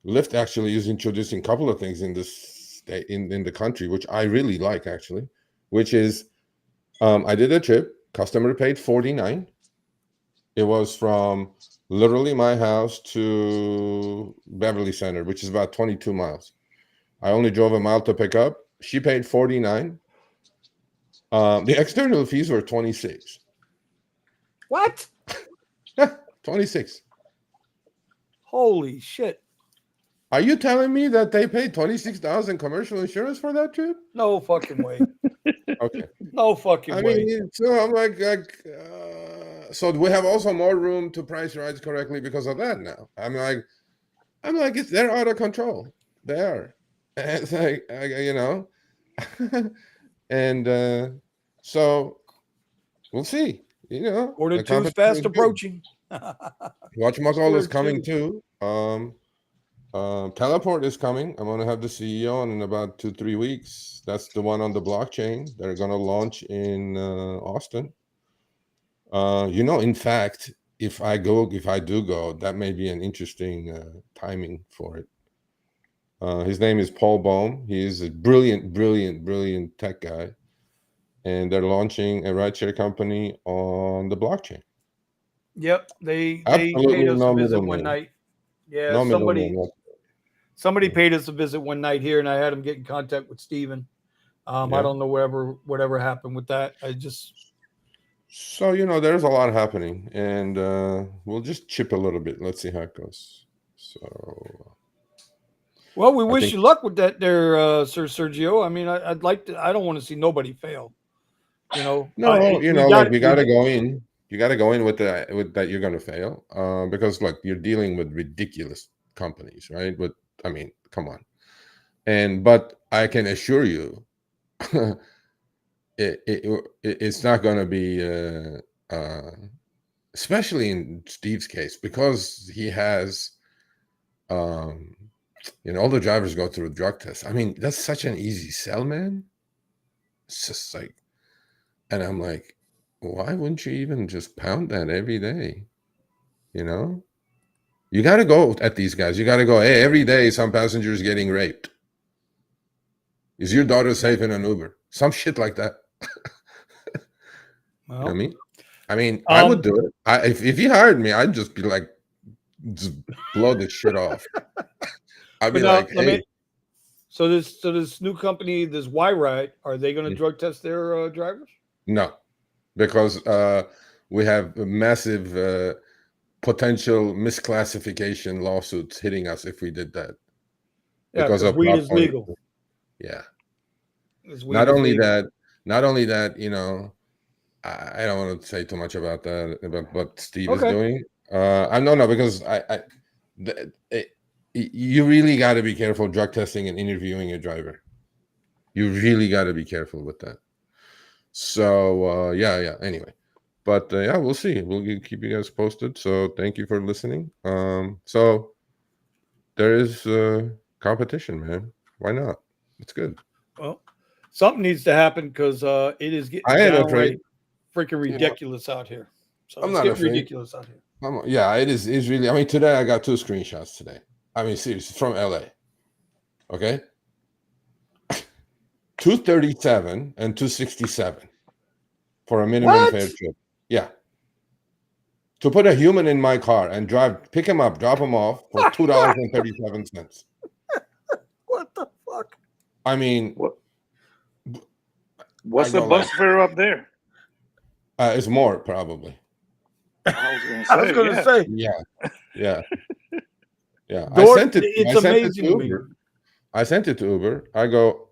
Lyft actually is introducing a couple of things in this state, in the country, which I really like, actually, which is I did a trip, customer paid $49. It was from literally my house to Beverly Center, which is about 22 miles. I only drove a mile to pick up. She paid $49. The external fees were $26. What? 26. Holy shit. Are you telling me that they paid $26 in commercial insurance for that trip? No fucking way. Okay. No fucking way. I mean, so I'm like so we have also more room to price rides correctly because of that now. I'm like, they're out of control. They are. And it's like, and so we'll see. Quarter two is fast approaching. Watchmakal is coming too. Teleport is coming. I'm going to have the CEO on in about 2-3 weeks. That's the one on the blockchain. They're going to launch in Austin. In fact, if I do go, that may be an interesting timing for it. His name is Paul Bohm. He is a brilliant tech guy, and they're launching a rideshare company on the blockchain. Yep, they Absolutely paid us no a visit one middleman. night. Yeah, No middleman. somebody paid us a visit one night here, and I had him get in contact with Steven. I don't know whatever happened with that. So there's a lot happening, and we'll just chip a little bit. Let's see how it goes. So, well, we wish you luck with that, there, Sir Sergio. I mean, I'd like to. I don't want to see nobody fail. No, look, you got to go in. You got to go in with that you're going to fail, because look, you're dealing with ridiculous companies, right? But I mean, come on. But I can assure you, it's not going to be, especially in Steve's case, because he has, all the drivers go through a drug test. I mean, that's such an easy sell, man. It's just like, and I'm like, why wouldn't you even just pound that every day? You got to go at these guys. You got to go, hey, every day some passenger is getting raped. Is your daughter safe in an Uber? Some shit like that. Well, you know what I mean? I mean, I would do it. If he hired me, I'd just be like, just blow this shit off. I'd be like, hey. So this new company, this Y-Ride, are they going to drug test their drivers? No, because we have massive potential misclassification lawsuits hitting us if we did that. Yeah, because weed is legal. Yeah. Not only that, I don't want to say too much about that, about what Steve is doing. I don't know, because you really got to be careful drug testing and interviewing a driver. You really got to be careful with that. So yeah. Anyway, but we'll see. We'll keep you guys posted. So thank you for listening. So there is competition, man. Why not? It's good. Well, something needs to happen, because it is getting downright freaking ridiculous out here. So I'm it's not getting afraid. ridiculous out here. It is really. I mean, today I got 2 screenshots today. I mean, seriously, from LA. Okay, 237 and 267 for a minimum fare trip. Yeah. To put a human in my car and pick him up, drop him off for $2.37. What the fuck? I mean, what's the bus fare up there? It's more probably. I was going to say. Yeah. I sent it. It's amazing to me. I sent it to Uber. I go,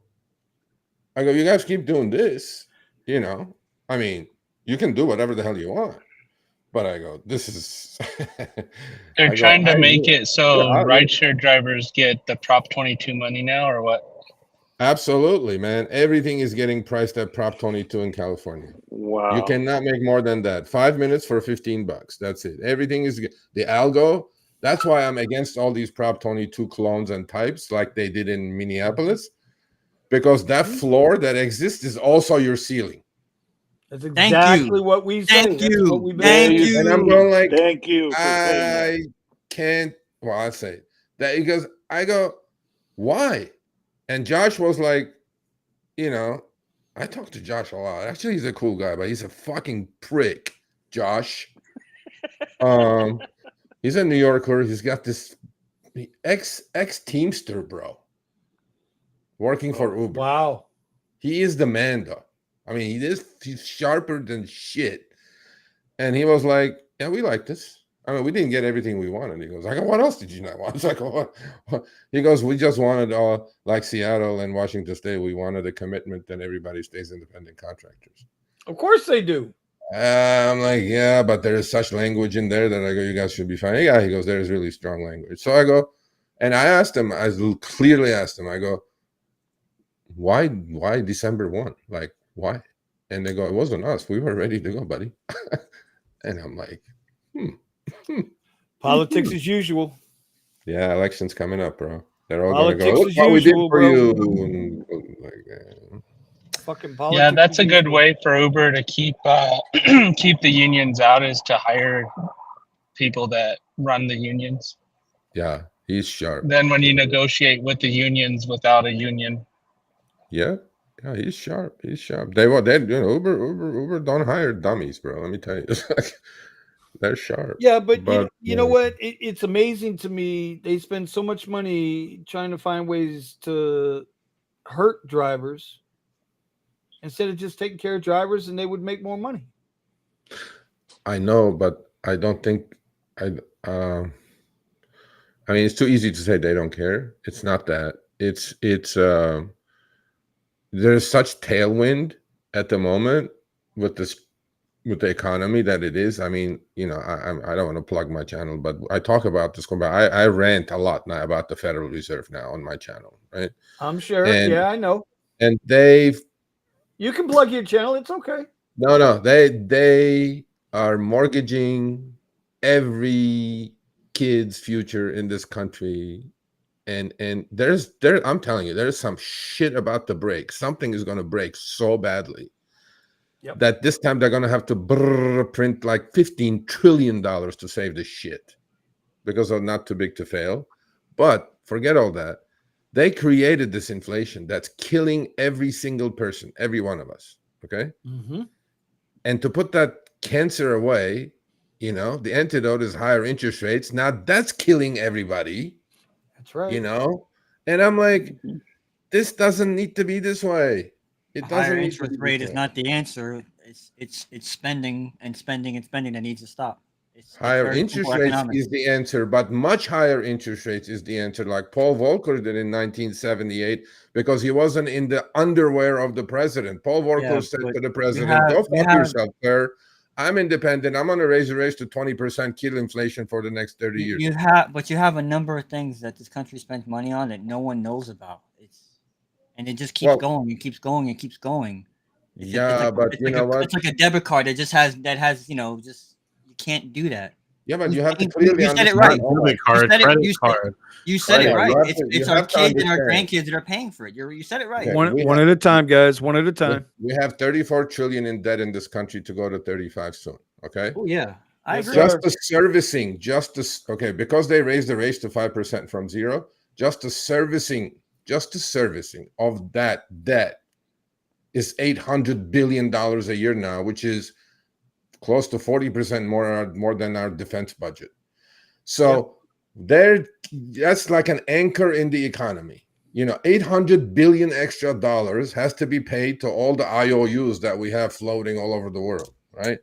you guys keep doing this, I mean, you can do whatever the hell you want. But I go, this is. They're trying to make it so rideshare drivers get the Prop 22 money now, or what? Absolutely, man. Everything is getting priced at Prop 22 in California. Wow. You cannot make more than that. 5 minutes for $15. That's it. Everything is the algo. That's why I'm against all these Prop 22 clones and types like they did in Minneapolis, because that floor that exists is also your ceiling. That's exactly what we say. Thank you. And I'm going like, thank you. I can't. Well, I say that because I go, why? And Josh was like, I talked to Josh a lot. Actually, he's a cool guy, but he's a fucking prick, Josh. He's a New Yorker. He's got this ex Teamster, bro, working for Uber. Wow. He is the man, though. I mean, he's sharper than shit. And he was like, yeah, we like this. I mean, we didn't get everything we wanted. He goes, I go, what else did you not want? It's like, what? He goes, we just wanted like Seattle and Washington State. We wanted a commitment that everybody stays independent contractors. Of course they do. I'm like, yeah, but there is such language in there that I go, you guys should be fine. Yeah, he goes, there is really strong language. So I go, and I asked him, I clearly asked him, I go, why December 1? Like, why? And they go, it wasn't us. We were ready to go, buddy. And I'm like, Politics as usual. Yeah, election's coming up, bro. They're all Politics going to go, look as what usual, we did for bro. you. And, like, fucking Yeah, politics. that's a as good usual. way for Uber to keep keep the unions out, is to hire people that run the unions. Yeah, he's sharp. Then when you negotiate with the unions without a union. Yeah, yeah, he's sharp. He's sharp. Uber don't hire dummies, bro. Let me tell you, it's like, they're sharp. Yeah, but But you know what? It's amazing to me. They spend so much money trying to find ways to hurt drivers instead of just taking care of drivers, and they would make more money. I know, but I don't think I mean, it's too easy to say they don't care. It's not that. It's there's such tailwind at the moment with the economy that it is. I mean, I don't want to plug my channel, but I talk about this. I rant a lot now about the Federal Reserve now on my channel, right? I'm sure. And Yeah, I know. and You can plug your channel. It's okay. no, they are mortgaging every kid's future in this country. And I'm telling you, there's some shit about to break. Something is going to break so badly that this time they're going to have to print like $15 trillion to save this shit because they're not too big to fail. But forget all that. They created this inflation that's killing every single person, every one of us. Okay. Mm-hmm. And to put that cancer away, the antidote is higher interest rates. Now that's killing everybody. That's right. And I'm like, this doesn't need to be this way. It doesn't. Higher interest rate is not the answer. It's spending and spending and spending that needs to stop. Higher interest rates is the answer, but much higher interest rates is the answer, like Paul Volcker did in 1978, because he wasn't in the underwear of the president. Paul Volcker said to the president, "Go fuck yourself, sir. I'm independent. I'm going to raise the rates to 20%, kill inflation for the next 30 years." You have a number of things that this country spends money on that no one knows about. And it just keeps going and keeps going and keeps going. But you know what? It's like a debit card that has just you can't do that. Yeah, but you have to clearly you said understand. it right. You said it right. It's our kids and our grandkids that are paying for it. You said it right. Okay, one at a time, guys. One at a time. We have 34 trillion in debt in this country to go to 35 soon. Okay. Oh yeah, I agree. Just the servicing, because they raised the rates to 5% from zero. Just the servicing of that debt is $800 billion a year now, which is close to 40% more than our defense budget. So that's like an anchor in the economy. $800 billion extra dollars has to be paid to all the IOUs that we have floating all over the world, right?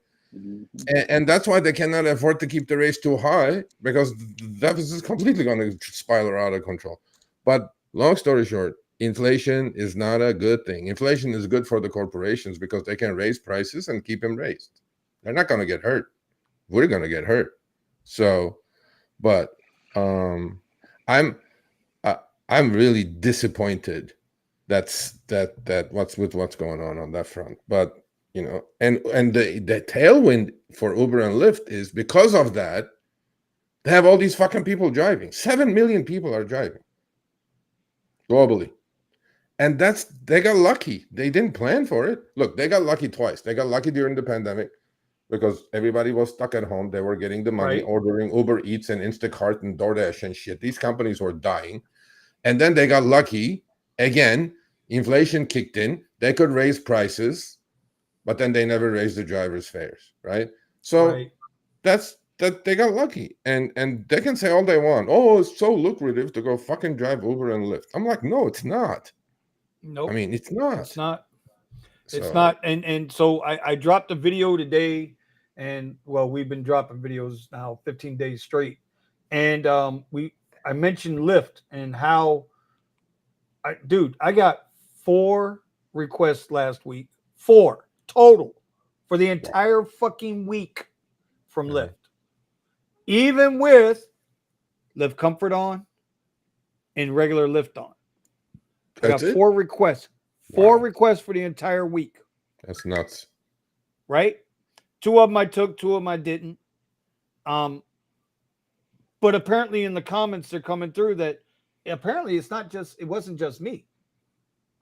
And that's why they cannot afford to keep the rates too high, because that is completely going to spiral out of control. But long story short, inflation is not a good thing. Inflation is good for the corporations because they can raise prices and keep them raised. They're not going to get hurt. We're going to get hurt. So, but I'm really disappointed that what's going on that front. But and the tailwind for Uber and Lyft is because of that, they have all these fucking people driving. 7 million people are driving globally. And they got lucky. They didn't plan for it. Look, they got lucky twice. They got lucky during the pandemic because everybody was stuck at home. They were getting the money, ordering Uber Eats and Instacart and DoorDash and shit. These companies were dying. And then they got lucky. Again, inflation kicked in. They could raise prices, but then they never raised the drivers' fares, right? So that's that they got lucky. And they can say all they want. Oh, it's so lucrative to go fucking drive Uber and Lyft. I'm like, no, it's not. Nope. I mean, it's not. It's not. It's not. And so I dropped a video today, and we've been dropping videos now 15 days straight. And I mentioned Lyft and how I got 4 requests last week. 4 total for the entire fucking week from Lyft. Even with Lyft Comfort on and regular Lyft on. I got 4 requests. 4 requests for the entire week. That's nuts. Right? 2 of them I took, 2 of them I didn't. But apparently in the comments they're coming through that apparently it wasn't just me.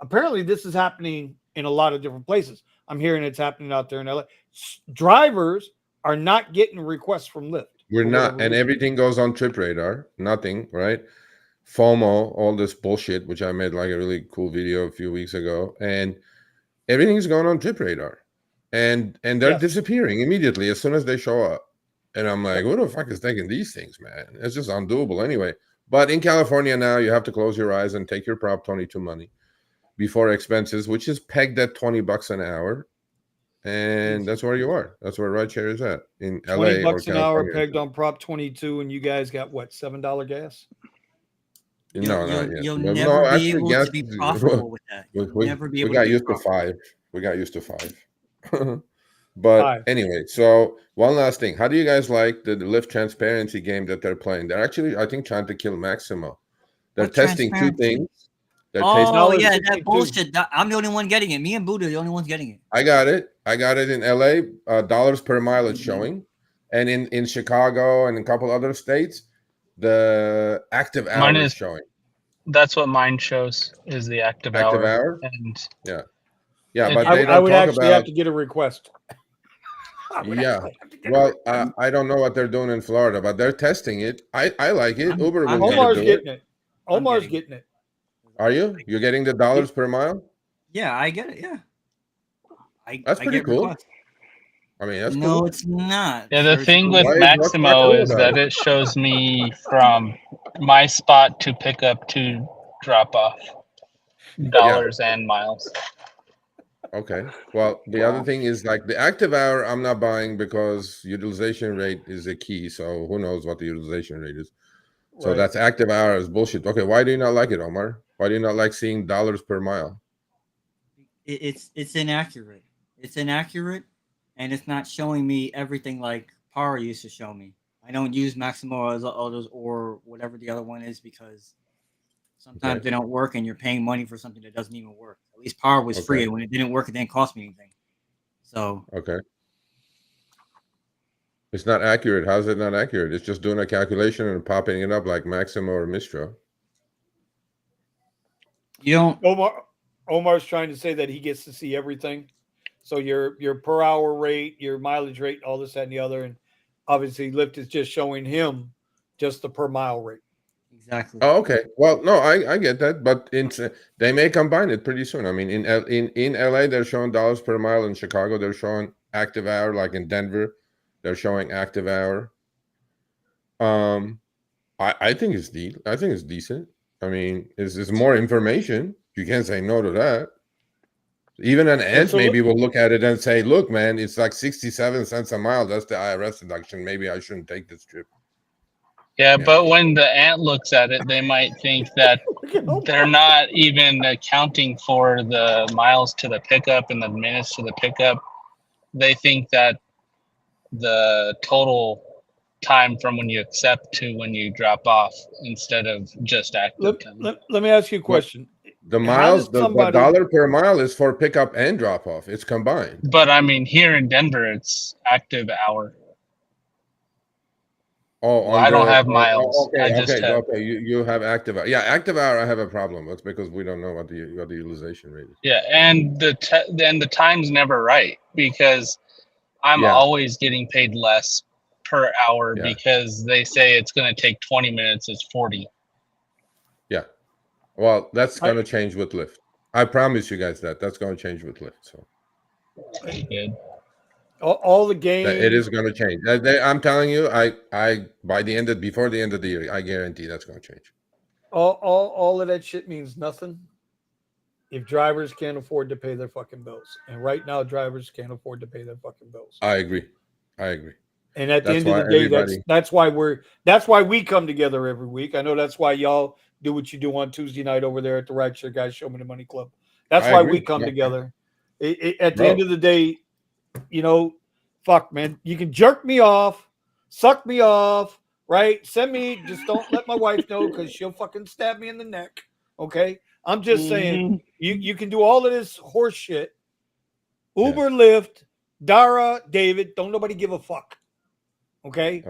Apparently this is happening in a lot of different places. I'm hearing it's happening out there in LA. Drivers are not getting requests from Lyft. We're not, and everything goes on Trip Radar. Nothing, right? FOMO, all this bullshit, which I made like a really cool video a few weeks ago, and everything's going on Trip Radar, and they're disappearing immediately as soon as they show up. And I'm like, who the fuck is taking these things, man? It's just undoable anyway. But in California now, you have to close your eyes and take your Prop 22 money before expenses, which is pegged at $20 an hour. And that's where you are. That's where rideshare is at in LA. $20 an hour pegged on Prop 22, and you guys got what, $7 gas? No, you'll never be able to be profitable with that. We got used to 5. We got used to 5. But anyway, so one last thing. How do you guys like the Lyft transparency game that they're playing? They're actually, I think, trying to kill Maximo. They're testing 2 things. That bullshit. I'm the only one getting it. Me and Buddha are the only ones getting it. I got it. In LA. Dollars per mile it's showing. And in Chicago and a couple other states, the active hour is showing. That's what mine shows, is the active hour. And but they don't I would talk actually about, have to get a request. Well, I don't know what they're doing in Florida, but they're testing it. I like it. Uber will Omar's getting it. Omar's getting it. Are you? You're getting the dollars per mile? Yeah, I get it. Yeah. That's pretty cool. Requests. I mean, that's no, cool. It's not. Yeah, the thing with Maximo is that it shows me from my spot to pick up to drop off dollars and miles. Okay. Well, the other thing is like the active hour, I'm not buying because utilization rate is a key. So who knows what the utilization rate is? So that's active hour is bullshit. Okay, why do you not like it, Omar? Why do you not like seeing dollars per mile? It's inaccurate. It's inaccurate, and it's not showing me everything like Power used to show me. I don't use Maximo as others or whatever the other one is because sometimes they don't work, and you're paying money for something that doesn't even work. At least Power was free, and when it didn't work, it didn't cost me anything. So it's not accurate. How's it not accurate? It's just doing a calculation and popping it up like Maximo or Mistro. You don't. Omar's trying to say that he gets to see everything. So your per hour rate, your mileage rate, all this, that, and the other. And obviously Lyft is just showing him just the per mile rate. Exactly. Oh, okay. Well, no, I get that, but they may combine it pretty soon. I mean, in LA, they're showing dollars per mile. In Chicago, they're showing active hour. Like in Denver, they're showing active hour. I think it's decent. I mean, it's more information. You can't say no to that. Even an ant maybe will look at it and say, "Look, man, it's like 67 cents a mile. That's the IRS deduction. Maybe I shouldn't take this trip." Yeah, but when the ant looks at it, they might think that they're not even accounting for the miles to the pickup and the minutes to the pickup. They think that the total time from when you accept to when you drop off instead of just active time. Let me ask you a question. The miles, the dollar per mile is for pickup and drop off. It's combined. But I mean, here in Denver, it's active hour. Oh, I don't have miles. Okay. You have active hour. Yeah, active hour. I have a problem. It's because we don't know what the utilization rate is. Yeah, and the time's never right because I'm always getting paid less per hour because they say it's going to take 20 minutes. It's 40. Yeah. Well, that's going to change with Lyft. I promise you guys that's going to change with Lyft. So. Good. All the games. It is going to change. I'm telling you, before the end of the year, I guarantee that's going to change. All of that shit means nothing if drivers can't afford to pay their fucking bills. And right now, drivers can't afford to pay their fucking bills. I agree. And at the end of the day, that's why we come together every week. I know that's why y'all do what you do on Tuesday night over there at the Rideshare Guys Show Me the Money Club. That's why we come together. At the end of the day, you know, fuck, man, you can jerk me off, suck me off, right? Send me, just don't let my wife know because she'll fucking stab me in the neck. Okay. I'm just saying you can do all of this horse shit. Uber, Lyft, Dara, David, don't nobody give a fuck. Okay.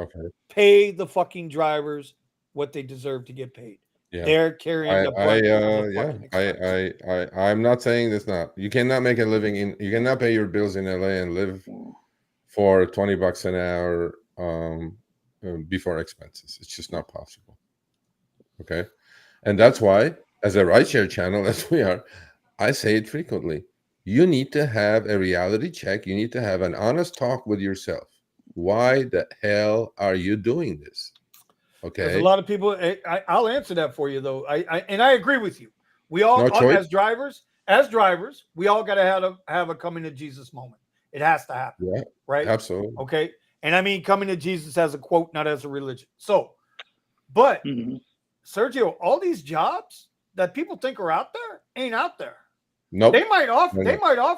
Pay the fucking drivers what they deserve to get paid. Yeah. they're carrying the brunt of the Yeah, fucking expense. I'm not saying this not. You cannot make a living you cannot pay your bills in LA and live for $20 an hour before expenses. It's just not possible. Okay. And that's why, as a rideshare channel, as we are, I say it frequently. You need to have a reality check. You need to have an honest talk with yourself. Why the hell are you doing this? Okay. There's a lot of people. I'll answer that for you though. And I agree with you. We all, No choice. as drivers, we all got to have a coming to Jesus moment. It has to happen. Yeah. Right. Absolutely. Okay. And I mean, coming to Jesus as a quote, not as a religion. So, but Sergio, all these jobs that people think are out there ain't out there. Nope. They might offer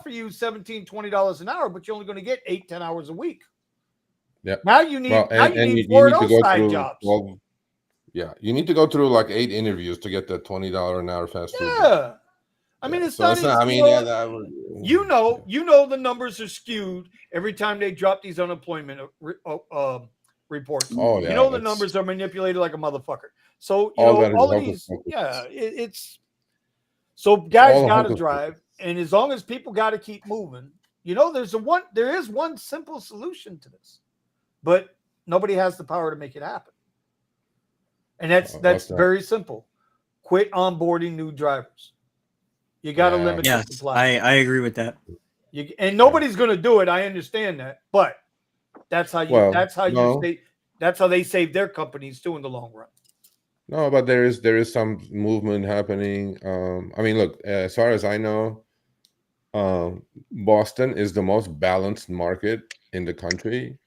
you $17, $20 an hour, but you're only going to get 8-10 hours a week. Yeah. Now you need you need to go through jobs. 12, yeah, you need to go through like 8 interviews to get that $20 an hour fast food. Yeah. I mean, it's not. I mean, you know, the numbers are skewed every time they drop these unemployment reports. Oh yeah. You know, the numbers are manipulated like a motherfucker. So all of these, it's so guys got to drive, and as long as people got to keep moving, there is one simple solution to this, but nobody has the power to make it happen. And that's very simple. Quit onboarding new drivers. You got to limit the supply. I agree with that. And nobody's going to do it. I understand that, but that's how they save their companies too in the long run. No, but there is some movement happening. I mean, look, as far as I know, Boston is the most balanced market in the country.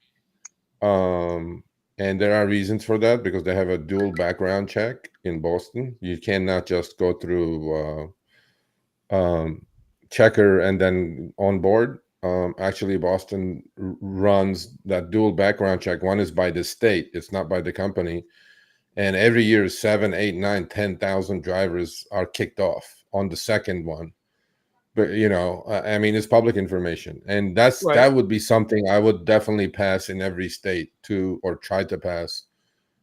And there are reasons for that because they have a dual background check in Boston. You cannot just go through checker and then on board. Actually, Boston runs that dual background check. One is by the state; it's not by the company. And every year, 7, 8, 9, 10,000 drivers are kicked off on the second one. But I mean, it's public information, and that would be something I would definitely pass in every state or try to pass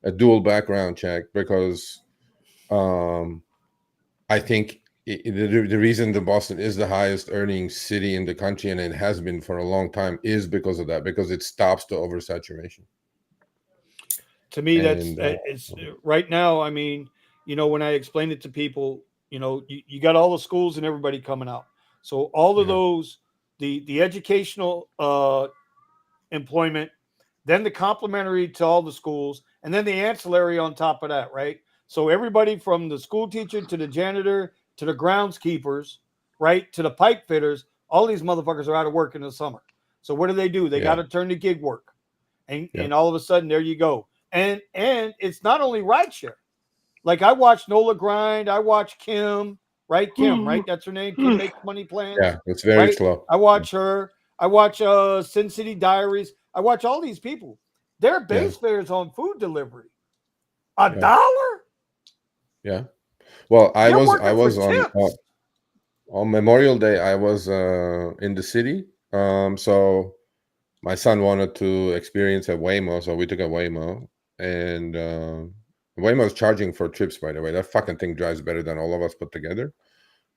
a dual background check because I think the reason that Boston is the highest earning city in the country, and it has been for a long time, is because of that, because it stops the oversaturation. To me, it's right now. I mean, when I explain it to people, you got all the schools and everybody coming out. So all of those, the educational employment, then the complementary to all the schools, and then the ancillary on top of that, right? So everybody from the school teacher to the janitor to the groundskeepers, right, to the pipe fitters, all these motherfuckers are out of work in the summer. So what do? They got to turn to gig work, and all of a sudden there you go. And it's not only rideshare. Like I watched Nola Grind, I watched Kim. Right, Kim, right? That's her name. Kim Makes Money Plans. Yeah, it's very slow. I watch her. I watch Sin City Diaries. I watch all these people. Their base fares on food delivery. $1? Yeah. Well, I was on Memorial Day. I was in the city. So my son wanted to experience a Waymo, so we took a Waymo, and Waymo is charging for trips, by the way. That fucking thing drives better than all of us put together.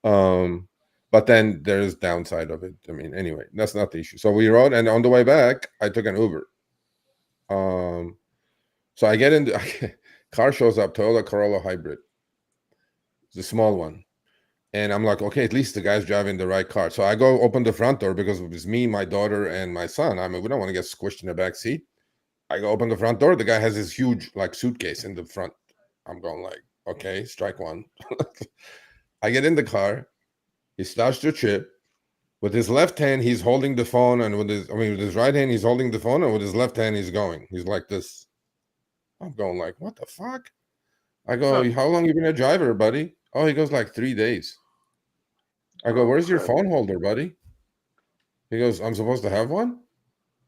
But then there's downside of it. I mean, anyway, that's not the issue. So we rode, and on the way back, I took an Uber. So I get in the car, shows up, Toyota Corolla Hybrid. It's a small one. And I'm like, okay, at least the guy's driving the right car. So I go open the front door because it was me, my daughter, and my son. I mean, we don't want to get squished in the back seat. I go open the front door. The guy has this huge suitcase in the front. I'm going like, okay, strike one. I get in the car. He starts the trip. With his left hand, he's holding the phone, and with his right hand, he's holding the phone, and with his left hand, he's going. He's like this. I'm going like, what the fuck? I go, how long you been a driver, buddy? Oh, he goes like 3 days. I go, where's your phone holder, buddy? He goes, I'm supposed to have one?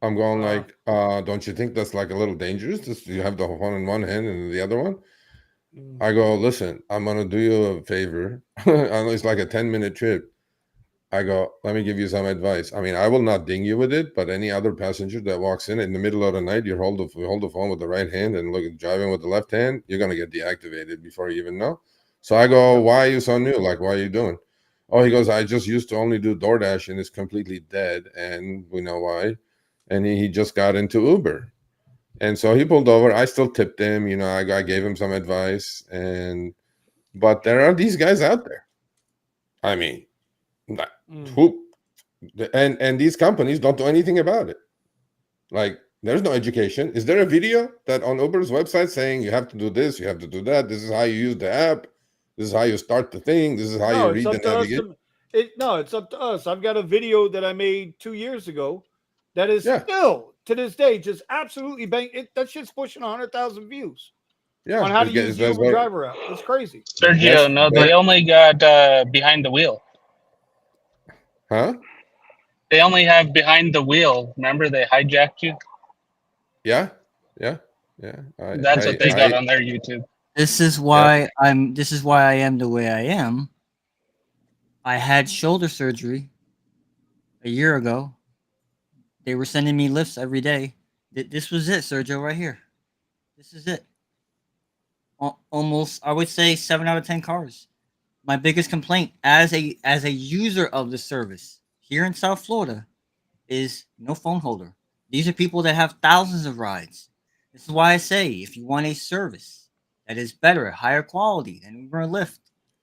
I'm going like, don't you think that's like a little dangerous? You have the phone in one hand and the other one? I go, listen, I'm going to do you a favor. I know it's like a 10-minute trip. I go, let me give you some advice. I mean, I will not ding you with it, but any other passenger that walks in the middle of the night, you hold the phone with the right hand and look driving with the left hand, you're gonna get deactivated before you even know. So I go, why are you so new? Like, what are you doing? Oh, he goes, I just used to only do DoorDash and it's completely dead, and we know why. And he just got into Uber. And so he pulled over. I still tipped him, I gave him some advice, but there are these guys out there. I mean, who and these companies don't do anything about it. Like, there's no education. Is there a video that on Uber's website saying you have to do this, you have to do that, this is how you use the app, this is how you start the thing, this is how you read the navigation? It's up to us. I've got a video that I made 2 years ago that is still to this day just absolutely that shit's pushing 100,000 views on how to use the Uber driver app. It's crazy. Sergio, no, they only got behind the wheel. Huh? They only have behind the wheel. Remember, they hijacked you. Yeah. That's what they got on their YouTube. This is why This is why I am the way I am. I had shoulder surgery a year ago. They were sending me lifts every day. This was it, Sergio, right here. This is it. Almost, I would say 7 out of 10 cars. My biggest complaint as a user of the service here in South Florida is no phone holder. These are people that have thousands of rides. This is why I say, if you want a service that is better, higher quality than Uber and Lyft,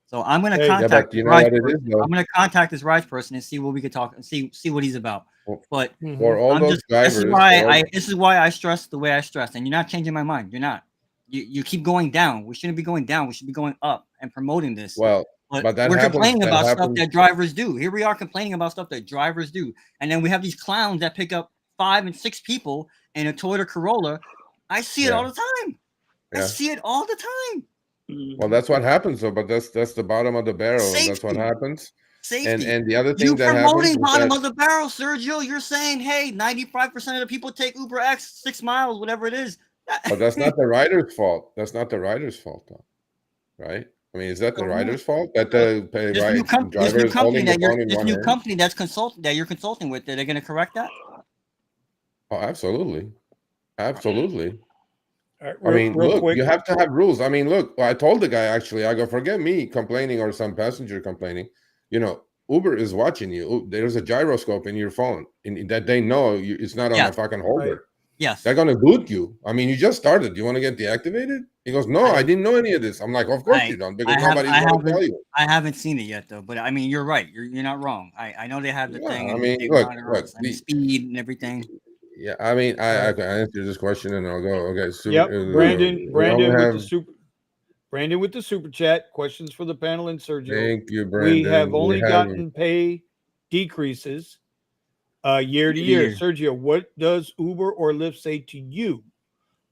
so I'm going to contact I'm going to contact this rides person and see what we could talk and see what he's about. But for all those drivers, this is why I stress the way I stress, and you're not changing my mind. You're not. You keep going down. We shouldn't be going down. We should be going up and promoting this. Well, but we're complaining about stuff that drivers do. Here we are complaining about stuff that drivers do, and then we have these clowns that pick up 5 and 6 people in a Toyota Corolla. I see it all the time. I see it all the time. Well, that's what happens, though. But that's the bottom of the barrel. Safety. That's what happens. Safety. And the other thing that happens, promoting bottom of the barrel, Sergio. You're saying, hey, 95% of the people take Uber X 6 miles, whatever it is. But that's not the rider's fault. That's not the rider's fault, though, right? I mean, is that the rider's fault that the driver is holding the phone in one hand? This new company that you're consulting with, are they going to correct that? Oh, absolutely. Absolutely. Right, I mean, look, you have to have rules. I mean, look, I told the guy, actually, I go, forget me complaining or some passenger complaining. Uber is watching you. There's a gyroscope in your phone that they know it's not on a fucking holder. Right. Yes. They're going to boot you. I mean, you just started. You want to get deactivated? He goes, no, I didn't know any of this. I'm like, of course you don't, because nobody's going to tell you. I haven't seen it yet, though. But I mean, you're right. You're not wrong. I know they have the thing. I mean, look, the speed and everything. Yeah, I mean, I can answer this question and I'll go. Okay, Brandon with the super chat. Questions for the panel and Sergio. Thank you, Brandon. We have only gotten pay decreases year to year. Sergio, what does Uber or Lyft say to you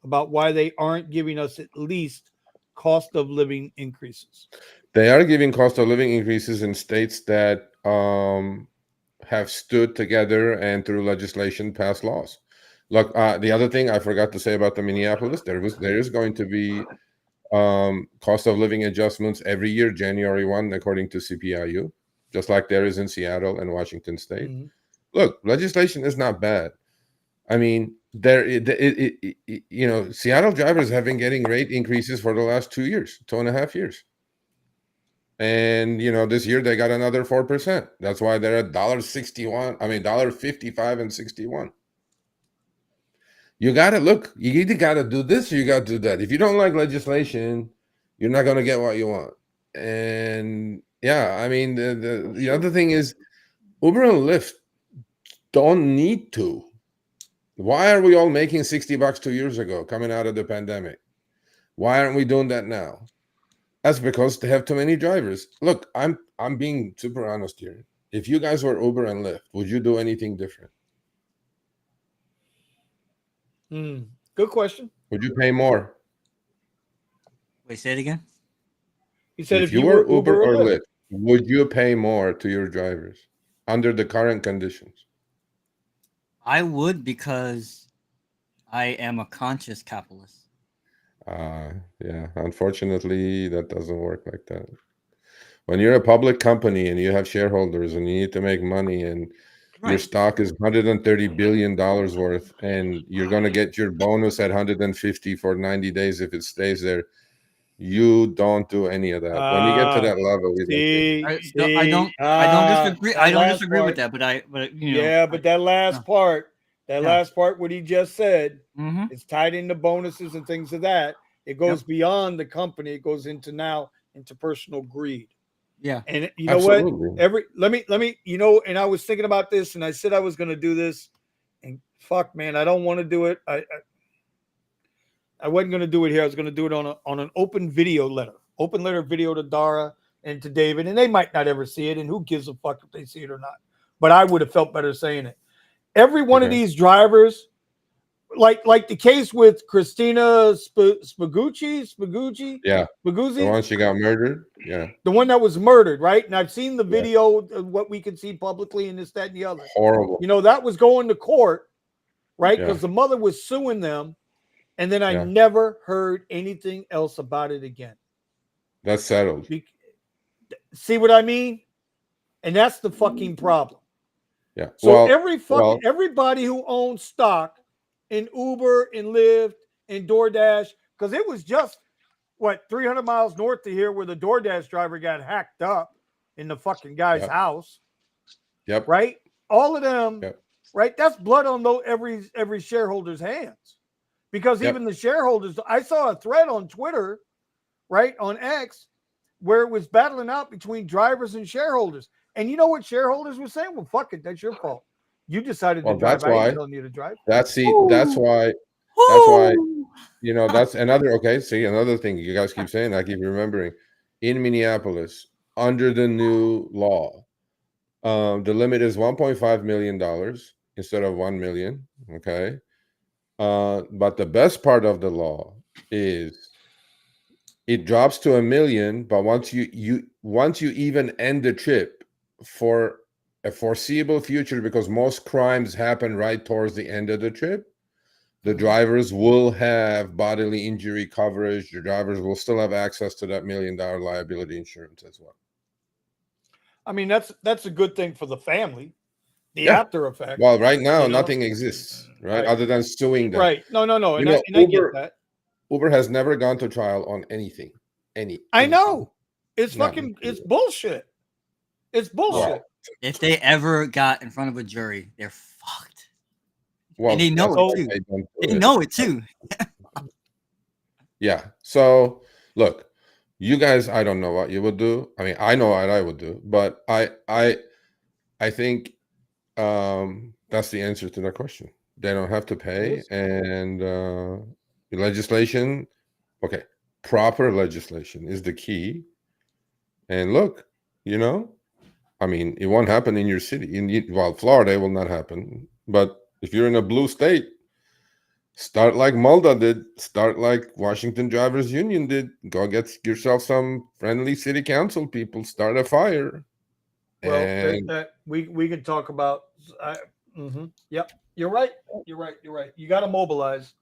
about why they aren't giving us at least cost of living increases? They are giving cost of living increases in states that have stood together and through legislation passed laws. Look, the other thing I forgot to say about the Minneapolis, there is going to be cost of living adjustments every year, January 1, according to CPIU, just like there is in Seattle and Washington State. Mm-hmm. Look, legislation is not bad. I mean, Seattle drivers have been getting rate increases for the last 2.5 years. And this year they got another 4%. That's why they're at $1.61. I mean, $1.55 and 61. You gotta look. You either gotta do this or you gotta do that. If you don't like legislation, you're not gonna get what you want. And yeah, I mean, the other thing is, Uber and Lyft don't need to. Why are we all making $60 2 years ago, coming out of the pandemic? Why aren't we doing that now? That's because they have too many drivers. Look, I'm being super honest here. If you guys were Uber and Lyft, would you do anything different? Good question. Would you pay more? Wait, say it again. He said if you were Uber or Lyft, would you pay more to your drivers under the current conditions? I would, because I am a conscious capitalist. Yeah, unfortunately, that doesn't work like that. When you're a public company and you have shareholders and you need to make money and your Right. stock is $130 billion worth and you're going to get your bonus at 150 for 90 days if it stays there, you don't do any of that. When you get to that level, we don't care. I don't disagree. That I don't last disagree with part. that, but you know. Yeah, but that last part, what he just said, Mhm. it's tied into bonuses and things of that. It goes beyond the company. It goes into personal greed. Yeah. And you know Absolutely. what? Let me, you know, and I was thinking about this and I said I was going to do this and fuck, man, I don't want to do it. I wasn't going to do it here. I was going to do it on an open letter video to Dara and to David, and they might not ever see it. And who gives a fuck if they see it or not? But I would have felt better saying it. Every one of these drivers, like the case with Christina Spaguzzi, Yeah. The one she got murdered. Yeah. the one that was murdered, right? And I've seen the video, what we can see publicly, and this, that, and the other. Horrible. You know, that was going to court, right? Yeah. Because the mother was suing them, and then I never heard anything else about it again. That's settled. See what I mean? And that's the fucking problem. Yeah. So everybody who owns stock in Uber and Lyft and DoorDash, because it was just 300 miles north of here where the DoorDash driver got hacked up in the fucking guy's house. Yep. Right? All of them, right? That's blood on every shareholder's hands. Because even the shareholders, I saw a thread on Twitter, right, on X, where it was battling out between drivers and shareholders. And you know what shareholders were saying? Well, fuck it, that's your fault. You decided to drive. I ain't telling you to drive. That's why, you know, that's another, another thing you guys keep saying, I keep remembering. In Minneapolis, under the new law, the limit is $1.5 million instead of 1 million. Okay. But the best part of the law is it drops to 1 million, but once you even end the trip for a foreseeable future, because most crimes happen right towards the end of the trip, the drivers will have bodily injury coverage. The drivers will still have access to that $1 million liability insurance as well. I mean, that's a good thing for the family. The after effect. Well, right now, nothing exists, right? Other than suing them. Right. No. And I get that. Uber has never gone to trial on anything. I know. It's fucking, it's bullshit. It's bullshit. If they ever got in front of a jury, they're fucked. Well, and they know it too. They know it too. Yeah. So look, you guys, I don't know what you would do. I mean, I know what I would do, but I think that's the answer to that question. They don't have to pay, and legislation, proper legislation is the key. And look, you know, I mean, it won't happen in your city. Florida, it will not happen. But if you're in a blue state, start like Mulda did. Start like Washington Drivers Union did. Go get yourself some friendly city council people. Start a fire. Well, we can talk about. Yep, you're right. You got to mobilize.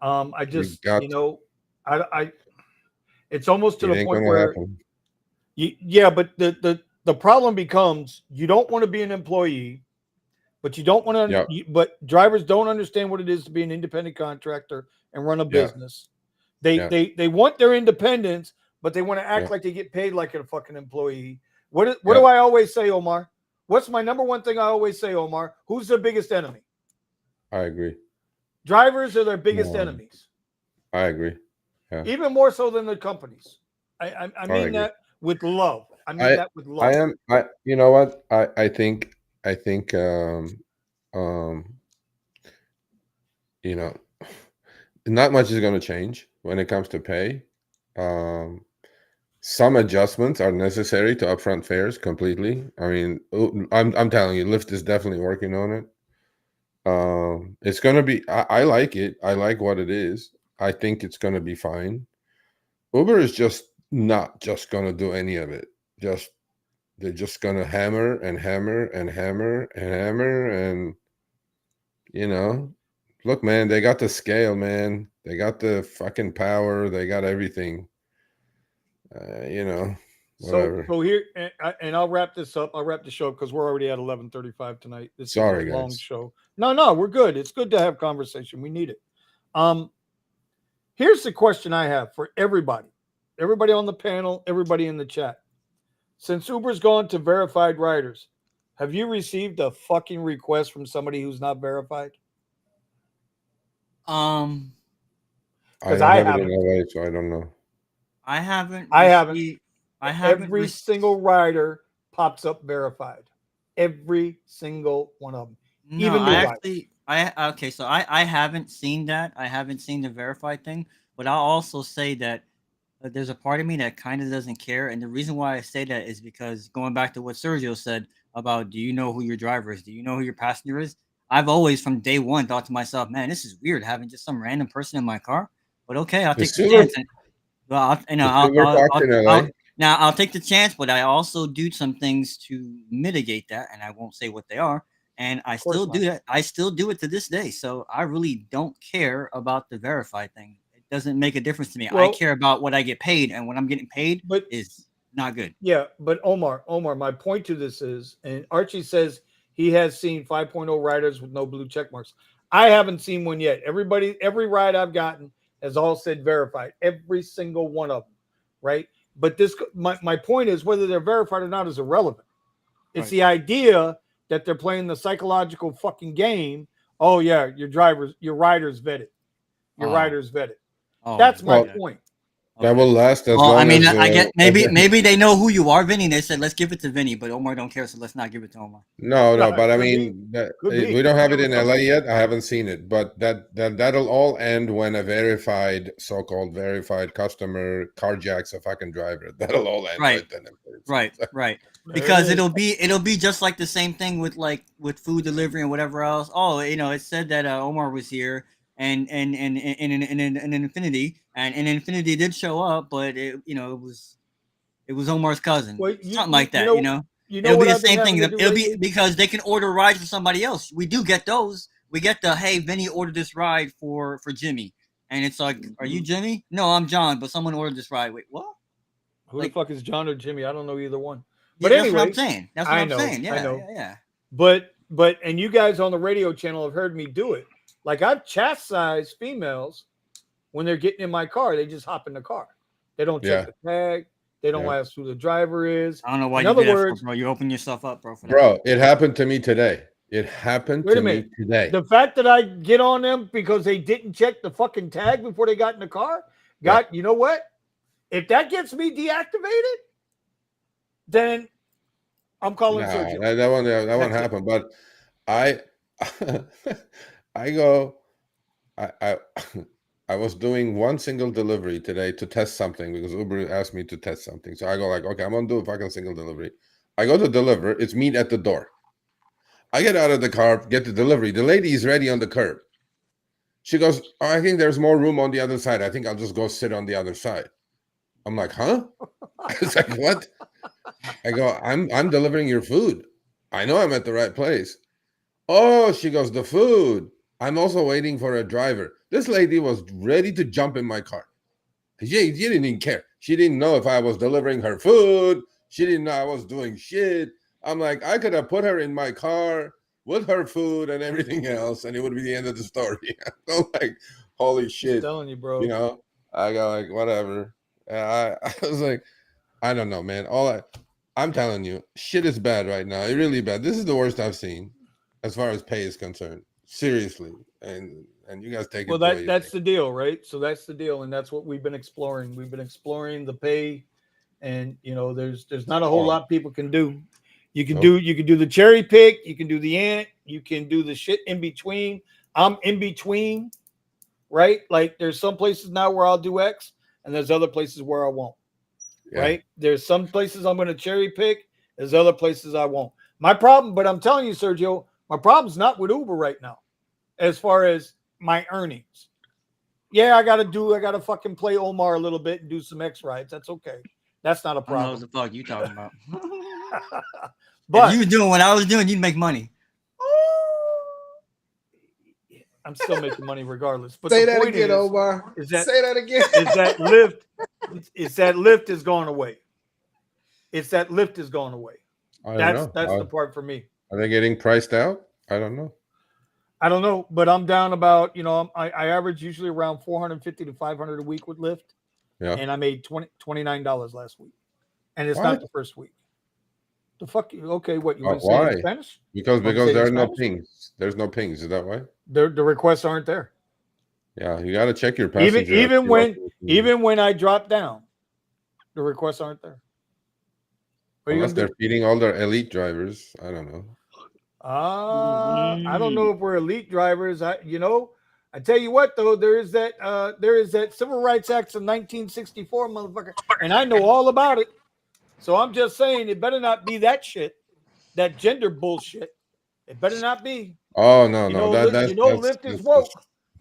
I just, you know, I. It's almost to the point where. But the problem becomes you don't want to be an employee, but you don't want to. But drivers don't understand what it is to be an independent contractor and run a business. They want their independence, but they want to act like they get paid like a fucking employee. What do I always say, Omar? What's my number one thing I always say, Omar? Who's their biggest enemy? I agree. Drivers are their biggest enemies. I agree. Yeah. Even more so than the companies. I mean that with love. I mean that with love. You know what? I think you know, not much is going to change when it comes to pay. Some adjustments are necessary to upfront fares completely. I mean, I'm telling you, Lyft is definitely working on it. It's going to be, I like it. I like what it is. I think it's going to be fine. Uber is just not just going to do any of it. They're just going to hammer and hammer and hammer and hammer. And, you know, look, man, they got the scale, man. They got the fucking power. They got everything. You know, Whatever. So here, and I'll wrap this up. I'll wrap the show because we're already at 11:35 tonight. This Sorry, is a long guys. show. No, we're good. It's good to have conversation. We need it. Here's the question I have for everybody on the panel, everybody in the chat. Since Uber's gone to verified riders, have you received a fucking request from somebody who's not verified? I Because don't I have it haven't. in LA, so I don't know. I haven't. I haven't. I haven't. Every single rider pops up verified. Every single one of them. No, Even new I riders. actually. Okay. So I haven't seen that. I haven't seen the verified thing. But I'll also say that there's a part of me that kind of doesn't care, and the reason why I say that is because going back to what Sergio said about, do you know who your driver is? Do you know who your passenger is? I've always, from day one, thought to myself, man, this is weird having just some random person in my car. But okay, I'll take the chance. Well, I'll take the chance, but I also do some things to mitigate that, and I won't say what they are. And I still do that. I still do it to this day. So I really don't care about the verified thing. It doesn't make a difference to me. Well, I care about what I get paid, and what I'm getting paid is not good. Yeah, but Omar, my point to this is, and Archie says he has seen 5.0 riders with no blue check marks. I haven't seen one yet. Every ride I've gotten has all said verified. Every single one of them, right? But my point is, whether they're verified or not is irrelevant. It's the idea that they're playing the psychological fucking game. Oh yeah, your rider's vetted. Your rider's vetted. That's my point. That will last as long as. I get maybe they know who you are, Vinny. They said let's give it to Vinny, but Omar don't care, so let's not give it to Omar. No, but I mean, we don't have it in LA yet. I haven't seen it, but that'll all end when a so-called verified customer carjacks a fucking driver. That'll all end Right. Because it'll be just like the same thing with food delivery and whatever else. Oh, it said that Omar was here. And Infinity did show up, but it was Omar's cousin, something like that. It'll be the same thing. It'll be because they can order rides for somebody else. We do get those. We get the, hey, Vinny ordered this ride for Jimmy, and it's like, are you Jimmy? No, I'm John, but someone ordered this ride. Wait, what? Who the fuck is John or Jimmy? I don't know either one. But that's anyway, what I'm saying. That's what I'm saying. Yeah, I know. Yeah. But and you guys on the radio channel have heard me do it. Like, I've chastised females when they're getting in my car. They just hop in the car. They don't check the tag. They don't ask who the driver is. I don't know why you do that, bro. You open yourself up, bro. Bro, it happened to me today. It happened to me today. The fact that I get on them because they didn't check the fucking tag before they got in the car, you know what? If that gets me deactivated, then I'm calling Sergio. That won't happen. But I was doing one single delivery today to test something because Uber asked me to test something. So I go like, okay, I'm gonna do a fucking single delivery. I go to deliver. It's meet at the door. I get out of the car, get the delivery. The lady is ready on the curb. She goes, oh, I think there's more room on the other side. I think I'll just go sit on the other side. I'm like, huh? I was like, what? I go, I'm delivering your food. I know I'm at the right place. Oh, she goes, the food. I'm also waiting for a driver. This lady was ready to jump in my car. She didn't even care. She didn't know if I was delivering her food. She didn't know I was doing shit. I'm like, I could have put her in my car with her food and everything else, and it would be the end of the story. I'm like, holy shit. I'm telling you, bro. I go like, whatever. I was like, I don't know, man. I'm telling you, shit is bad right now. It's really bad. This is the worst I've seen as far as pay is concerned. Seriously. And you guys take it. Well, that's the deal, right? So that's the deal, and that's what we've been exploring. We've been exploring the pay, and there's not a whole lot people can do. You can do the cherry pick, you can do the ant, you can do the shit in between. I'm in between, right? Like, there's some places now where I'll do X, and there's other places where I won't. Right? There's some places I'm going to cherry pick. There's other places I won't. My problem, but I'm telling you, Sergio, my problem's not with Uber right now, as far as my earnings. Yeah, I got to fucking play Omar a little bit and do some X rides. That's okay. That's not a problem. I know what the fuck you talking about. But if you were doing what I was doing, you'd make money. I'm still making money regardless. But say the that point again, is, Omar. Is that, say that again. Is that Lyft is going away. It's that Lyft is going away. I don't know. That's the part for me. Are they getting priced out? I don't know. I don't know, but I'm down about, I average usually around 450 to 500 a week with Lyft. Yeah. And I made $29 last week. And it's What? not the first week. The fuck? Okay, what, you want to say Why? in Spanish? Because say in there are no Spanish? pings. There's no pings. Is that why? The requests aren't there. Yeah, you got to check your passenger. Even when I drop down, the requests aren't there. Unless they're feeding all their elite drivers. I don't know. I don't know if we're elite drivers. I tell you what though, there is that Civil Rights Act of 1964, motherfucker, and I know all about it. So I'm just saying, it better not be that shit, that gender bullshit. It better not be. Oh no, Lyft is woke.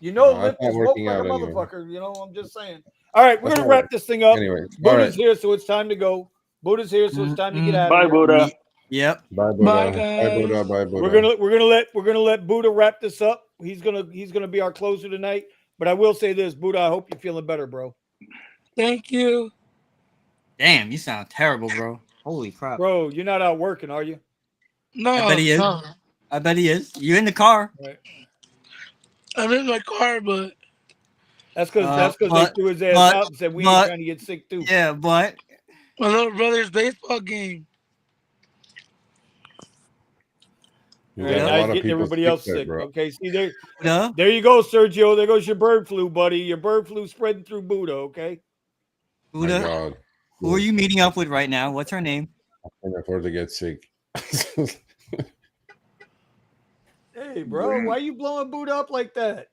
Lyft is woke like a motherfucker. I'm just saying. All right, we're gonna wrap this thing up. Anyway, Buddha's here, so it's time to go. Buddha's here, so it's time to get out of Bye, here. Buddha. Yep. Bye, Buddha. Bye, guys. Bye, Buddha. Bye, Buddha. We're gonna let Buddha wrap this up. He's gonna be our closer tonight. But I will say this, Buddha, I hope you're feeling better, bro. Thank you. Damn, you sound terrible, bro. Holy crap. Bro, you're not out working, are you? No, I bet he is. no. I bet he is. You in the car? Right. I'm in my car, but That's because they threw his ass out and said we ain't trying to get sick too. Yeah, but my little brother's baseball game. Now he's getting everybody else sick. Bro. Okay, see there you go, Sergio. There goes your bird flu, buddy. Your bird flu spreading through Buddha. Okay. Buddha, who are you meeting up with right now? What's her name? I can't afford to get sick. Hey, bro, why you blowing Buddha up like that?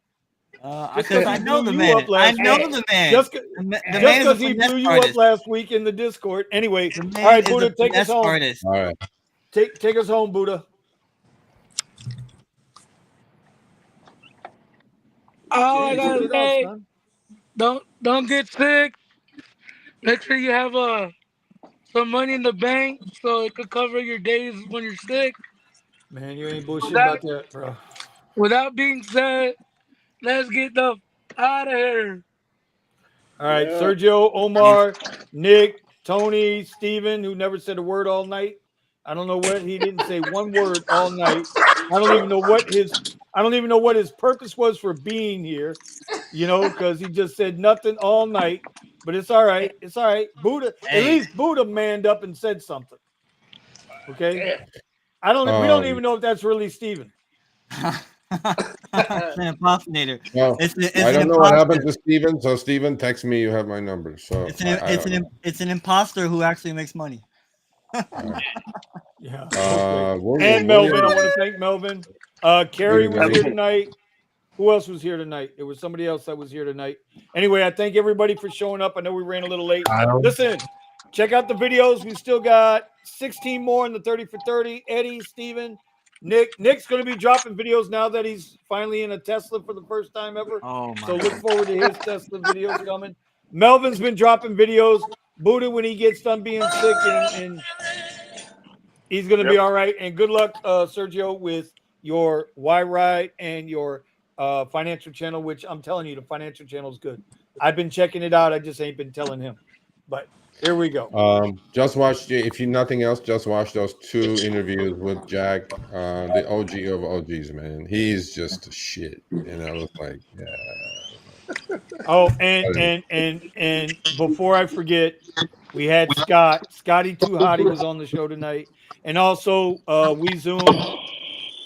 Because I know the man. I know the man. Just because he blew you up last week in the Discord. Anyway, all right, Buddha, take us home. Artist. All right. Take us home, Buddha. All I gotta say, don't get sick. Make sure you have some money in the bank so it could cover your days when you're sick. Man, you ain't bullshit about that, bro. With that being said, let's get the out of here. All right, Sergio, Omar, Nick, Tony, Steven, who never said a word all night. I don't know what he didn't say one word all night. I don't even know what his purpose was for being here, because he just said nothing all night. But it's all right. It's all right. Buddha, at least Buddha manned up and said something. Okay. We don't even know if that's really Steven. It's an impersonator. Well, I don't know what happened to Steven. So Steven, text me. You have my number. So it's an imposter who actually makes money. Yeah. And Melvin, I want to thank Melvin. Carrie was here tonight. Who else was here tonight? There was somebody else that was here tonight. Anyway, I thank everybody for showing up. I know we ran a little late. Listen, check out the videos. We still got 16 more in the 30 for 30. Eddie, Steven, Nick. Nick's going to be dropping videos now that he's finally in a Tesla for the first time ever. So look forward to his Tesla videos coming. Melvin's been dropping videos. Buddha, when he gets done being sick, and he's going to be all right. And good luck, Sergio, with your Y Ride and your financial channel, which I'm telling you, the financial channel is good. I've been checking it out. I just ain't been telling him. But here we go. Just watch, if you nothing else, just watch those 2 interviews with Jack, the OG of OGs, man. He's just shit. It's like, yeah. Oh, and before I forget, we had Scotty Too Hottie was on the show tonight, and also we Zoom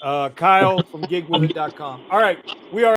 Kyle from gigwithit.com. All right, we are.